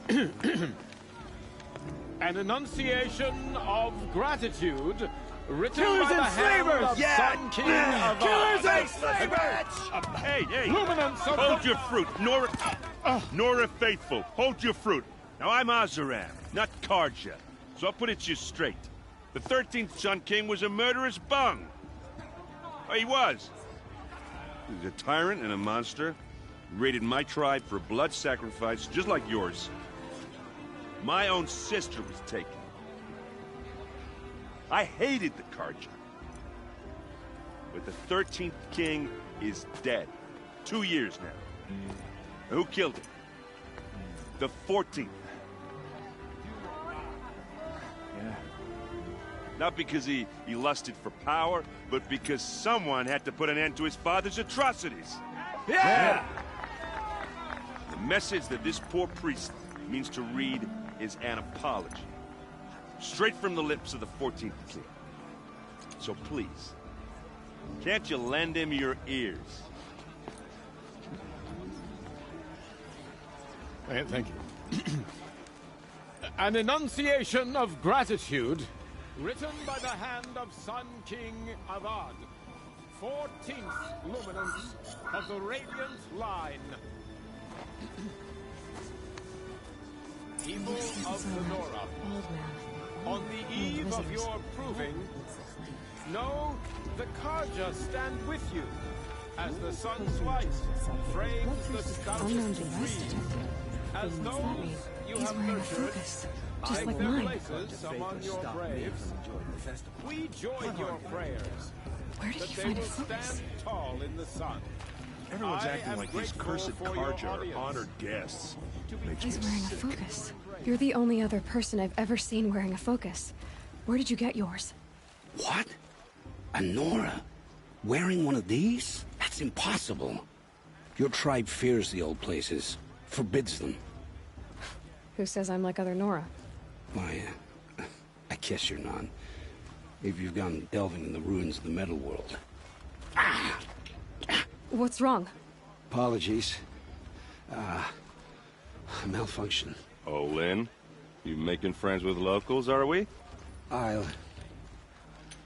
An enunciation of gratitude written Killers by the and hand slavers! of Yeah. Sun King of Killers and slavers! Hey, Luminance of hold your fruit. Nora Faithful, hold your fruit. Now I'm Azaram, not Karja, so I'll put it to you straight. The 13th Sun King was a murderous bung. Oh, he was. He was a tyrant and a monster. He raided my tribe for blood sacrifice, just like yours. My own sister was taken. I hated the Karja. But the 13th King is dead. 2 years now. Who killed him? The 14th. Yeah. Not because he lusted for power, but because someone had to put an end to his father's atrocities. Yeah! The message that this poor priest means to read is an apology. Straight from the lips of the 14th King. So please, can't you lend him your ears? Thank you. An enunciation of gratitude, written by the hand of Sun King Avad, 14th luminance of the Radiant Line. People of Lenora, on the eve of your proving, know the Karja stand with you, as the sun's light frames the scout's dream. As those you have nurtured, just like their mine. places among your braves, we join your prayers. Where did that you they find a will focus? stand tall in the sun. Everyone's I acting am like these grateful cursed for your Karja are audience. honored guests. Makes He's me wearing a sick. focus. You're the only other person I've ever seen wearing a focus. Where did you get yours? What? A Nora? Wearing one of these? That's impossible. Your tribe fears the old places. Forbids them. Who says I'm like other Nora? Why, I guess you're not. If you've gone delving in the ruins of the metal world. What's wrong? Apologies. Malfunction. Oh, Lynn? You making friends with locals, are we? I'll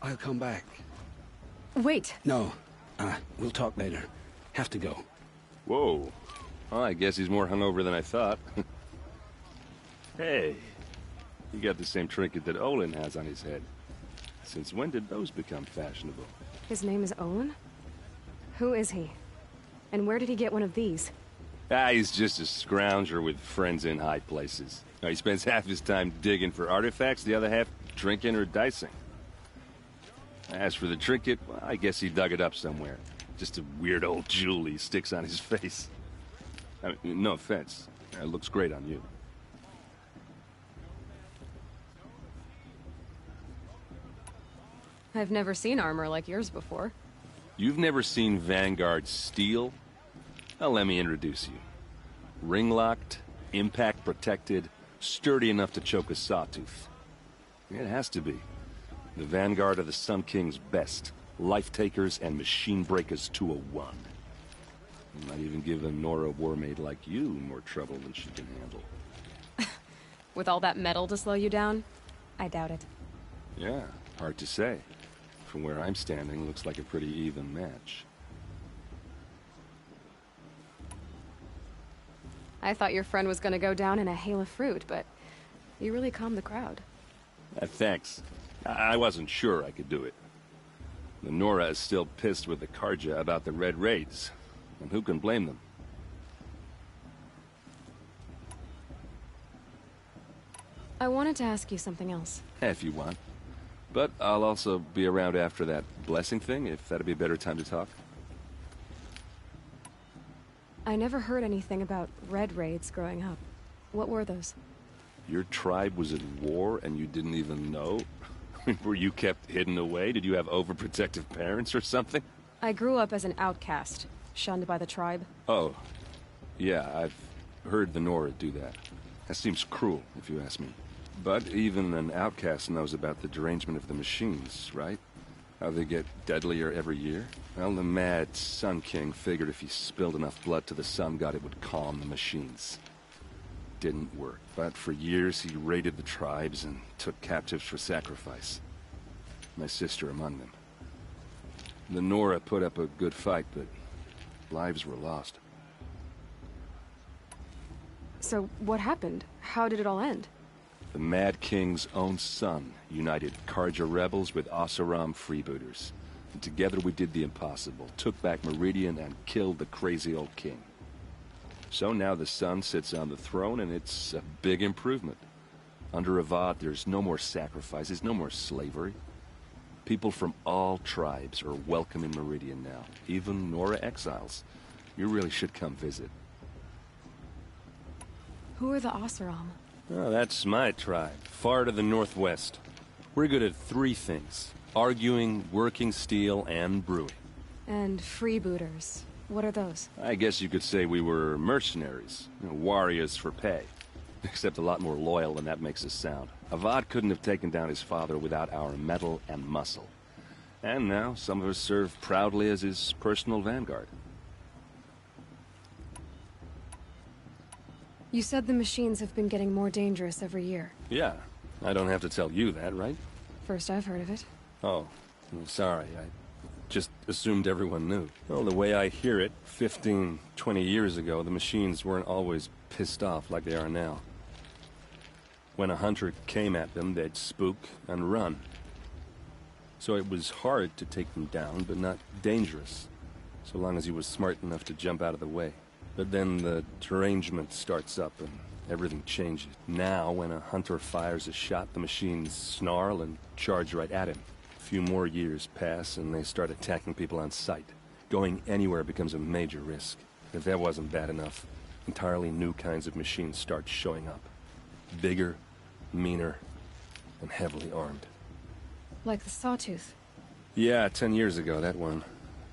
come back. Wait. No. We'll talk later. Have to go. Whoa. Well, I guess he's more hungover than I thought. Hey, you got the same trinket that Olin has on his head. Since when did those become fashionable? His name is Owen? Who is he? And where did he get one of these? He's just a scrounger with friends in high places. He spends half his time digging for artifacts, the other half drinking or dicing. As for the trinket, well, I guess he dug it up somewhere. Just a weird old jewel he sticks on his face. I mean, no offense. It looks great on you. I've never seen armor like yours before. You've never seen Vanguard steel? Well, let me introduce you. Ring-locked, impact-protected, sturdy enough to choke a sawtooth. It has to be. The Vanguard of the Sun King's best. Life-takers and machine-breakers to a one. Might even give a Nora warmaid like you more trouble than she can handle. With all that metal to slow you down? I doubt it. Yeah, hard to say. From where I'm standing, looks like a pretty even match. I thought your friend was gonna go down in a hail of fruit, but you really calmed the crowd. Thanks. I wasn't sure I could do it. The Nora is still pissed with the Karja about the Red Raids, and who can blame them? I wanted to ask you something else. If you want. But I'll also be around after that blessing thing, if that'd be a better time to talk. I never heard anything about red raids growing up. What were those? Your tribe was at war and you didn't even know? Were you kept hidden away? Did you have overprotective parents or something? I grew up as an outcast, shunned by the tribe. Oh. Yeah, I've heard the Nora do that. That seems cruel, if you ask me. But even an outcast knows about the derangement of the machines, right? How they get deadlier every year? Well, the mad Sun King figured if he spilled enough blood to the Sun God, it would calm the machines. Didn't work, but for years he raided the tribes and took captives for sacrifice. My sister among them. The Nora put up a good fight, but lives were lost. So, what happened? How did it all end? The Mad King's own son united Karja rebels with Oseram freebooters. And together we did the impossible, took back Meridian and killed the crazy old king. So now the son sits on the throne, and it's a big improvement. Under Avad, there's no more sacrifices, no more slavery. People from all tribes are welcome in Meridian now, even Nora exiles. You really should come visit. Who are the Oseram? Oh, that's my tribe, far to the northwest. We're good at 3 things: arguing, working steel, and brewing. And freebooters. What are those? I guess you could say we were mercenaries, warriors for pay. Except a lot more loyal than that makes us sound. Avad couldn't have taken down his father without our metal and muscle. And now, some of us serve proudly as his personal vanguard. You said the machines have been getting more dangerous every year. Yeah, I don't have to tell you that, right? First I've heard of it. Oh, I'm sorry, I just assumed everyone knew. Well, the way I hear it, 15, 20 years ago, the machines weren't always pissed off like they are now. When a hunter came at them, they'd spook and run. So it was hard to take them down, but not dangerous, so long as he was smart enough to jump out of the way. But then the derangement starts up and everything changes. Now, when a hunter fires a shot, the machines snarl and charge right at him. A few more years pass and they start attacking people on sight. Going anywhere becomes a major risk. If that wasn't bad enough, entirely new kinds of machines start showing up. Bigger, meaner, and heavily armed. Like the Sawtooth? Yeah, 10 years ago, that one.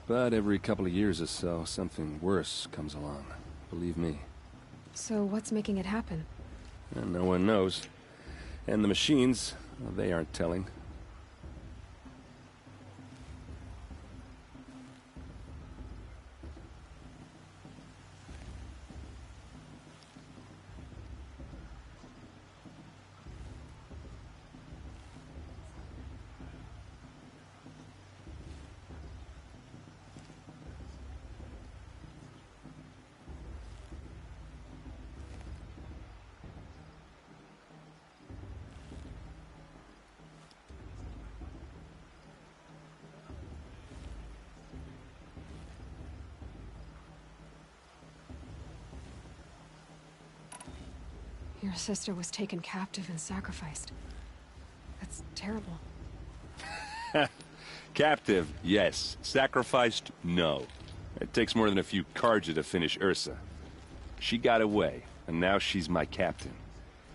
But every couple of years or so, something worse comes along. Believe me. So what's making it happen? And no one knows. And the machines, well, they aren't telling. Your sister was taken captive and sacrificed. That's terrible. Captive, yes. Sacrificed, no. It takes more than a few Karja to finish Ursa. She got away, and now she's my captain.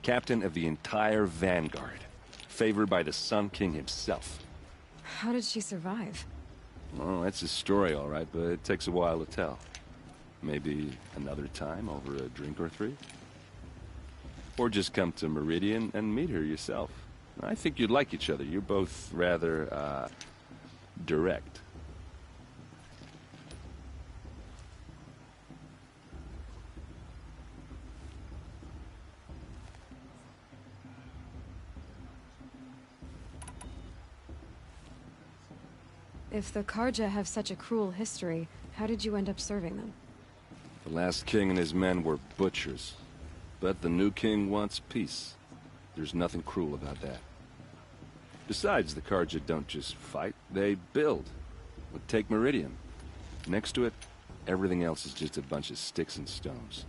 Captain of the entire Vanguard. Favored by the Sun King himself. How did she survive? Well, that's a story, all right, but it takes a while to tell. Maybe another time over a drink or 3? Or just come to Meridian and meet her yourself. I think you'd like each other. You're both rather, direct. If the Karja have such a cruel history, how did you end up serving them? The last king and his men were butchers. But the new king wants peace. There's nothing cruel about that. Besides, the Karja don't just fight, they build. But take Meridian. Next to it, everything else is just a bunch of sticks and stones.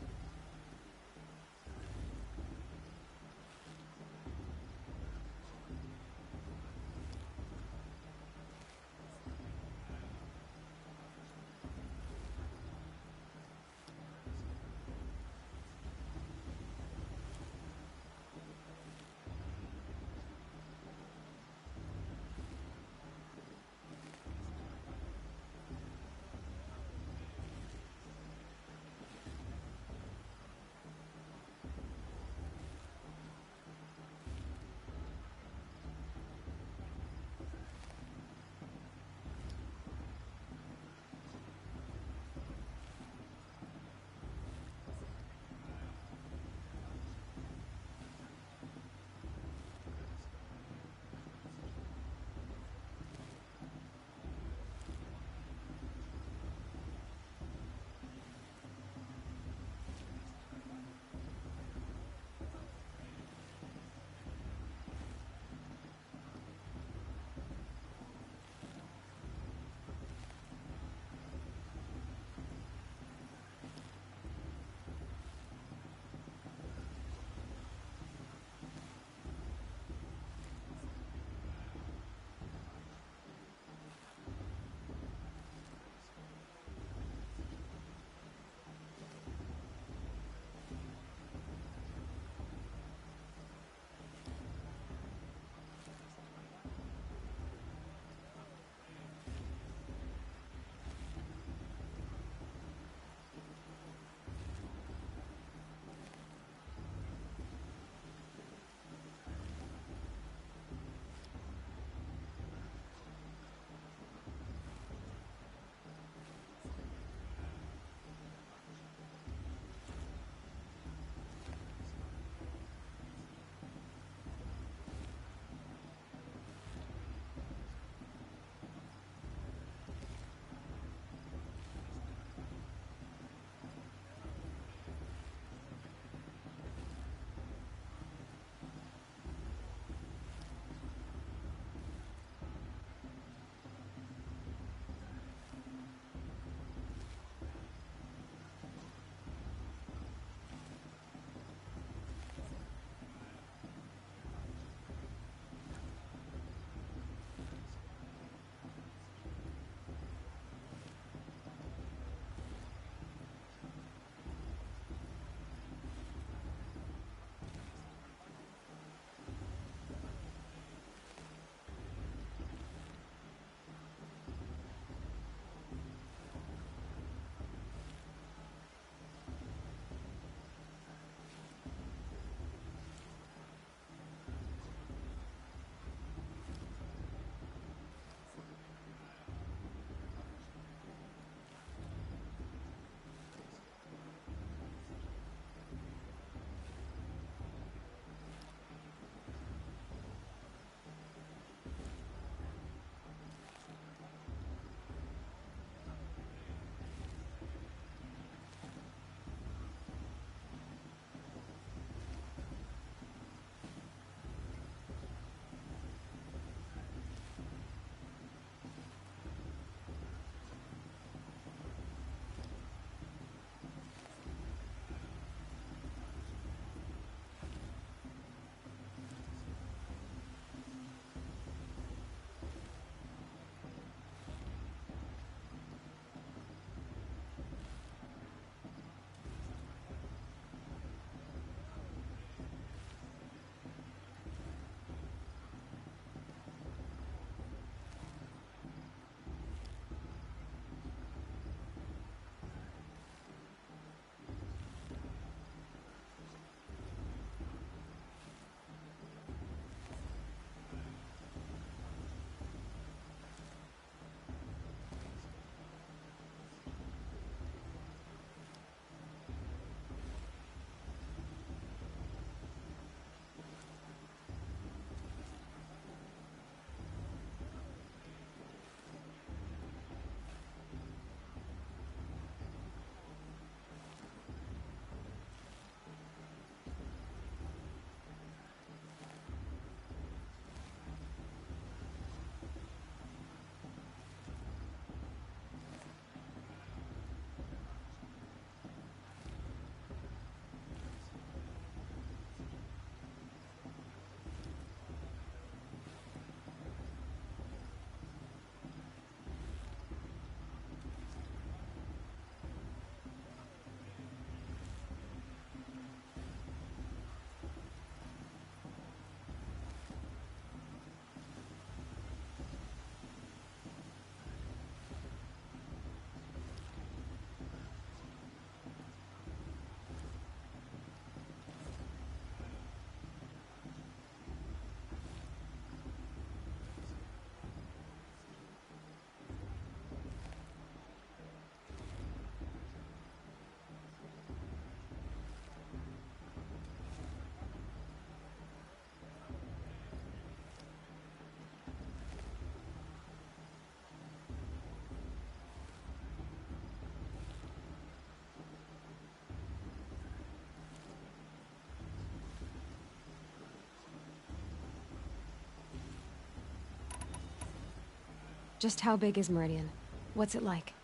Just how big is Meridian? What's it like?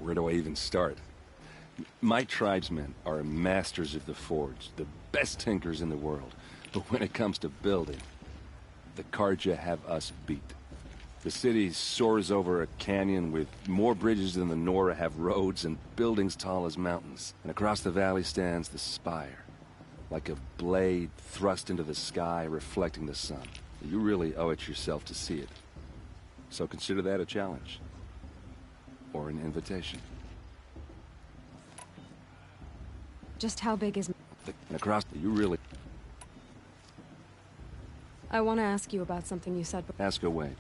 Where do I even start? My tribesmen are masters of the forge, the best tinkers in the world. But when it comes to building, the Karja have us beat. The city soars over a canyon with more bridges than the Nora have roads and buildings tall as mountains. And across the valley stands the spire, like a blade thrust into the sky reflecting the sun. You really owe it yourself to see it. So consider that a challenge. Or an invitation. Just how big is... And across... You really... I want to ask you about something you said before. Ask away.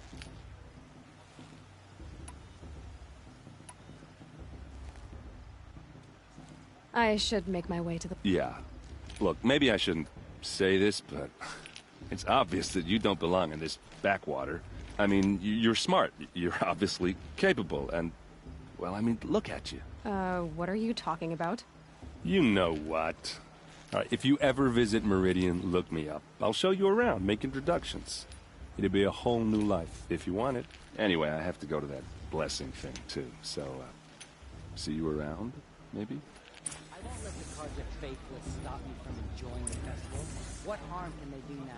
I should make my way to the... Yeah. Look, maybe I shouldn't say this, but... It's obvious that you don't belong in this backwater. I mean, you're smart. You're obviously capable, and... Well, I mean, look at you. What are you talking about? You know what. All right, if you ever visit Meridian, look me up. I'll show you around, make introductions. It'll be a whole new life, if you want it. Anyway, I have to go to that blessing thing, too. So, see you around, maybe? I won't let the Karja faithless stop me from enjoying the festival. What harm can they do now?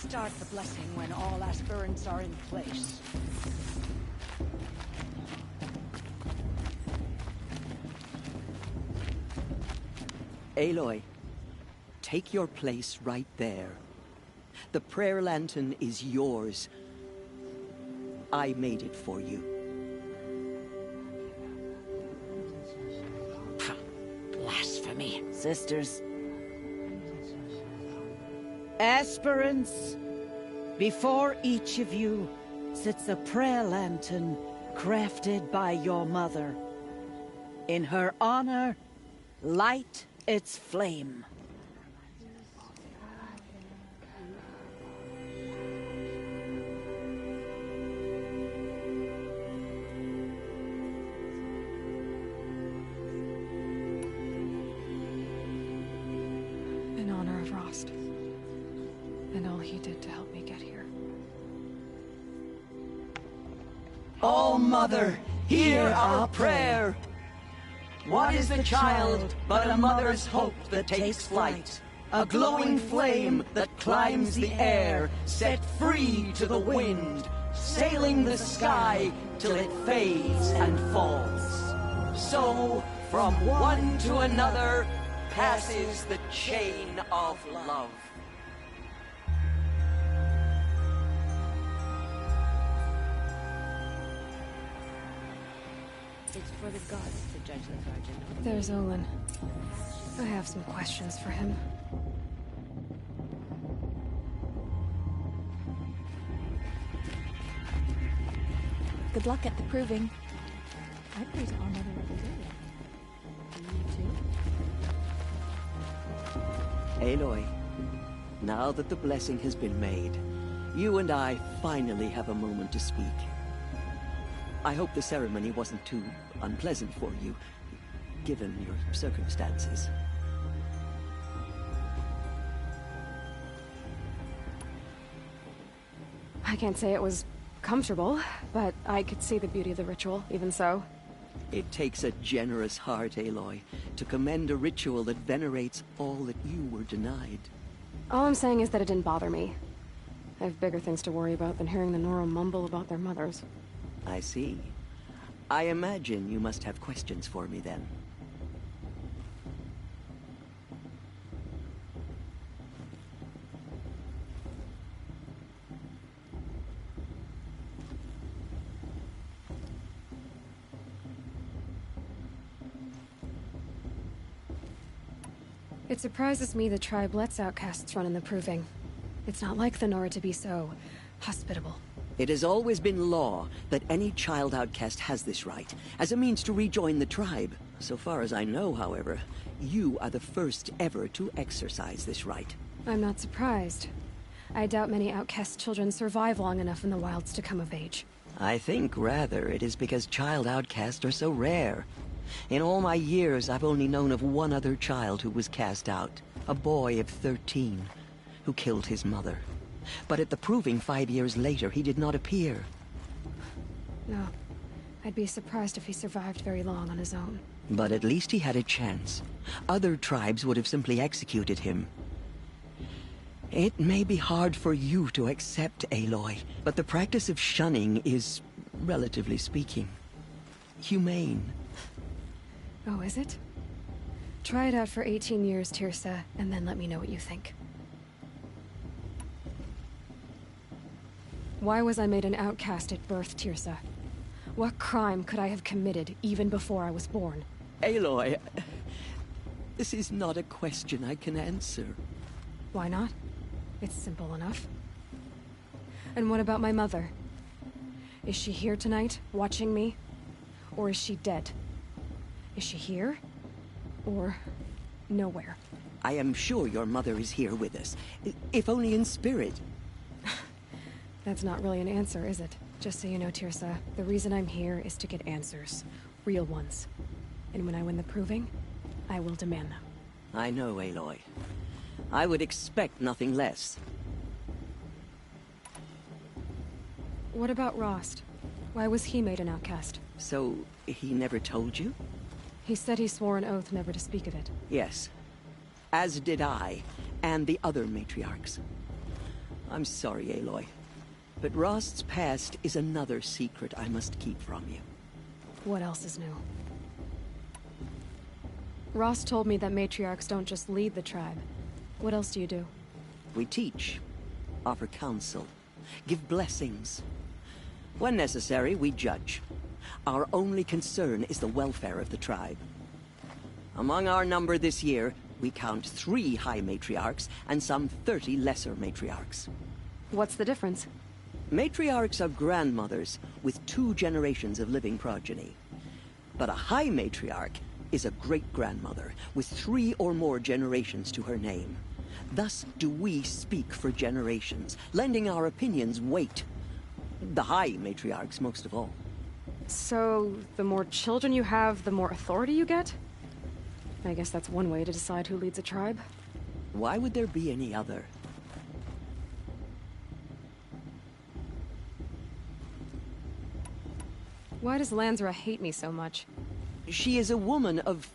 Start the blessing when all aspirants are in place. Aloy, take your place right there. The prayer lantern is yours. I made it for you. Blasphemy. Sisters. Aspirants, before each of you sits a prayer lantern crafted by your mother. In her honor, light its flame. In honor of Rost. And all he did to help me get here. Oh, Mother, hear our prayer. What is the child but a mother's hope that takes flight? A glowing flame that climbs the air, set free to the wind, sailing the sky till it fades and falls. So, from one to another, passes the chain of love. It's for the gods to judge the Karja. There's Olin. I have some questions for him. Good luck at the proving. I pray to All Mother every day. Do you too? Aloy, now that the blessing has been made, you and I finally have a moment to speak. I hope the ceremony wasn't too unpleasant for you, given your circumstances. I can't say it was comfortable, but I could see the beauty of the ritual, even so. It takes a generous heart, Aloy, to commend a ritual that venerates all that you were denied. All I'm saying is that it didn't bother me. I have bigger things to worry about than hearing the Nora mumble about their mothers. I see. I imagine you must have questions for me then. It surprises me the tribe lets outcasts run in the proving. It's not like the Nora to be so hospitable. It has always been law that any child outcast has this right, as a means to rejoin the tribe. So far as I know, however, you are the first ever to exercise this right. I'm not surprised. I doubt many outcast children survive long enough in the wilds to come of age. I think, rather, it is because child outcasts are so rare. In all my years, I've only known of one other child who was cast out. A boy of 13, who killed his mother. But at the proving 5 years later, he did not appear. No. I'd be surprised if he survived very long on his own. But at least he had a chance. Other tribes would have simply executed him. It may be hard for you to accept, Aloy, but the practice of shunning is, relatively speaking, humane. Oh, is it? Try it out for 18 years, Tirsa, and then let me know what you think. Why was I made an outcast at birth, Tirsa? What crime could I have committed even before I was born? Aloy, this is not a question I can answer. Why not? It's simple enough. And what about my mother? Is she here tonight, watching me? Or is she dead? Is she here? Or nowhere? I am sure your mother is here with us, if only in spirit. That's not really an answer, is it? Just so you know, Tirsa, the reason I'm here is to get answers. Real ones. And when I win the proving, I will demand them. I know, Aloy. I would expect nothing less. What about Rost? Why was he made an outcast? So, he never told you? He said he swore an oath never to speak of it. Yes. As did I, and the other matriarchs. I'm sorry, Aloy. But Rost's past is another secret I must keep from you. What else is new? Rost told me that matriarchs don't just lead the tribe. What else do you do? We teach, offer counsel, give blessings. When necessary, we judge. Our only concern is the welfare of the tribe. Among our number this year, we count 3 high matriarchs and some 30 lesser matriarchs. What's the difference? Matriarchs are grandmothers with 2 generations of living progeny. But a high matriarch is a great-grandmother with 3 or more generations to her name. Thus do we speak for generations, lending our opinions weight. The high matriarchs most of all. So, the more children you have, the more authority you get? I guess that's one way to decide who leads a tribe. Why would there be any other? Why does Lansra hate me so much? She is a woman of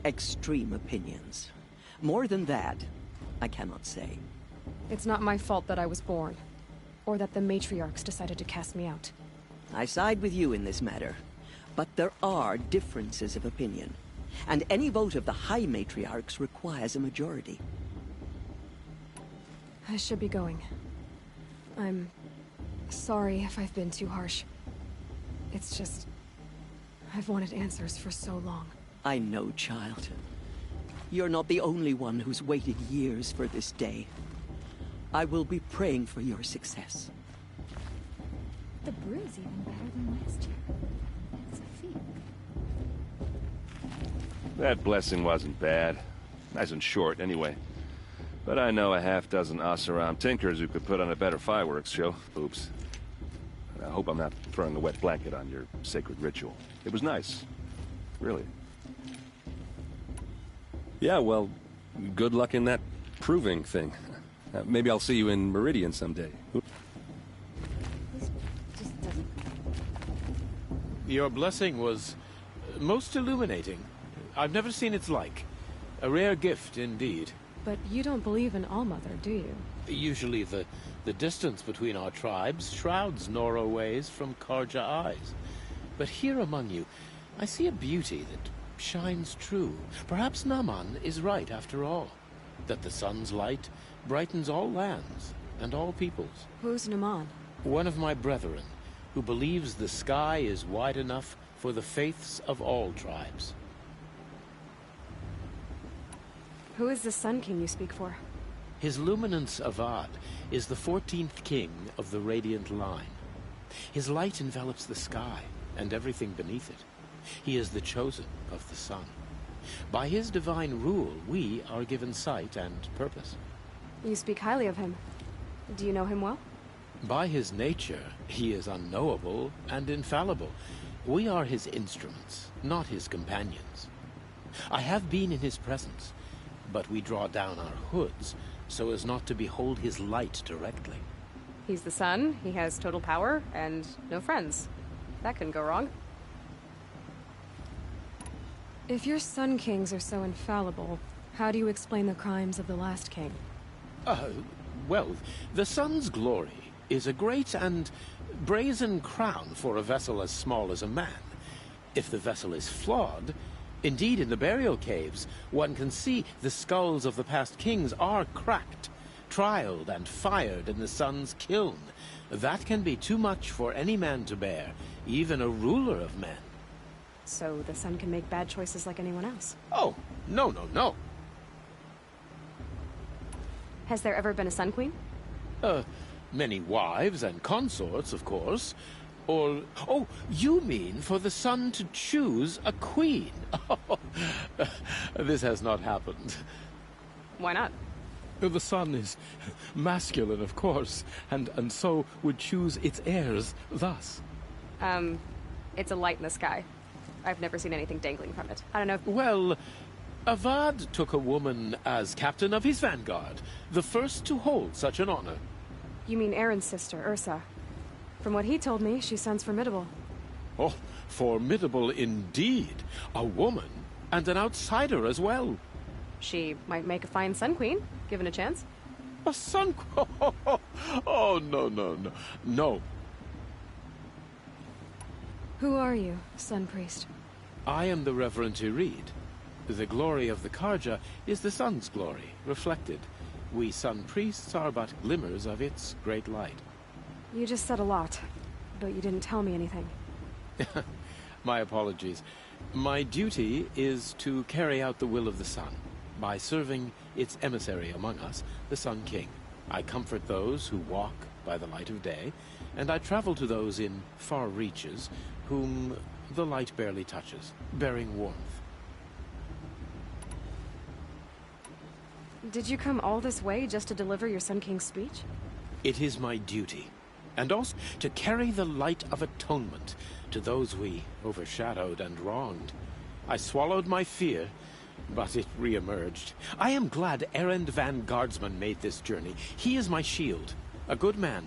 extreme opinions. More than that, I cannot say. It's not my fault that I was born, or that the matriarchs decided to cast me out. I side with you in this matter, but there are differences of opinion, and any vote of the high matriarchs requires a majority. I should be going. I'm sorry if I've been too harsh. It's just, I've wanted answers for so long. I know, child. You're not the only one who's waited years for this day. I will be praying for your success. The brew's even better than last year. It's a feat. That blessing wasn't bad. Nice and short, anyway. But I know a half-dozen Oseram tinkers who could put on a better fireworks show. Oops. I hope I'm not throwing a wet blanket on your sacred ritual. It was nice. Really. Yeah, well, good luck in that proving thing. Maybe I'll see you in Meridian someday. Your blessing was most illuminating. I've never seen its like. A rare gift, indeed. But you don't believe in Allmother, do you? Usually the distance between our tribes shrouds Nora ways from Karja eyes. But here among you, I see a beauty that shines true. Perhaps Naman is right after all. That the sun's light brightens all lands and all peoples. Who's Naman? One of my brethren, who believes the sky is wide enough for the faiths of all tribes. Who is the Sun King you speak for? His Luminance Avad is the 14th king of the Radiant Line. His light envelops the sky and everything beneath it. He is the chosen of the sun. By his divine rule, we are given sight and purpose. You speak highly of him. Do you know him well? By his nature, he is unknowable and infallible. We are his instruments, not his companions. I have been in his presence, but we draw down our hoods so as not to behold his light directly. He's the sun, he has total power, and no friends. That couldn't go wrong. If your Sun Kings are so infallible, how do you explain the crimes of the last king? Well, the sun's glory is a great and brazen crown for a vessel as small as a man. If the vessel is flawed, indeed in the burial caves, one can see the skulls of the past kings are cracked, trialed and fired in the sun's kiln. That can be too much for any man to bear, even a ruler of men. So the sun can make bad choices like anyone else? Oh, no. Has there ever been a Sun Queen? Many wives and consorts, of course. Or, oh, you mean for the sun to choose a queen? This has not happened. Why not? The sun is masculine, of course, and so would choose its heirs thus. It's a light in the sky. I've never seen anything dangling from it. I don't know if... Well, Avad took a woman as captain of his vanguard, the first to hold such an honor. You mean Aaron's sister, Ursa. From what he told me, she sounds formidable. Oh, formidable indeed. A woman, and an outsider as well. She might make a fine Sun Queen, given a chance. A Sun Queen? Oh, no. Who are you, Sun Priest? I am the Reverend Irid. The glory of the Karja is the sun's glory, reflected. We Sun Priests are but glimmers of its great light. You just said a lot, but you didn't tell me anything. My apologies. My duty is to carry out the will of the sun, by serving its emissary among us, the Sun King. I comfort those who walk by the light of day, and I travel to those in far reaches, whom the light barely touches, bearing warmth. Did you come all this way just to deliver your Sun King's speech? It is my duty, and also to carry the light of atonement to those we overshadowed and wronged. I swallowed my fear, but it re-emerged. I am glad Erend van Guardsman made this journey. He is my shield, a good man.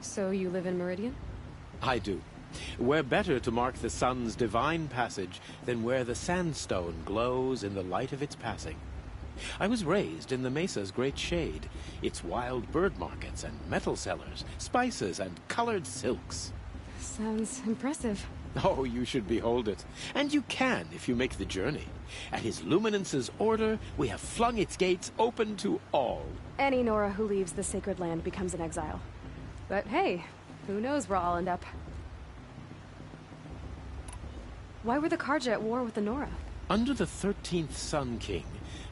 So you live in Meridian? I do. Where better to mark the sun's divine passage than where the sandstone glows in the light of its passing. I was raised in the mesa's great shade, its wild bird markets and metal cellars, spices and colored silks. Sounds impressive. Oh, you should behold it. And you can if you make the journey. At his luminance's order, we have flung its gates open to all. Any Nora who leaves the sacred land becomes an exile. But hey, who knows where I'll end up. Why were the Karja at war with the Nora? Under the 13th Sun King,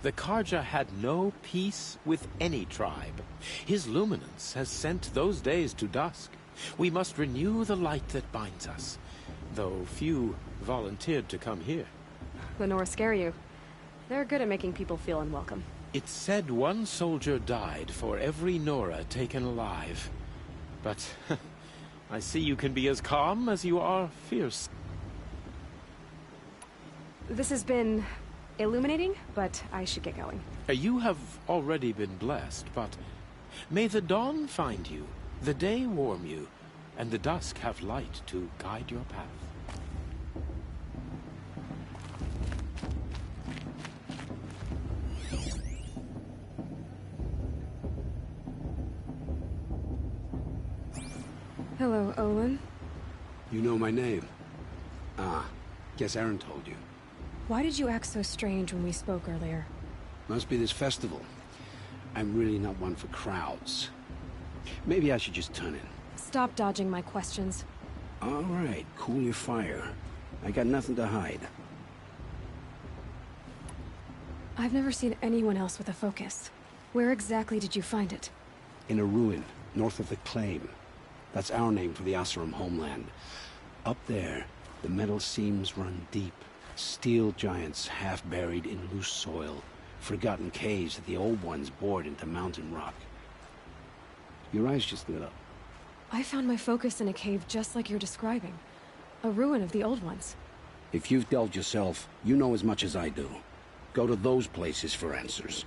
the Karja had no peace with any tribe. His luminance has sent those days to dusk. We must renew the light that binds us, though few volunteered to come here. The Nora scare you. They're good at making people feel unwelcome. It's said one soldier died for every Nora taken alive. But I see you can be as calm as you are fierce. This has been illuminating, but I should get going. You have already been blessed, but may the dawn find you, the day warm you, and the dusk have light to guide your path. Hello, Olin. You know my name? Ah, guess Aaron told you. Why did you act so strange when we spoke earlier? Must be this festival. I'm really not one for crowds. Maybe I should just turn in. Stop dodging my questions. All right, cool your fire. I got nothing to hide. I've never seen anyone else with a focus. Where exactly did you find it? In a ruin, north of the Claim. That's our name for the Asuram homeland. Up there, the metal seams run deep. Steel giants half buried in loose soil. Forgotten caves that the old ones bored into mountain rock. Your eyes just lit up. I found my focus in a cave just like you're describing. A ruin of the old ones. If you've delved yourself, you know as much as I do. Go to those places for answers.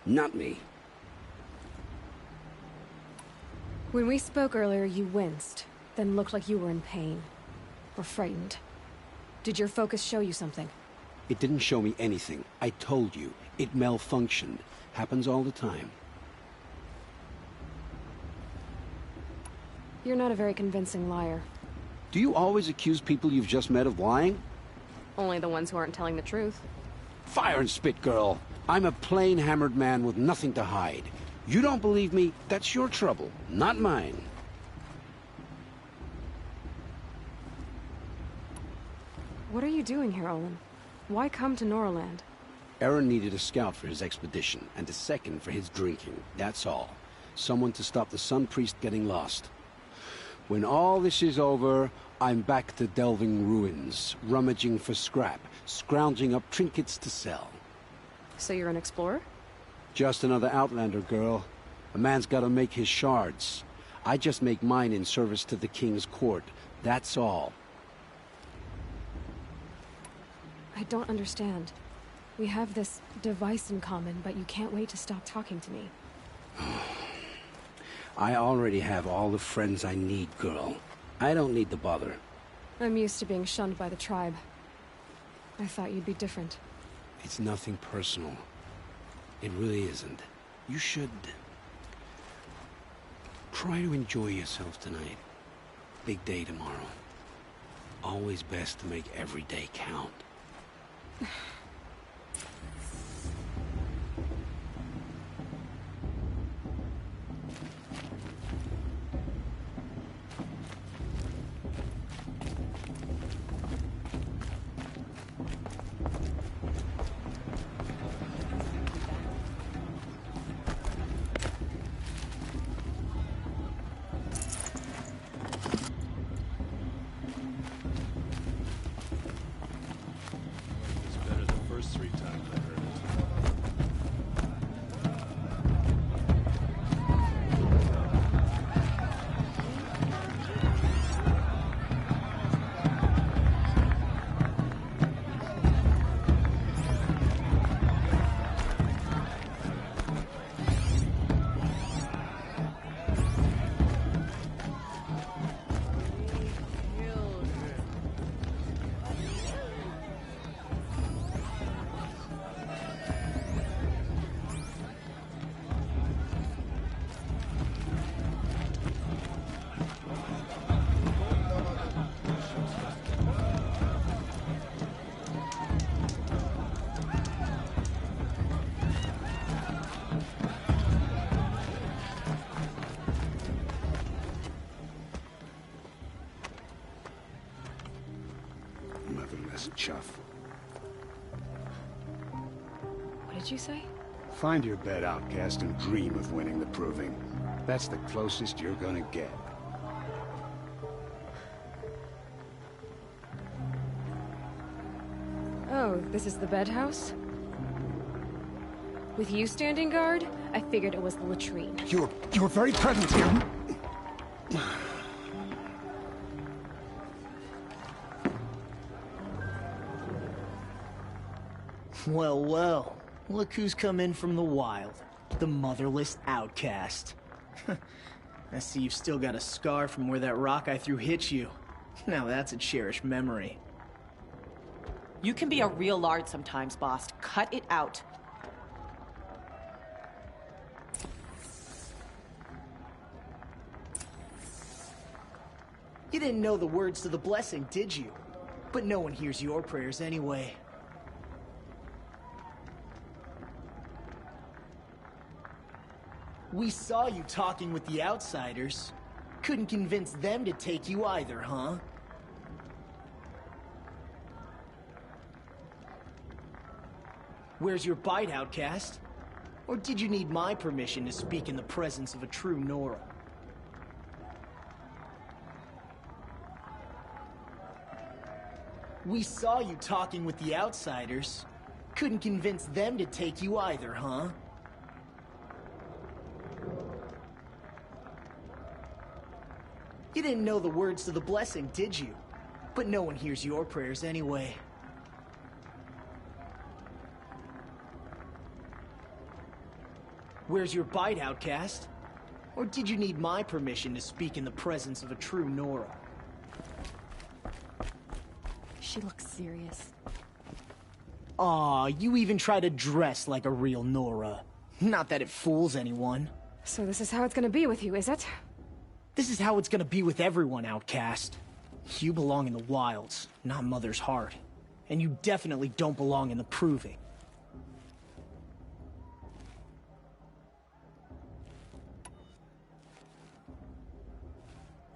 Not me. When we spoke earlier, you winced, then looked like you were in pain. Or frightened. Did your focus show you something? It didn't show me anything. I told you. It malfunctioned. Happens all the time. You're not a very convincing liar. Do you always accuse people you've just met of lying? Only the ones who aren't telling the truth. Fire and spit, girl. I'm a plain hammered man with nothing to hide. You don't believe me, that's your trouble, not mine. What are you doing here, Olin? Why come to Norland? Aaron needed a scout for his expedition, and a second for his drinking, that's all. Someone to stop the Sun Priest getting lost. When all this is over, I'm back to delving ruins, rummaging for scrap, scrounging up trinkets to sell. So you're an explorer? Just another Outlander, girl. A man's gotta make his shards. I just make mine in service to the King's court, that's all. I don't understand. We have this device in common, but you can't wait to stop talking to me. I already have all the friends I need, girl. I don't need the bother. I'm used to being shunned by the tribe. I thought you'd be different. It's nothing personal. It really isn't. You should... try to enjoy yourself tonight. Big day tomorrow. Always best to make every day count. Chuff. What did you say? Find your bed, Outcast, and dream of winning the Proving. That's the closest you're gonna get. Oh, this is the bedhouse? With you standing guard, I figured it was the latrine. You're very present here. Well, well. Look who's come in from the wild. The motherless outcast. I see you've still got a scar from where that rock I threw hit you. Now that's a cherished memory. You can be a real lard sometimes, boss. Cut it out. You didn't know the words to the blessing, did you? But no one hears your prayers anyway. We saw you talking with the outsiders. Couldn't convince them to take you either, huh? Where's your bite, Outcast? Or did you need my permission to speak in the presence of a true Nora? We saw you talking with the outsiders. Couldn't convince them to take you either, huh? You didn't know the words to the blessing, did you? But no one hears your prayers anyway. Where's your bite, Outcast? Or did you need my permission to speak in the presence of a true Nora? She looks serious. Aw, you even try to dress like a real Nora. Not that it fools anyone. So this is how it's gonna be with you, is it? This is how it's gonna be with everyone, Outcast. You belong in the wilds, not Mother's heart. And you definitely don't belong in the Proving.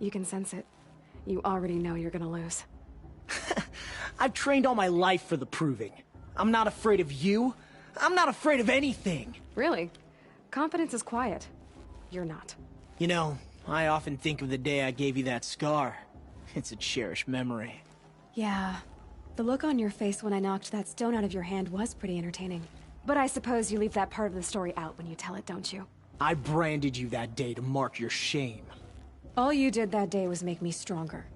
You can sense it. You already know you're gonna lose. I've trained all my life for the Proving. I'm not afraid of you. I'm not afraid of anything. Really? Confidence is quiet. You're not. You know, I often think of the day I gave you that scar. It's a cherished memory. Yeah. The look on your face when I knocked that stone out of your hand was pretty entertaining. But I suppose you leave that part of the story out when you tell it, don't you? I branded you that day to mark your shame. All you did that day was make me stronger.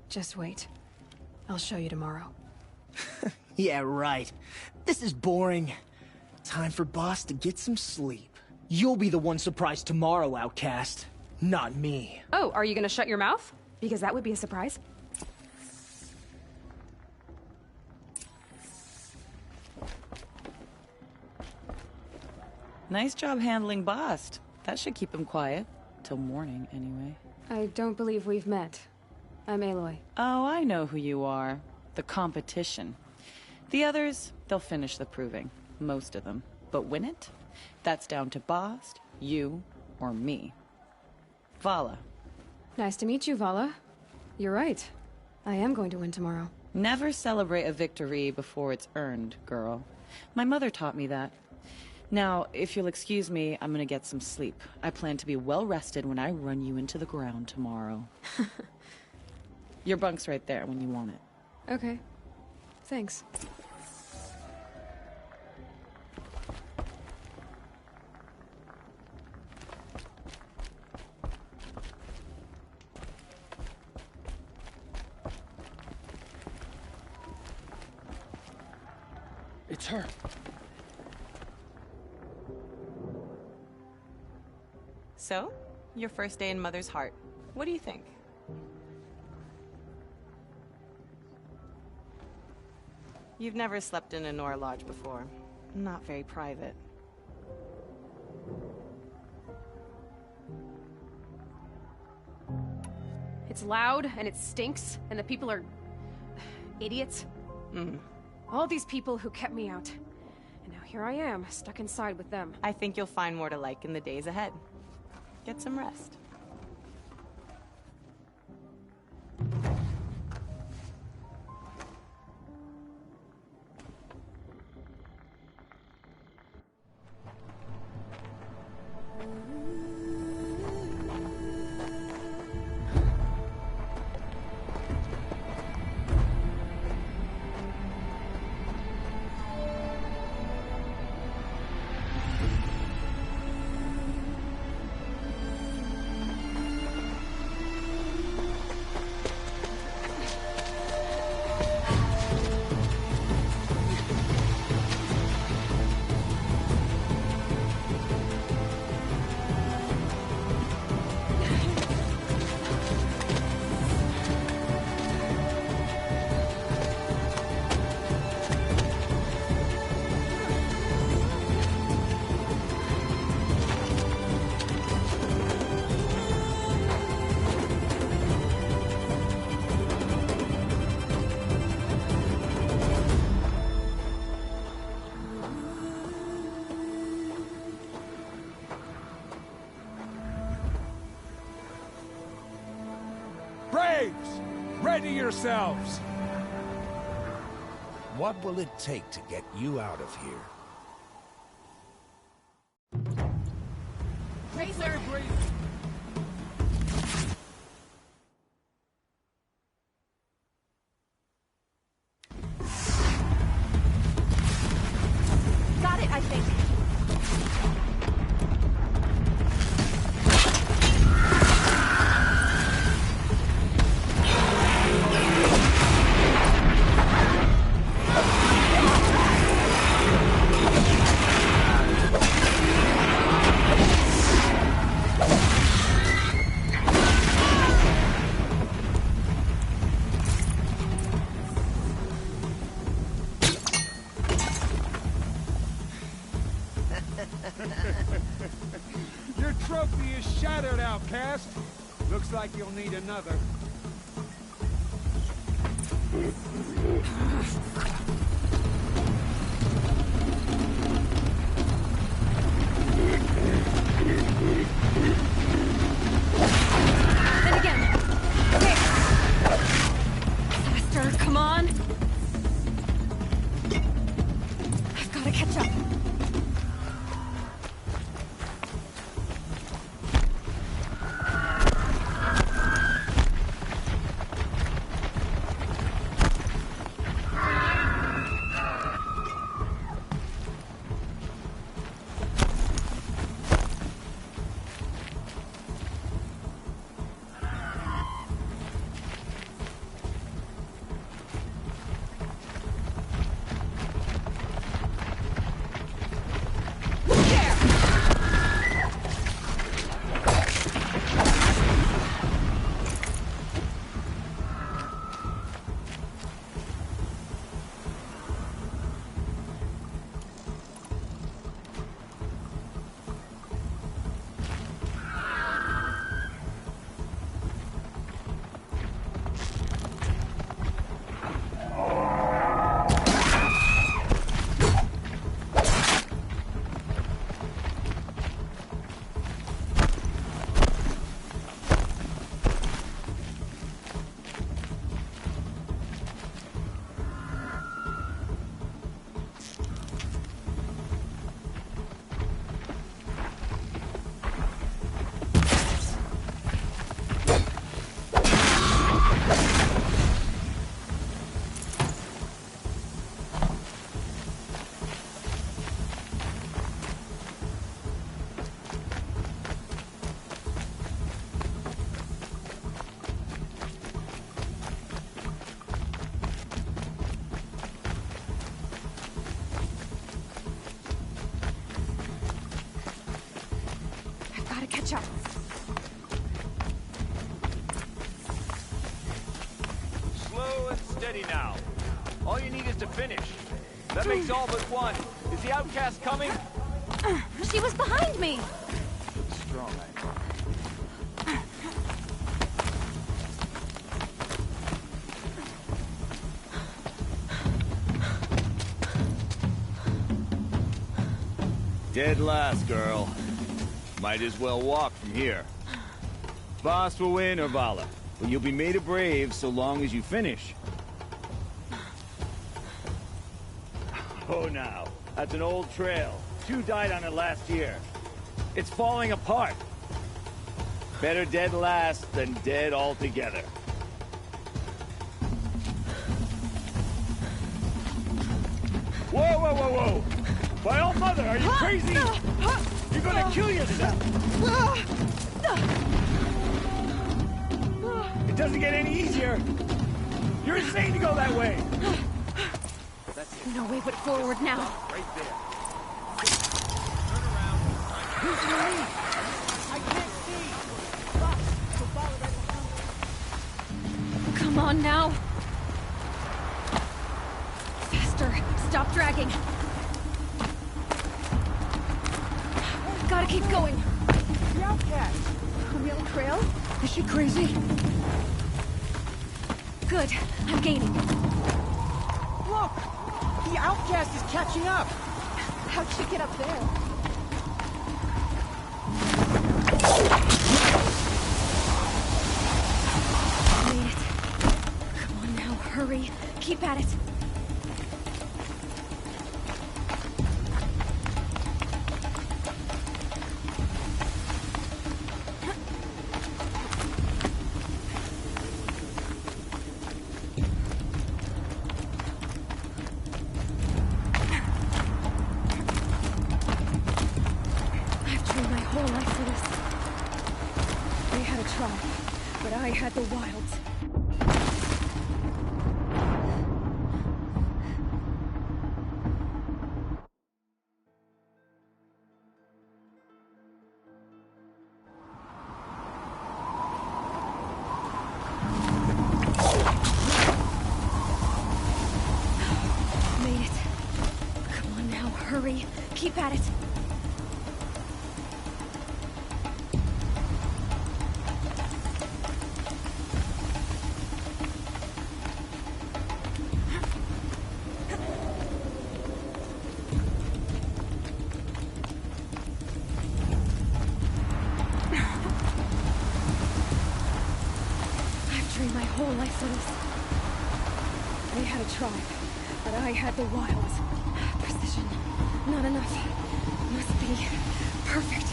Just wait. I'll show you tomorrow. Yeah, right. This is boring. Time for Boss to get some sleep. You'll be the one surprised tomorrow, Outcast. Not me. Oh, are you gonna shut your mouth? Because that would be a surprise. Nice job handling Bast. That should keep him quiet. Till morning, anyway. I don't believe we've met. I'm Aloy. Oh, I know who you are. The competition. The others, they'll finish the Proving. Most of them. But win it? That's down to Bast, you, or me. Vala. Nice to meet you, Vala. You're right. I am going to win tomorrow. Never celebrate a victory before it's earned, girl. My mother taught me that. Now, if you'll excuse me, I'm gonna get some sleep. I plan to be well rested when I run you into the ground tomorrow. Your bunk's right there when you want it. Okay. Thanks. It's her. So, your first day in Mother's heart. What do you think? You've never slept in a Nora lodge before. Not very private. It's loud, and it stinks, and the people are... idiots. All these people who kept me out. And now here I am, stuck inside with them. I think you'll find more to like in the days ahead. Get some rest. Braves! Ready yourselves! What will it take to get you out of here? Got it, I think. Your trophy is shattered, Outcast. Looks like you'll need another. And again. Okay. Faster, come on. I've got to catch up. Catch up. Slow and steady now. All you need is to finish. That makes all but one. Is the Outcast coming? She was behind me. Strong, Dead last, girl. Might as well walk from here. Boss will win or Vala, but you'll be made a brave so long as you finish. Oh, now. That's an old trail. 2 died on it last year. It's falling apart. Better dead last than dead altogether. Whoa, whoa, whoa, whoa! By all mother, are you crazy? You're gonna kill yourself! It doesn't get any easier! You're insane to go that way! That's it. No way but forward now. Right there. Turn around. Who's the lead? I can't see. Stop. So follow right behind. Come on now. Faster. Stop dragging. Gotta keep going. The Outcast. A real trail? Is she crazy? Good. I'm gaining. Look! The Outcast is catching up! How'd she get up there? Made it. Come on now, hurry. Keep at it. the wilds. Made it. Come on now, hurry. Keep at it. My whole life for this. They had a tribe, but I had the wilds. Precision, not enough. Must be perfect.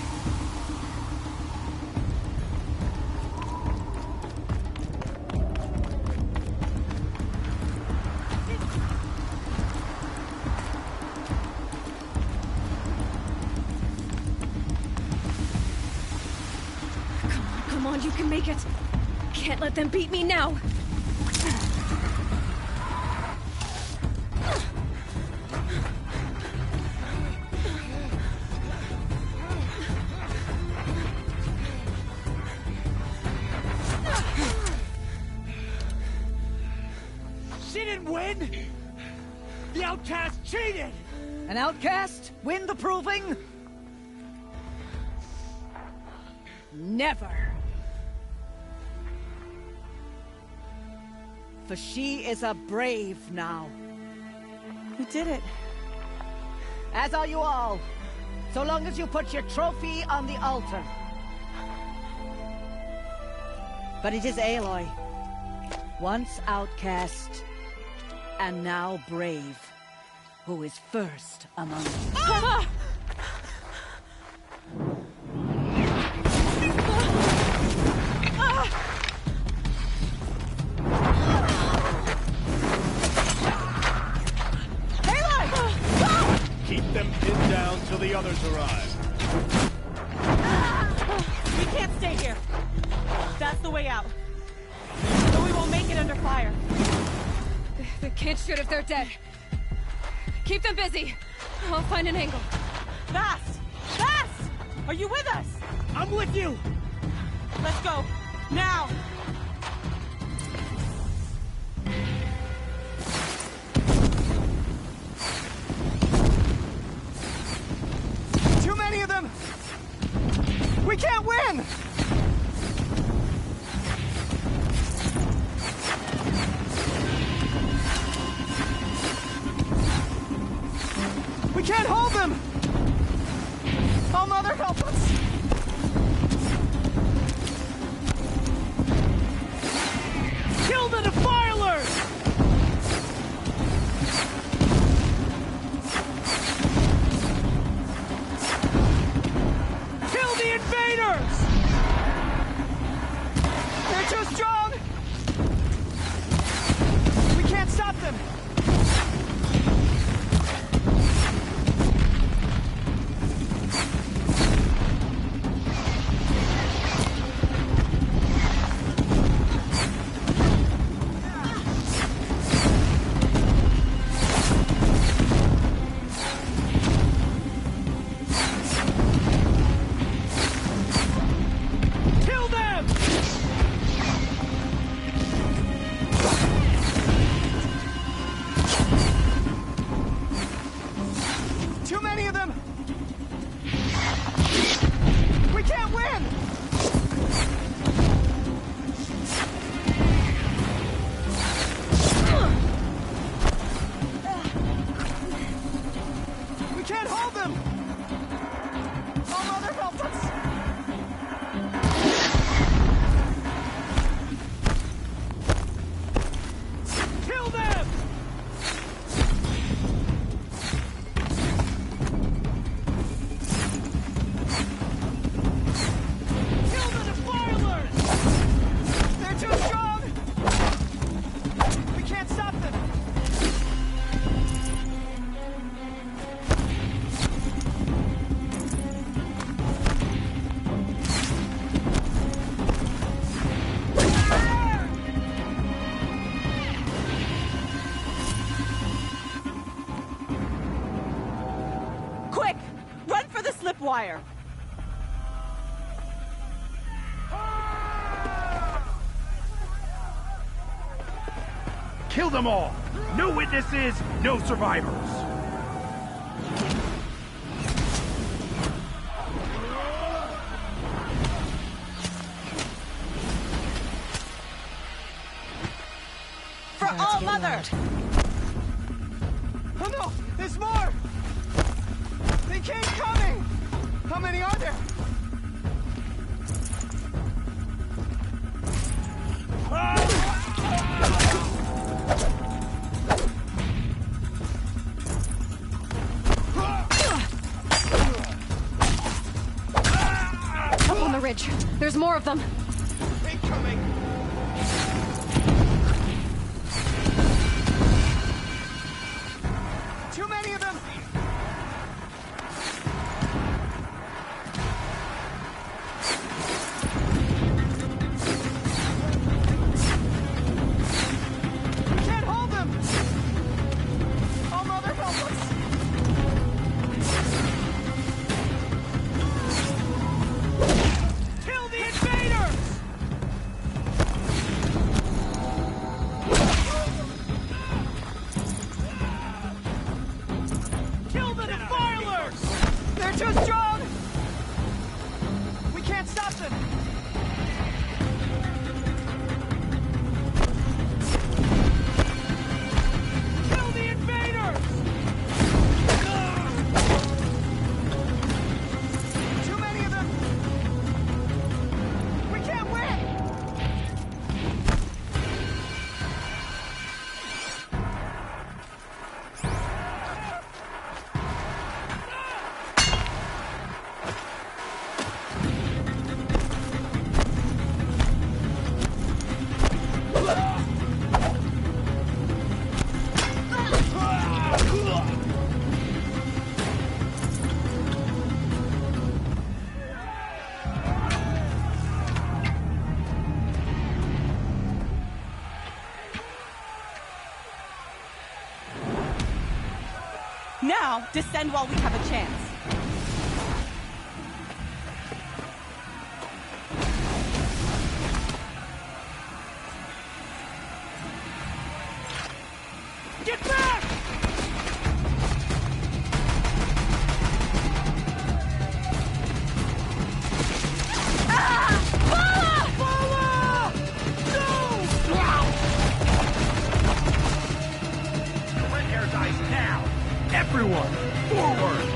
Come on, you can make it. Can't let them beat me now! She didn't win! The Outcast cheated! An outcast? Win the proving? Never! For she is a brave now. You did it. As are you all. So long as you put your trophy on the altar. But it is Aloy. Once outcast, and now brave, who is first among you. Ah! Keep them pinned down till the others arrive. We can't stay here. That's the way out. But we won't make it under fire. They can't shoot if they're dead. Keep them busy. I'll find an angle. Fast! Fast! Are you with us? I'm with you! Let's go. Now! Too many of them! We can't win! We can't hold them! Oh, Mother, help us! wire. Kill them all! No witnesses, no survivors! For all Mother! Oh no! There's more! They keep coming! How many are there? Up on the ridge. There's more of them. Incoming! Too many of them! We can't hold them! Oh, Mother, help us! Kill the invaders! Kill the defilers! They're too strong! We can't stop them! Kill the invaders! Too many of them! We can't win! Now, descend while we have a chance. Get back! The red hair dies now! Everyone, forward!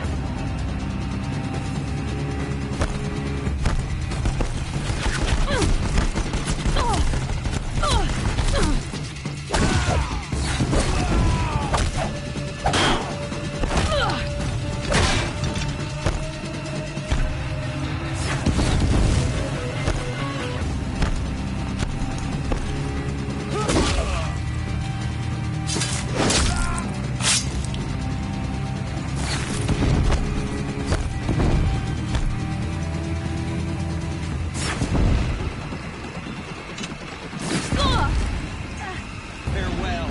Farewell.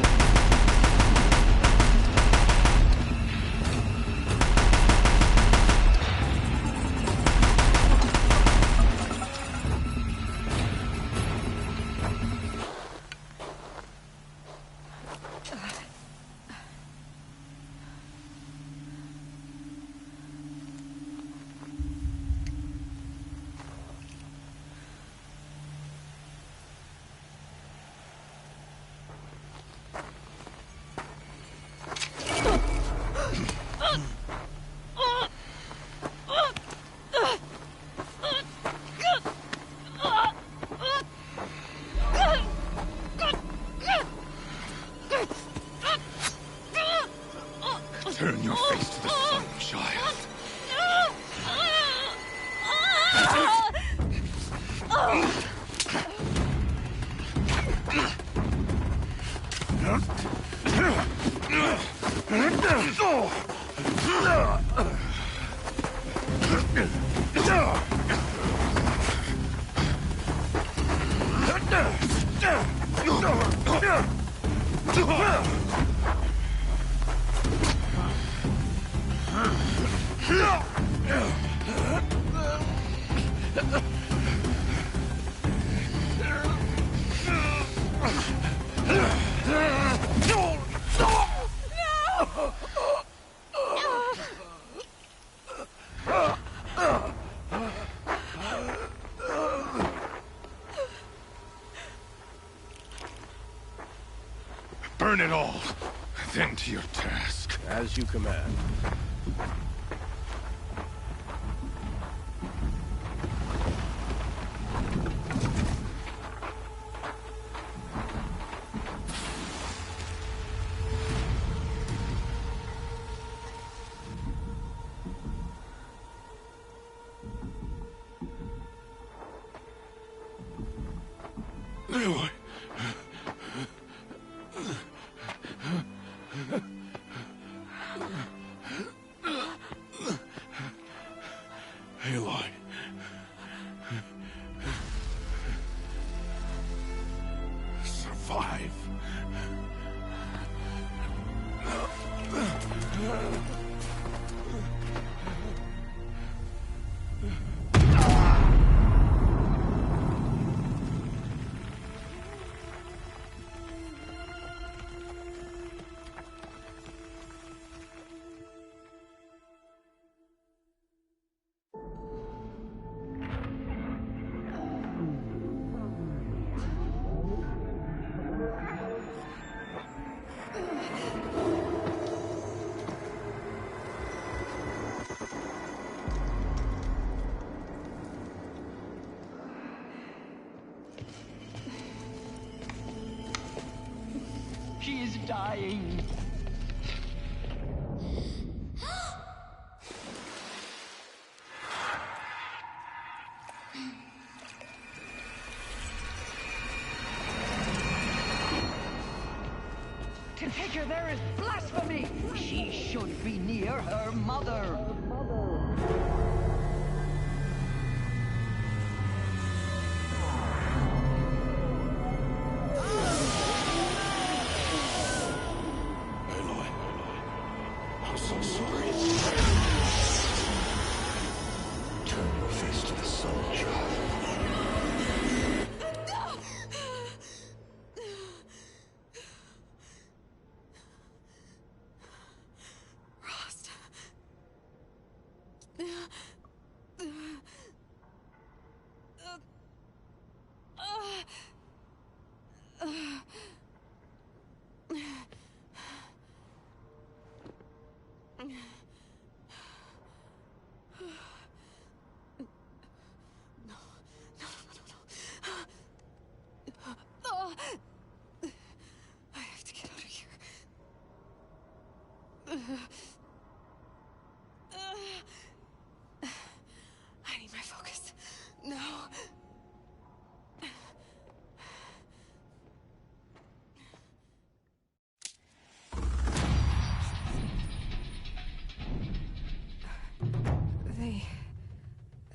Turn your face to the sun, child. Burn it all, then to your task. As you command. Aloy. Aloy. Survive. She is dying. To take her there is blasphemy! She should be near her mother. I have to get out of here. I need my focus. No.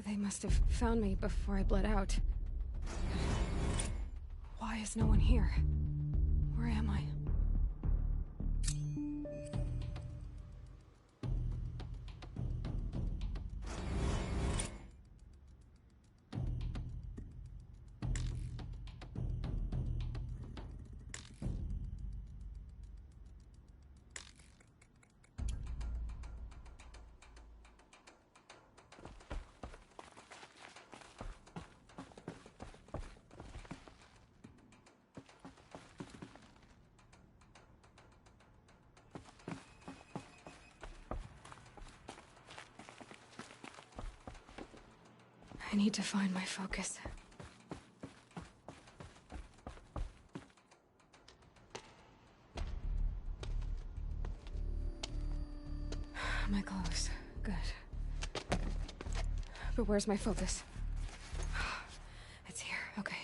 They must have found me before I bled out. Why is no one here? Where am I? I need to find my focus. My clothes. Good. But where's my focus? It's here. Okay.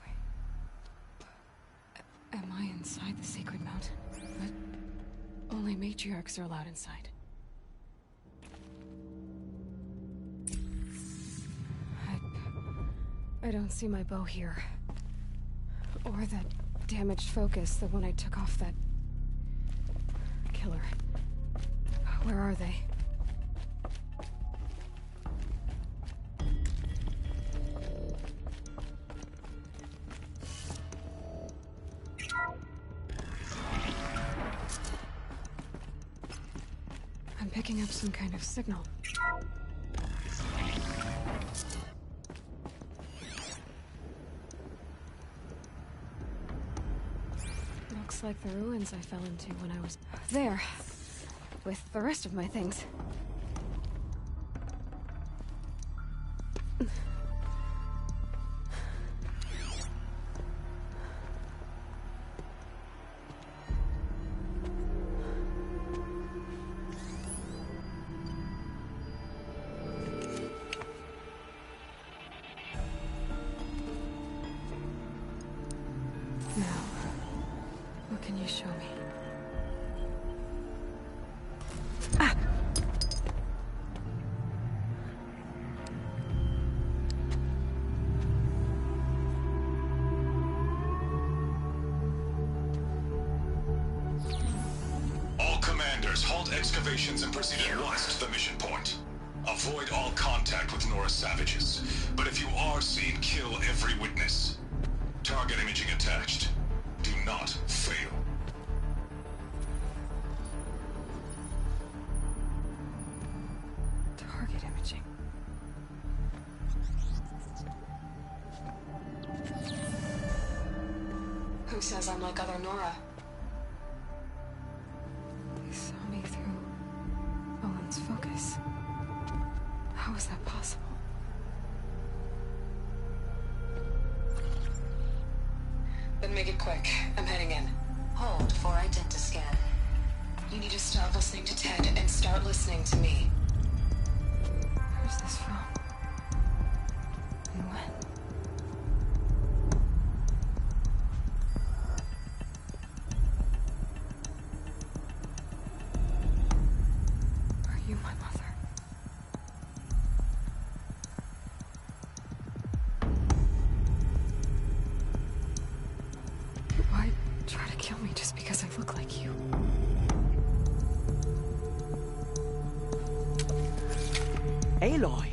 Wait. Am I inside the sacred mountain? But only matriarchs are allowed inside. I don't see my bow here. Or that damaged focus, the one I took off that killer. Where are they? I'm picking up some kind of signal. Looks like the ruins I fell into when I was there, with the rest of my things. Can you show me? Ah! All commanders, halt excavations and proceed at once to the mission point. Avoid all contact with Nora savages. But if you are seen, kill every witness. Target imaging attached. Do not fail. Target imaging. Who says I'm like other Nora? They saw me through Owen's focus. How is that possible? Then make it quick. I'm heading in. Hold for identiscan. You need to stop listening to Ted and start listening to me. Where's this from? And when? Are you my mother? Why try to kill me just because I look like you? Aloy,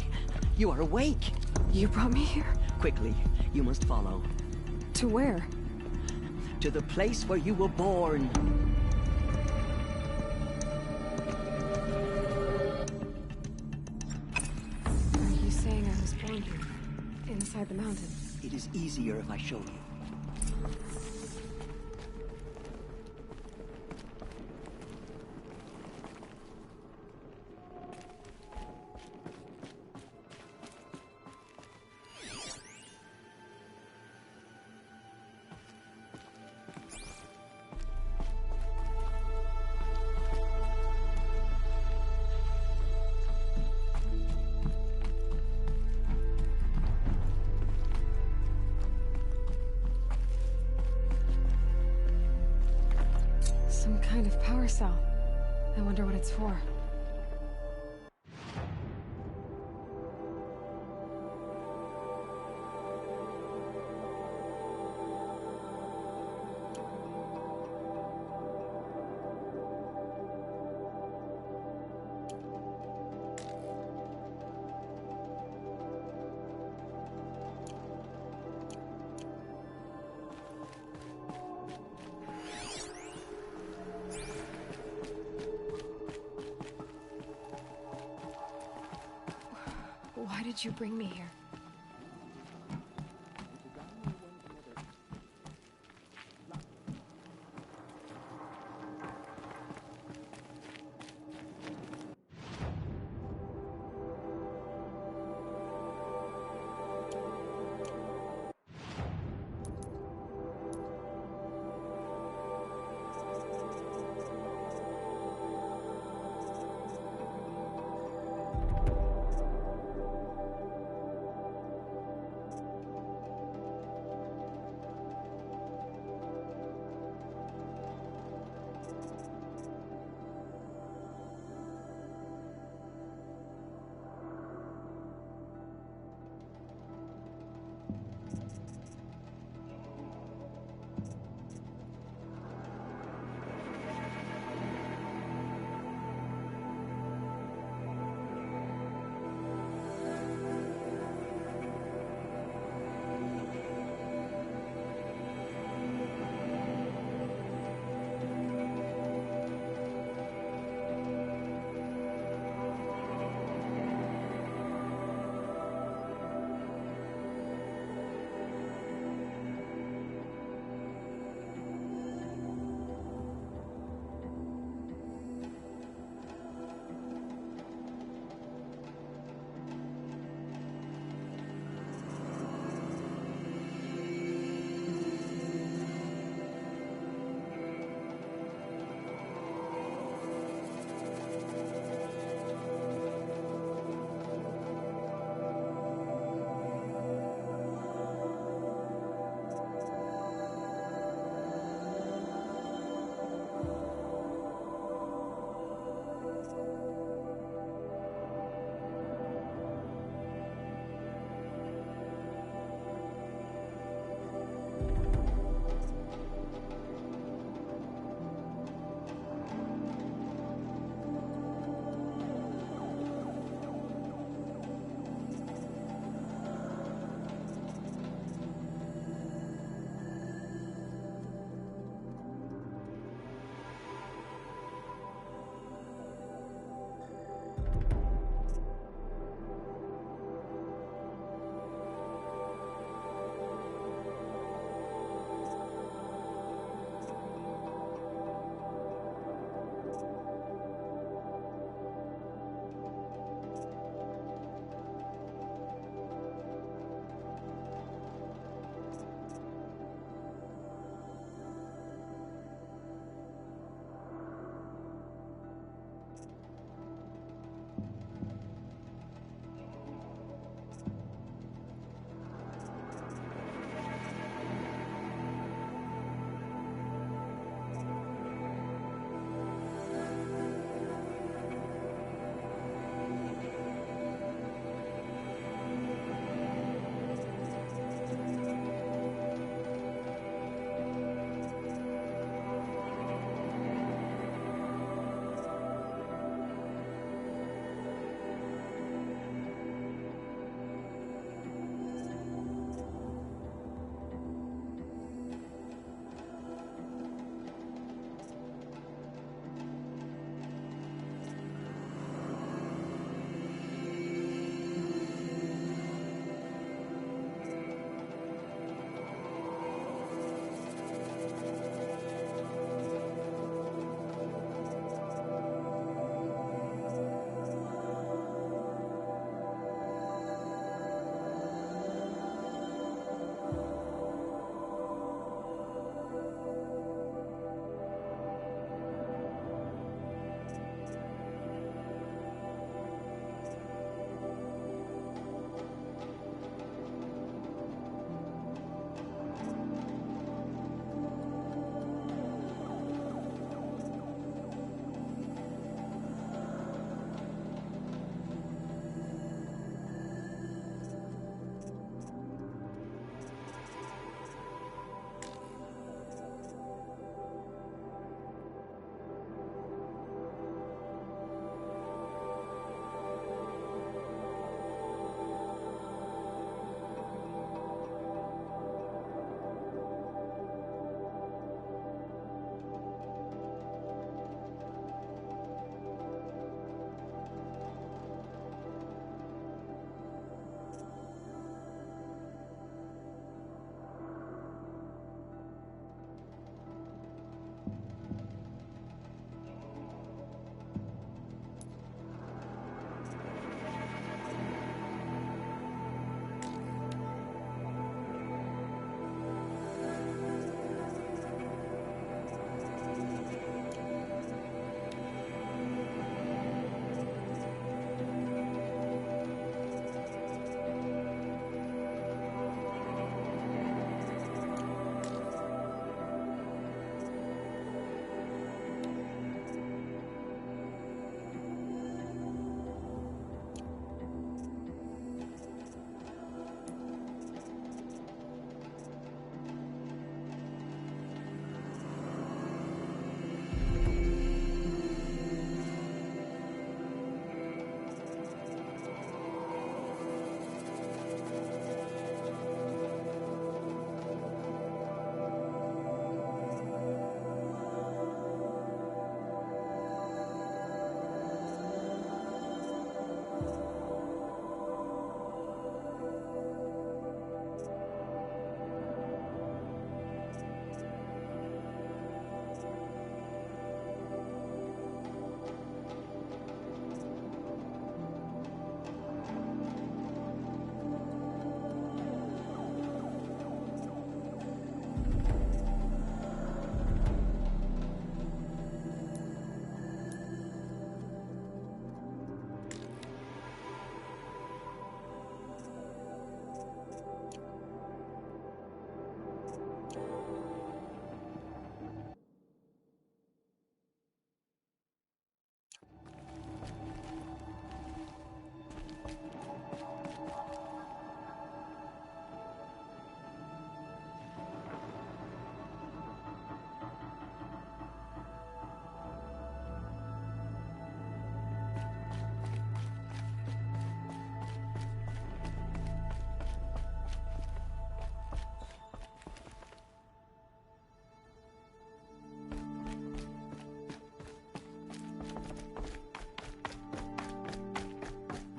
you are awake. You brought me here? Quickly, you must follow. To where? To the place where you were born. Are you saying I was born here? Inside the mountain? It is easier if I show you. Some kind of power cell. I wonder what it's for. Why did you bring me here?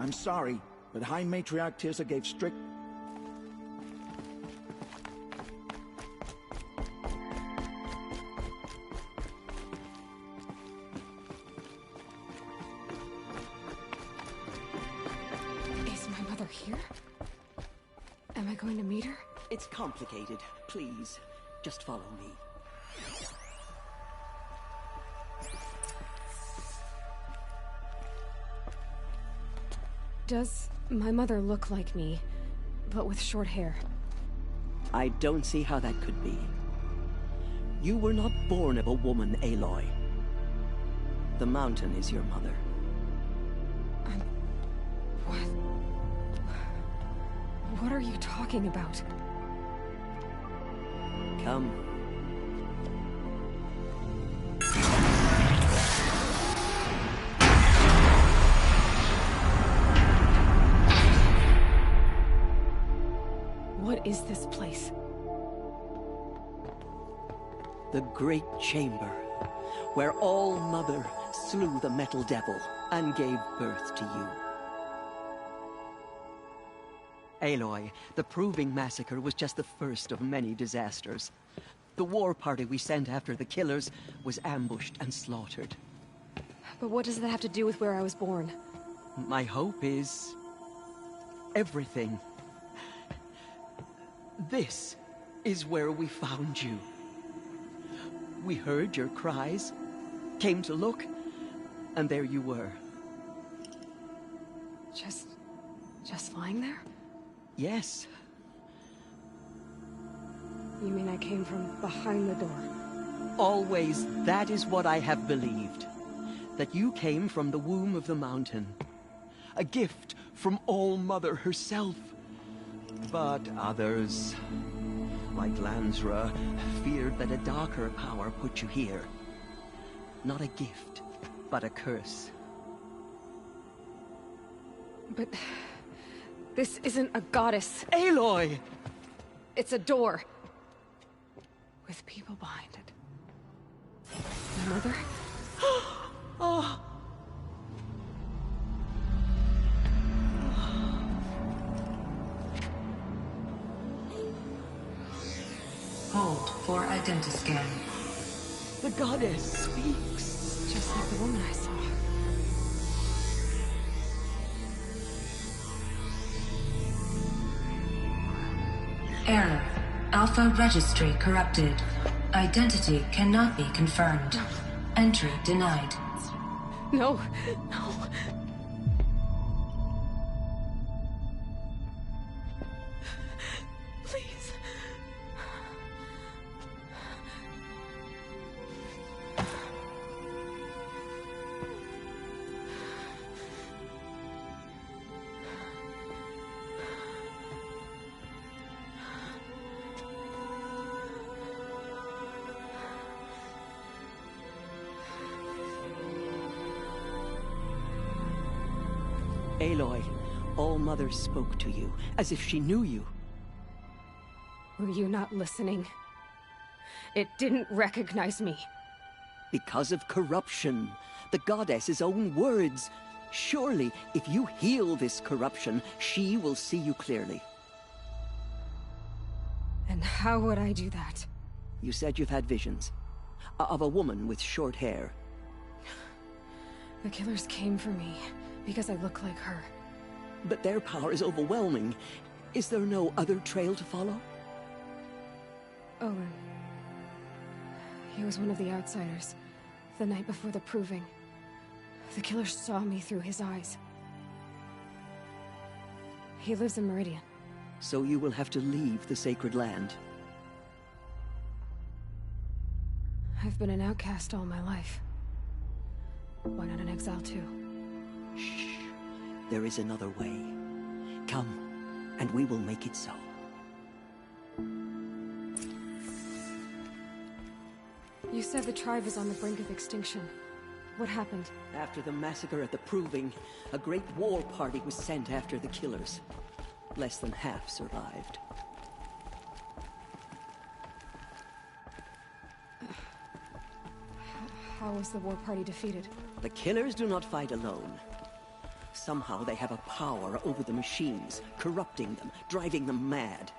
I'm sorry, but High Matriarch Tirsa gave strict... Is my mother here? Am I going to meet her? It's complicated. Please, just follow me. Does my mother look like me, but with short hair? I don't see how that could be. You were not born of a woman, Aloy. The mountain is your mother. What are you talking about? Come. What is this place? The Great Chamber, where All Mother slew the Metal Devil and gave birth to you. Aloy, the Proving Massacre was just the first of many disasters. The war party we sent after the killers was ambushed and slaughtered. But what does that have to do with where I was born? My hope is... everything. This is where we found you. We heard your cries, came to look, and there you were. Just lying there? Yes. You mean I came from behind the door? Always, that is what I have believed. That you came from the womb of the mountain. A gift from All Mother herself. But others, like Lansra, feared that a darker power put you here. Not a gift, but a curse. But... this isn't a goddess. Aloy! It's a door. With people behind it. My mother? Oh! Hold for identiscan. The goddess speaks. Just like the woman I saw. Error. Alpha registry corrupted. Identity cannot be confirmed. Entry denied. No, no. Please. Aloy, All Mother spoke to you, as if she knew you. Were you not listening? It didn't recognize me. Because of corruption. The goddess's own words. Surely, if you heal this corruption, she will see you clearly. And how would I do that? You said you've had visions. Of a woman with short hair. The killers came for me, because I look like her. But their power is overwhelming. Is there no other trail to follow? Owen. He was one of the outsiders. The night before the Proving. The killer saw me through his eyes. He lives in Meridian. So you will have to leave the sacred land. I've been an outcast all my life. Why not an exile too? Shh. There is another way. Come, and we will make it so. You said the tribe was on the brink of extinction. What happened? After the massacre at the Proving, a great war party was sent after the killers. Less than half survived. How was the war party defeated? The killers do not fight alone. Somehow they have a power over the machines, corrupting them, driving them mad.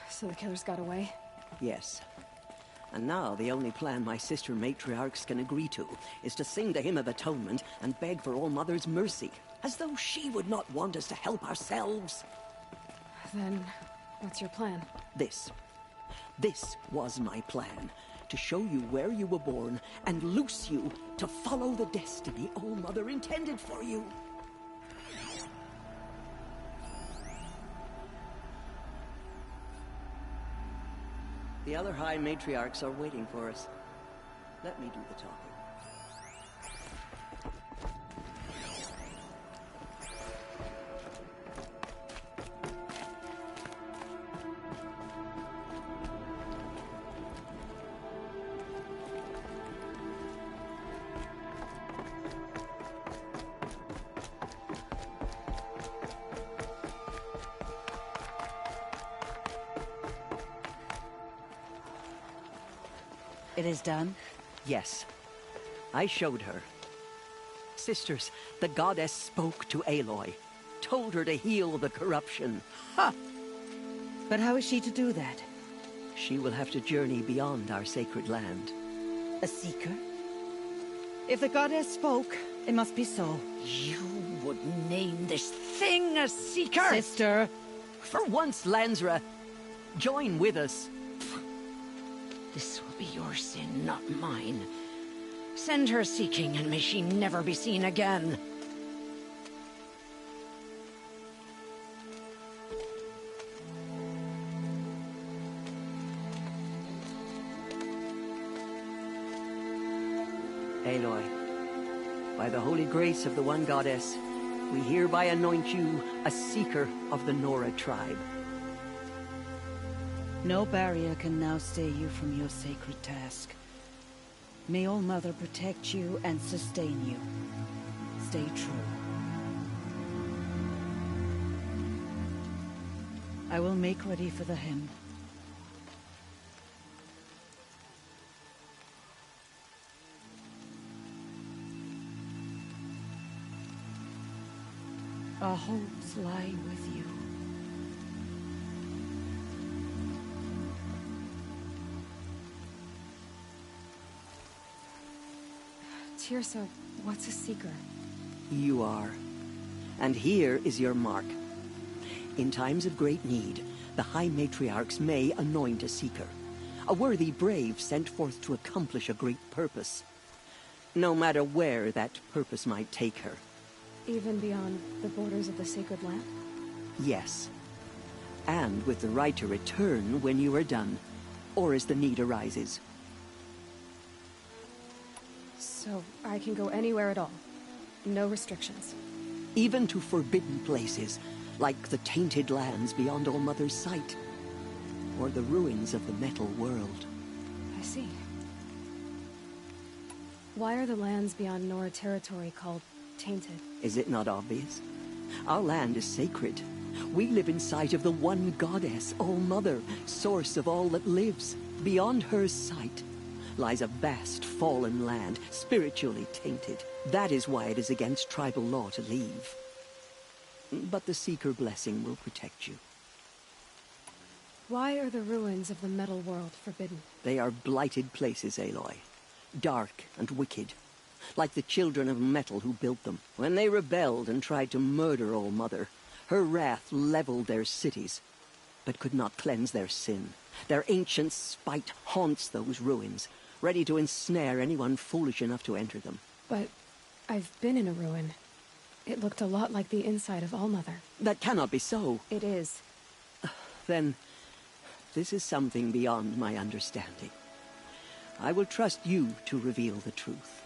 So the killers got away? Yes. And now the only plan my sister matriarchs can agree to is to sing the Hymn of Atonement and beg for All Mother's mercy, as though she would not want us to help ourselves. Then, what's your plan? This was my plan. To show you where you were born and loose you to follow the destiny All Mother intended for you. The other High Matriarchs are waiting for us. Let me do the talking. It is done? Yes. I showed her. Sisters, the goddess spoke to Aloy. Told her to heal the corruption. Ha! But how is she to do that? She will have to journey beyond our sacred land. A seeker? If the goddess spoke, it must be so. You would name this thing a seeker? Sister! For once, Lansra, join with us. This will be your sin, not mine. Send her seeking, and may she never be seen again. Aloy, by the holy grace of the one goddess, we hereby anoint you a seeker of the Nora tribe. No barrier can now stay you from your sacred task. May All Mother protect you and sustain you. Stay true. I will make ready for the hymn. Our hopes lie with you. Tirsa, what's a seeker? You are. And here is your mark. In times of great need, the High Matriarchs may anoint a seeker. A worthy brave sent forth to accomplish a great purpose. No matter where that purpose might take her. Even beyond the borders of the sacred land? Yes. And with the right to return when you are done, or as the need arises. So I can go anywhere at all? No restrictions? Even to forbidden places, like the tainted lands beyond All Mother's sight. Or the ruins of the metal world. I see. Why are the lands beyond Nora territory called tainted? Is it not obvious? Our land is sacred. We live in sight of the one goddess, All Mother, source of all that lives. Beyond her sight lies a vast fallen land, spiritually tainted. That is why it is against tribal law to leave. But the Seeker blessing will protect you. Why are the ruins of the metal world forbidden? They are blighted places, Aloy. Dark and wicked. Like the children of metal who built them. When they rebelled and tried to murder All Mother, her wrath leveled their cities, but could not cleanse their sin. Their ancient spite haunts those ruins, ready to ensnare anyone foolish enough to enter them. But I've been in a ruin. It looked a lot like the inside of All Mother. That cannot be so. It is. Then, this is something beyond my understanding. I will trust you to reveal the truth.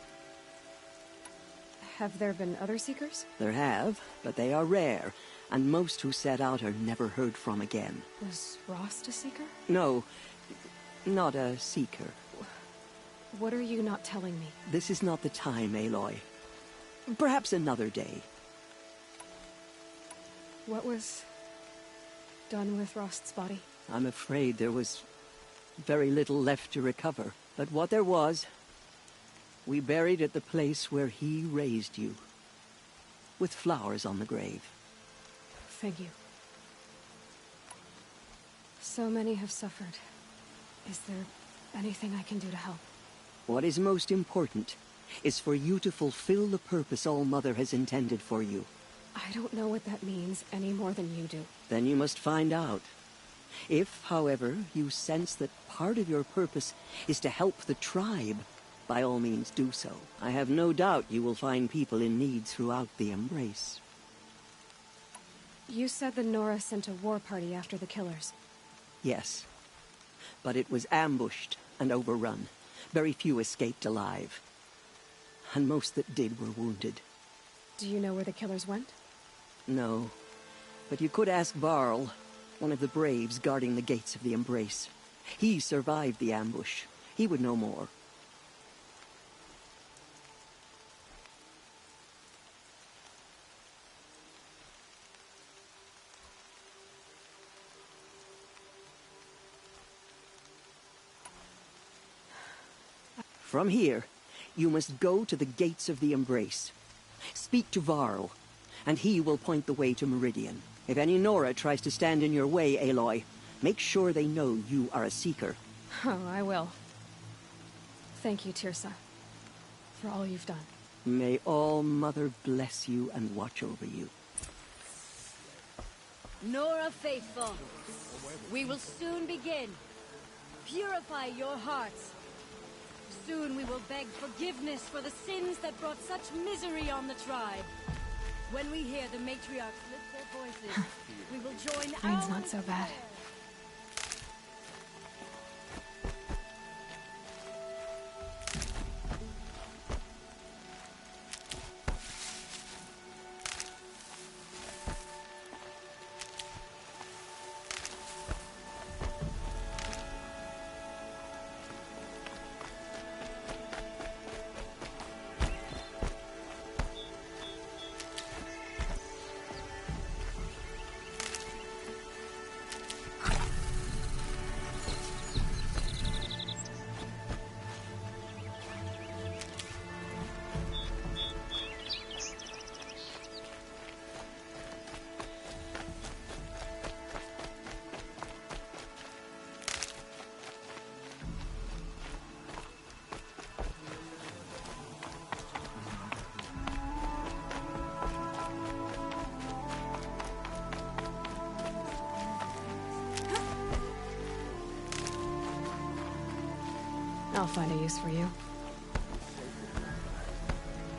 Have there been other Seekers? There have, but they are rare, and most who set out are never heard from again. Was Rost a Seeker? No, not a Seeker. What are you not telling me? This is not the time, Aloy. Perhaps another day. What was done with Rost's body? I'm afraid there was very little left to recover. But what there was, we buried at the place where he raised you. with flowers on the grave. Thank you. So many have suffered. Is there anything I can do to help? What is most important is for you to fulfill the purpose All-Mother has intended for you. I don't know what that means any more than you do. Then you must find out. If, however, you sense that part of your purpose is to help the tribe, by all means do so. I have no doubt you will find people in need throughout the Embrace. You said the Nora sent a war party after the killers. Yes. But it was ambushed and overrun. Very few escaped alive. And most that did were wounded. Do you know where the killers went? No. But you could ask Varl, one of the braves guarding the gates of the Embrace. He survived the ambush. He would know more. From here, you must go to the gates of the Embrace. Speak to Varl, and he will point the way to Meridian. If any Nora tries to stand in your way, Aloy, make sure they know you are a Seeker. Oh, I will. Thank you, Tirsa, for all you've done. May All-Mother bless you and watch over you. Nora faithful, we will soon begin. Purify your hearts. Soon we will beg forgiveness for the sins that brought such misery on the tribe. When we hear the matriarchs lift their voices, we will join Mine's not so bad. I'll find a use for you.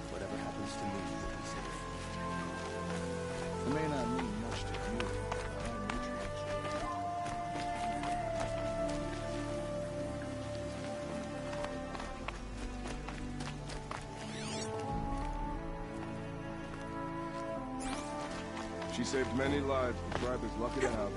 Whatever happens to me, you'll be safe. It may not mean much to you, but our matriarchs will. She saved many lives. The tribe is lucky to have her.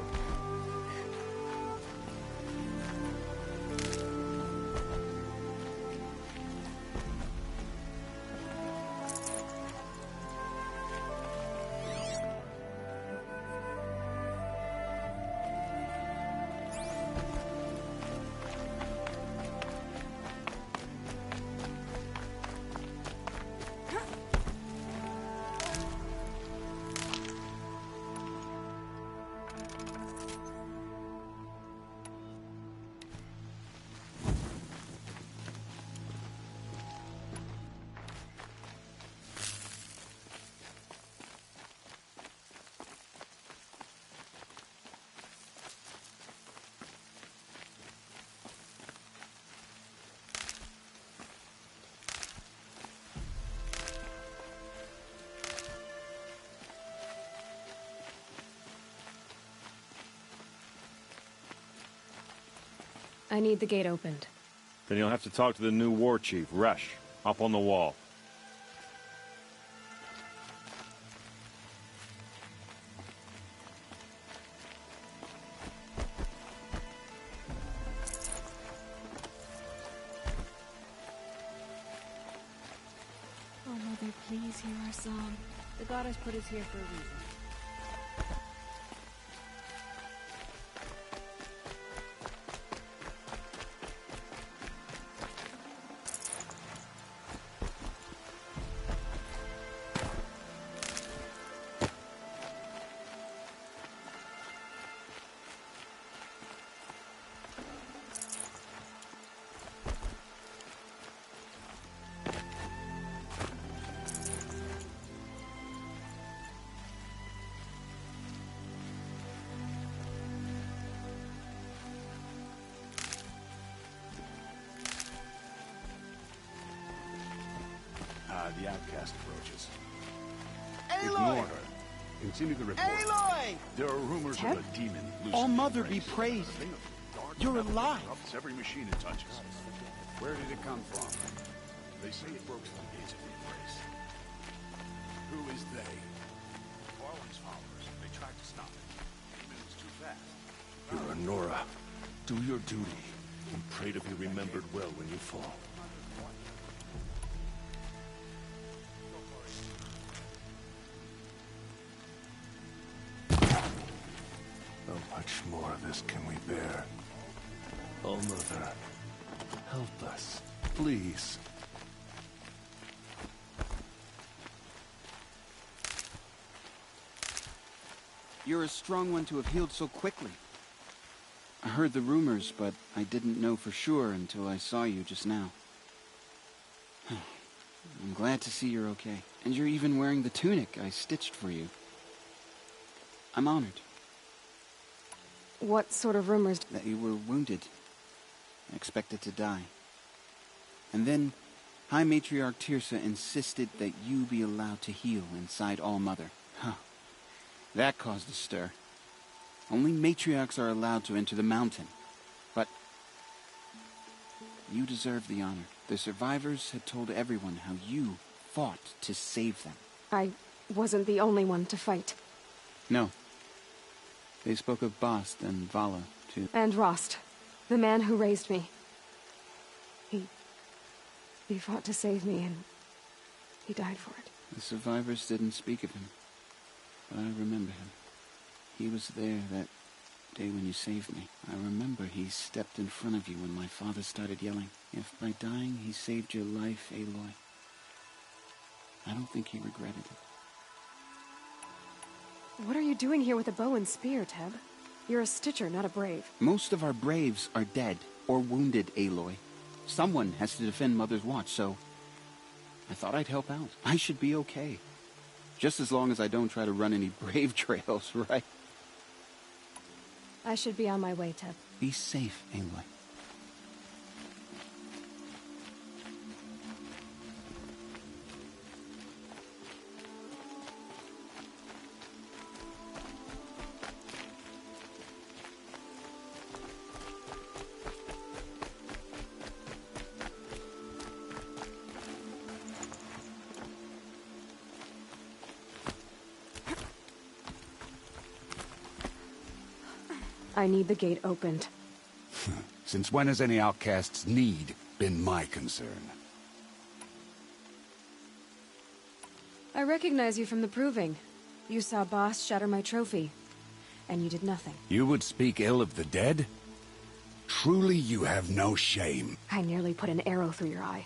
I need the gate opened. Then you'll have to talk to the new war chief, Resh, up on the wall. Oh, Mother, please hear our song. The goddess put us here for a reason. the Outcast approaches. Aloy! Ignore her. Continue the report. Aloy! There are rumors of a demon loose. All Mother be praised. You're alive. Every machine it touches. Where did it come from? They say it broke through the gates of the embrace. Who is they? Farland's followers. They tried to stop it. It moves too fast. You're a Nora. Do your duty, and pray to be remembered well when you fall. How much more of this can we bear? Oh, Mother, help us, please. You're a strong one to have healed so quickly. I heard the rumors, but I didn't know for sure until I saw you just now. I'm glad to see you're okay. And you're even wearing the tunic I stitched for you. I'm honored. What sort of rumors? That you were wounded. Expected to die. And then, High Matriarch Tirsa insisted that you be allowed to heal inside All-Mother. That caused a stir. Only matriarchs are allowed to enter the mountain. But you deserve the honor. The survivors had told everyone how you fought to save them. I wasn't the only one to fight. No. They spoke of Bast and Vala, too. And Rost, the man who raised me. He fought to save me, and he died for it. The survivors didn't speak of him, but I remember him. He was there that day when you saved me. I remember he stepped in front of you when my father started yelling. If by dying he saved your life, Aloy, I don't think he regretted it. What are you doing here with a bow and spear, Teb? You're a Stitcher, not a Brave. Most of our Braves are dead or wounded, Aloy. Someone has to defend Mother's Watch, so I thought I'd help out. I should be okay. Just as long as I don't try to run any Brave trails, right? I should be on my way, Teb. Be safe, Aloy. I need the gate opened. Since when has any outcast's need been my concern? I recognize you from the Proving. You saw Boss shatter my trophy, and you did nothing. You would speak ill of the dead? Truly you have no shame. I nearly put an arrow through your eye.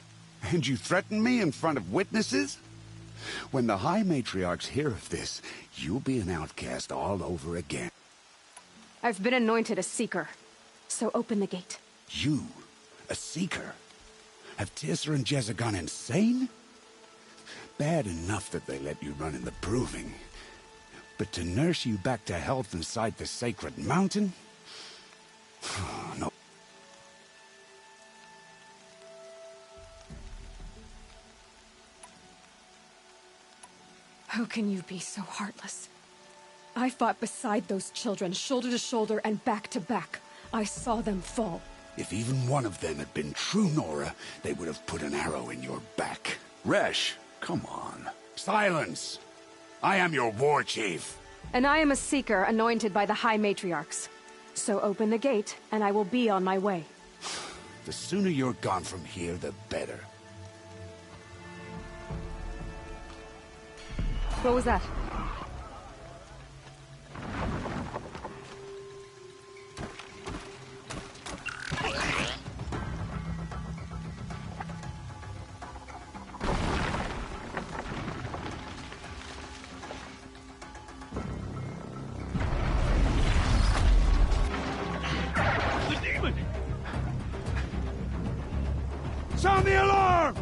And you threaten me in front of witnesses? When the High Matriarchs hear of this, you'll be an outcast all over again. I've been anointed a Seeker, so open the gate. You? A Seeker? Have Tirsa and Jezza gone insane? Bad enough that they let you run in the Proving. But to nurse you back to health inside the sacred mountain? No. How can you be so heartless? I fought beside those children, shoulder to shoulder and back to back. I saw them fall. If even one of them had been true Nora, they would have put an arrow in your back. Resh, come on. Silence! I am your war chief. And I am a Seeker anointed by the High Matriarchs. So open the gate, and I will be on my way. The sooner you're gone from here, the better. What was that? Sound the alarm!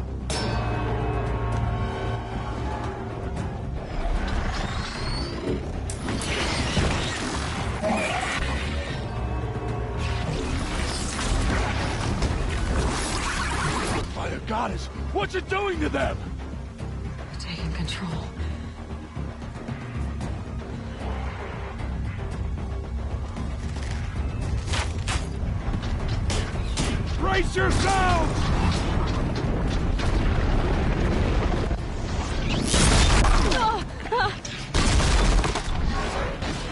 By the goddess, what's it doing to them? control. Brace yourselves!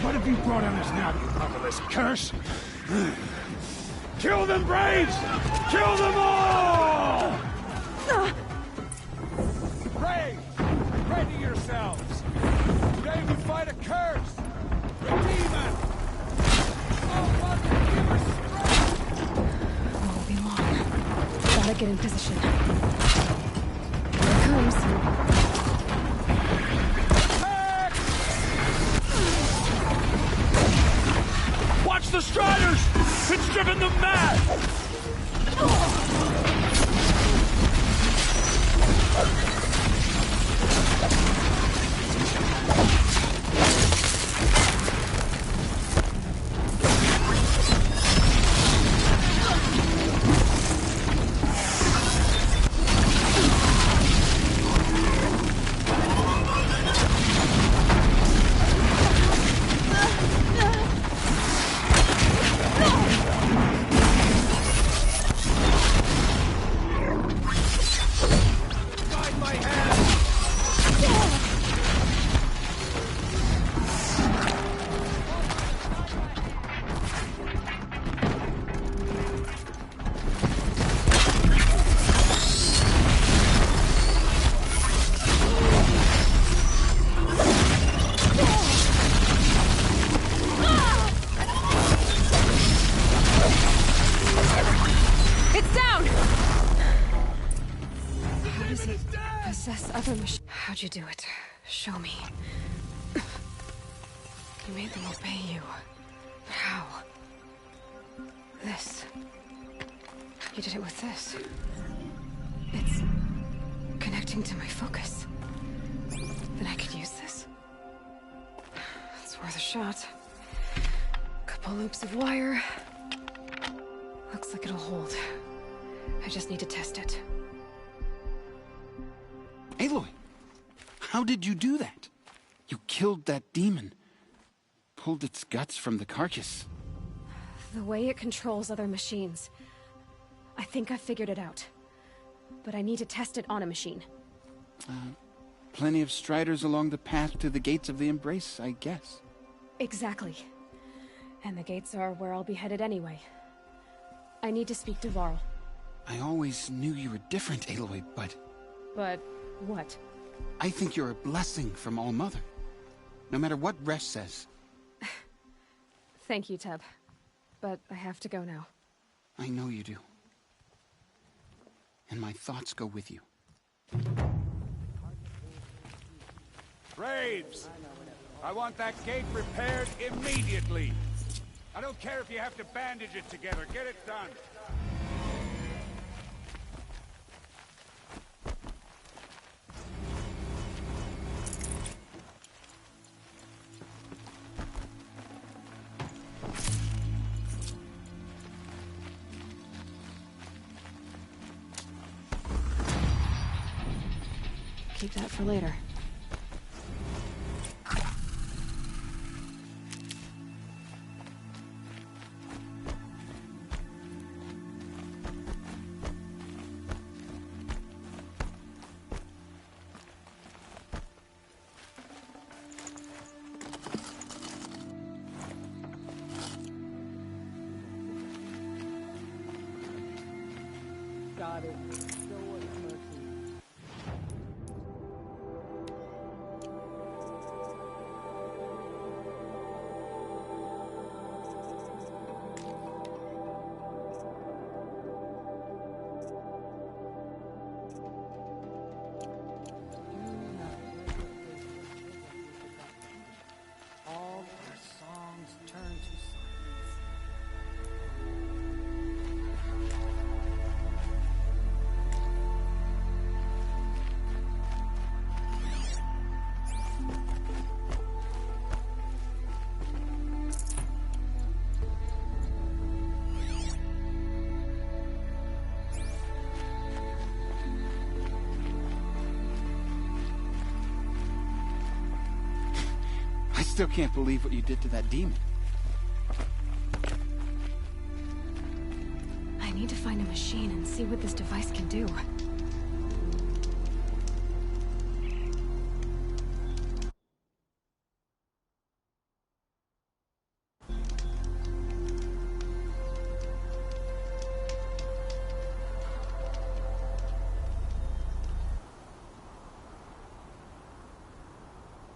What have you brought on us now, you motherless curse? Kill them, Braves! Kill them all! Braves, ready yourselves! Today we fight a curse! A demon! Oh, Mother, give her strength! Won't be long. Gotta get in position. Here it comes. Watch the Striders! It's driven them mad! How'd you do it? Show me. You made them obey you. How? This. You did it with this. It's connecting to my focus. Then I could use this. It's worth a shot. Couple loops of wire. Looks like it'll hold. I just need to test it. Aloy! How did you do that? You killed that demon. Pulled its guts from the carcass. The way it controls other machines. I think I figured it out. But I need to test it on a machine. Plenty of Striders along the path to the gates of the Embrace, I guess. Exactly. And the gates are where I'll be headed anyway. I need to speak to Varl. I always knew you were different, Aloy, but... But what? I think you're a blessing from All-Mother. No matter what Resh says. Thank you, Teb. But I have to go now. I know you do. And my thoughts go with you. Braves! I want that gate repaired immediately. I don't care if you have to bandage it together. Get it done. Keep that for later. Got it. Show us mercy. All our songs turn to silence. still can't believe what you did to that demon. I need to find a machine and see what this device can do.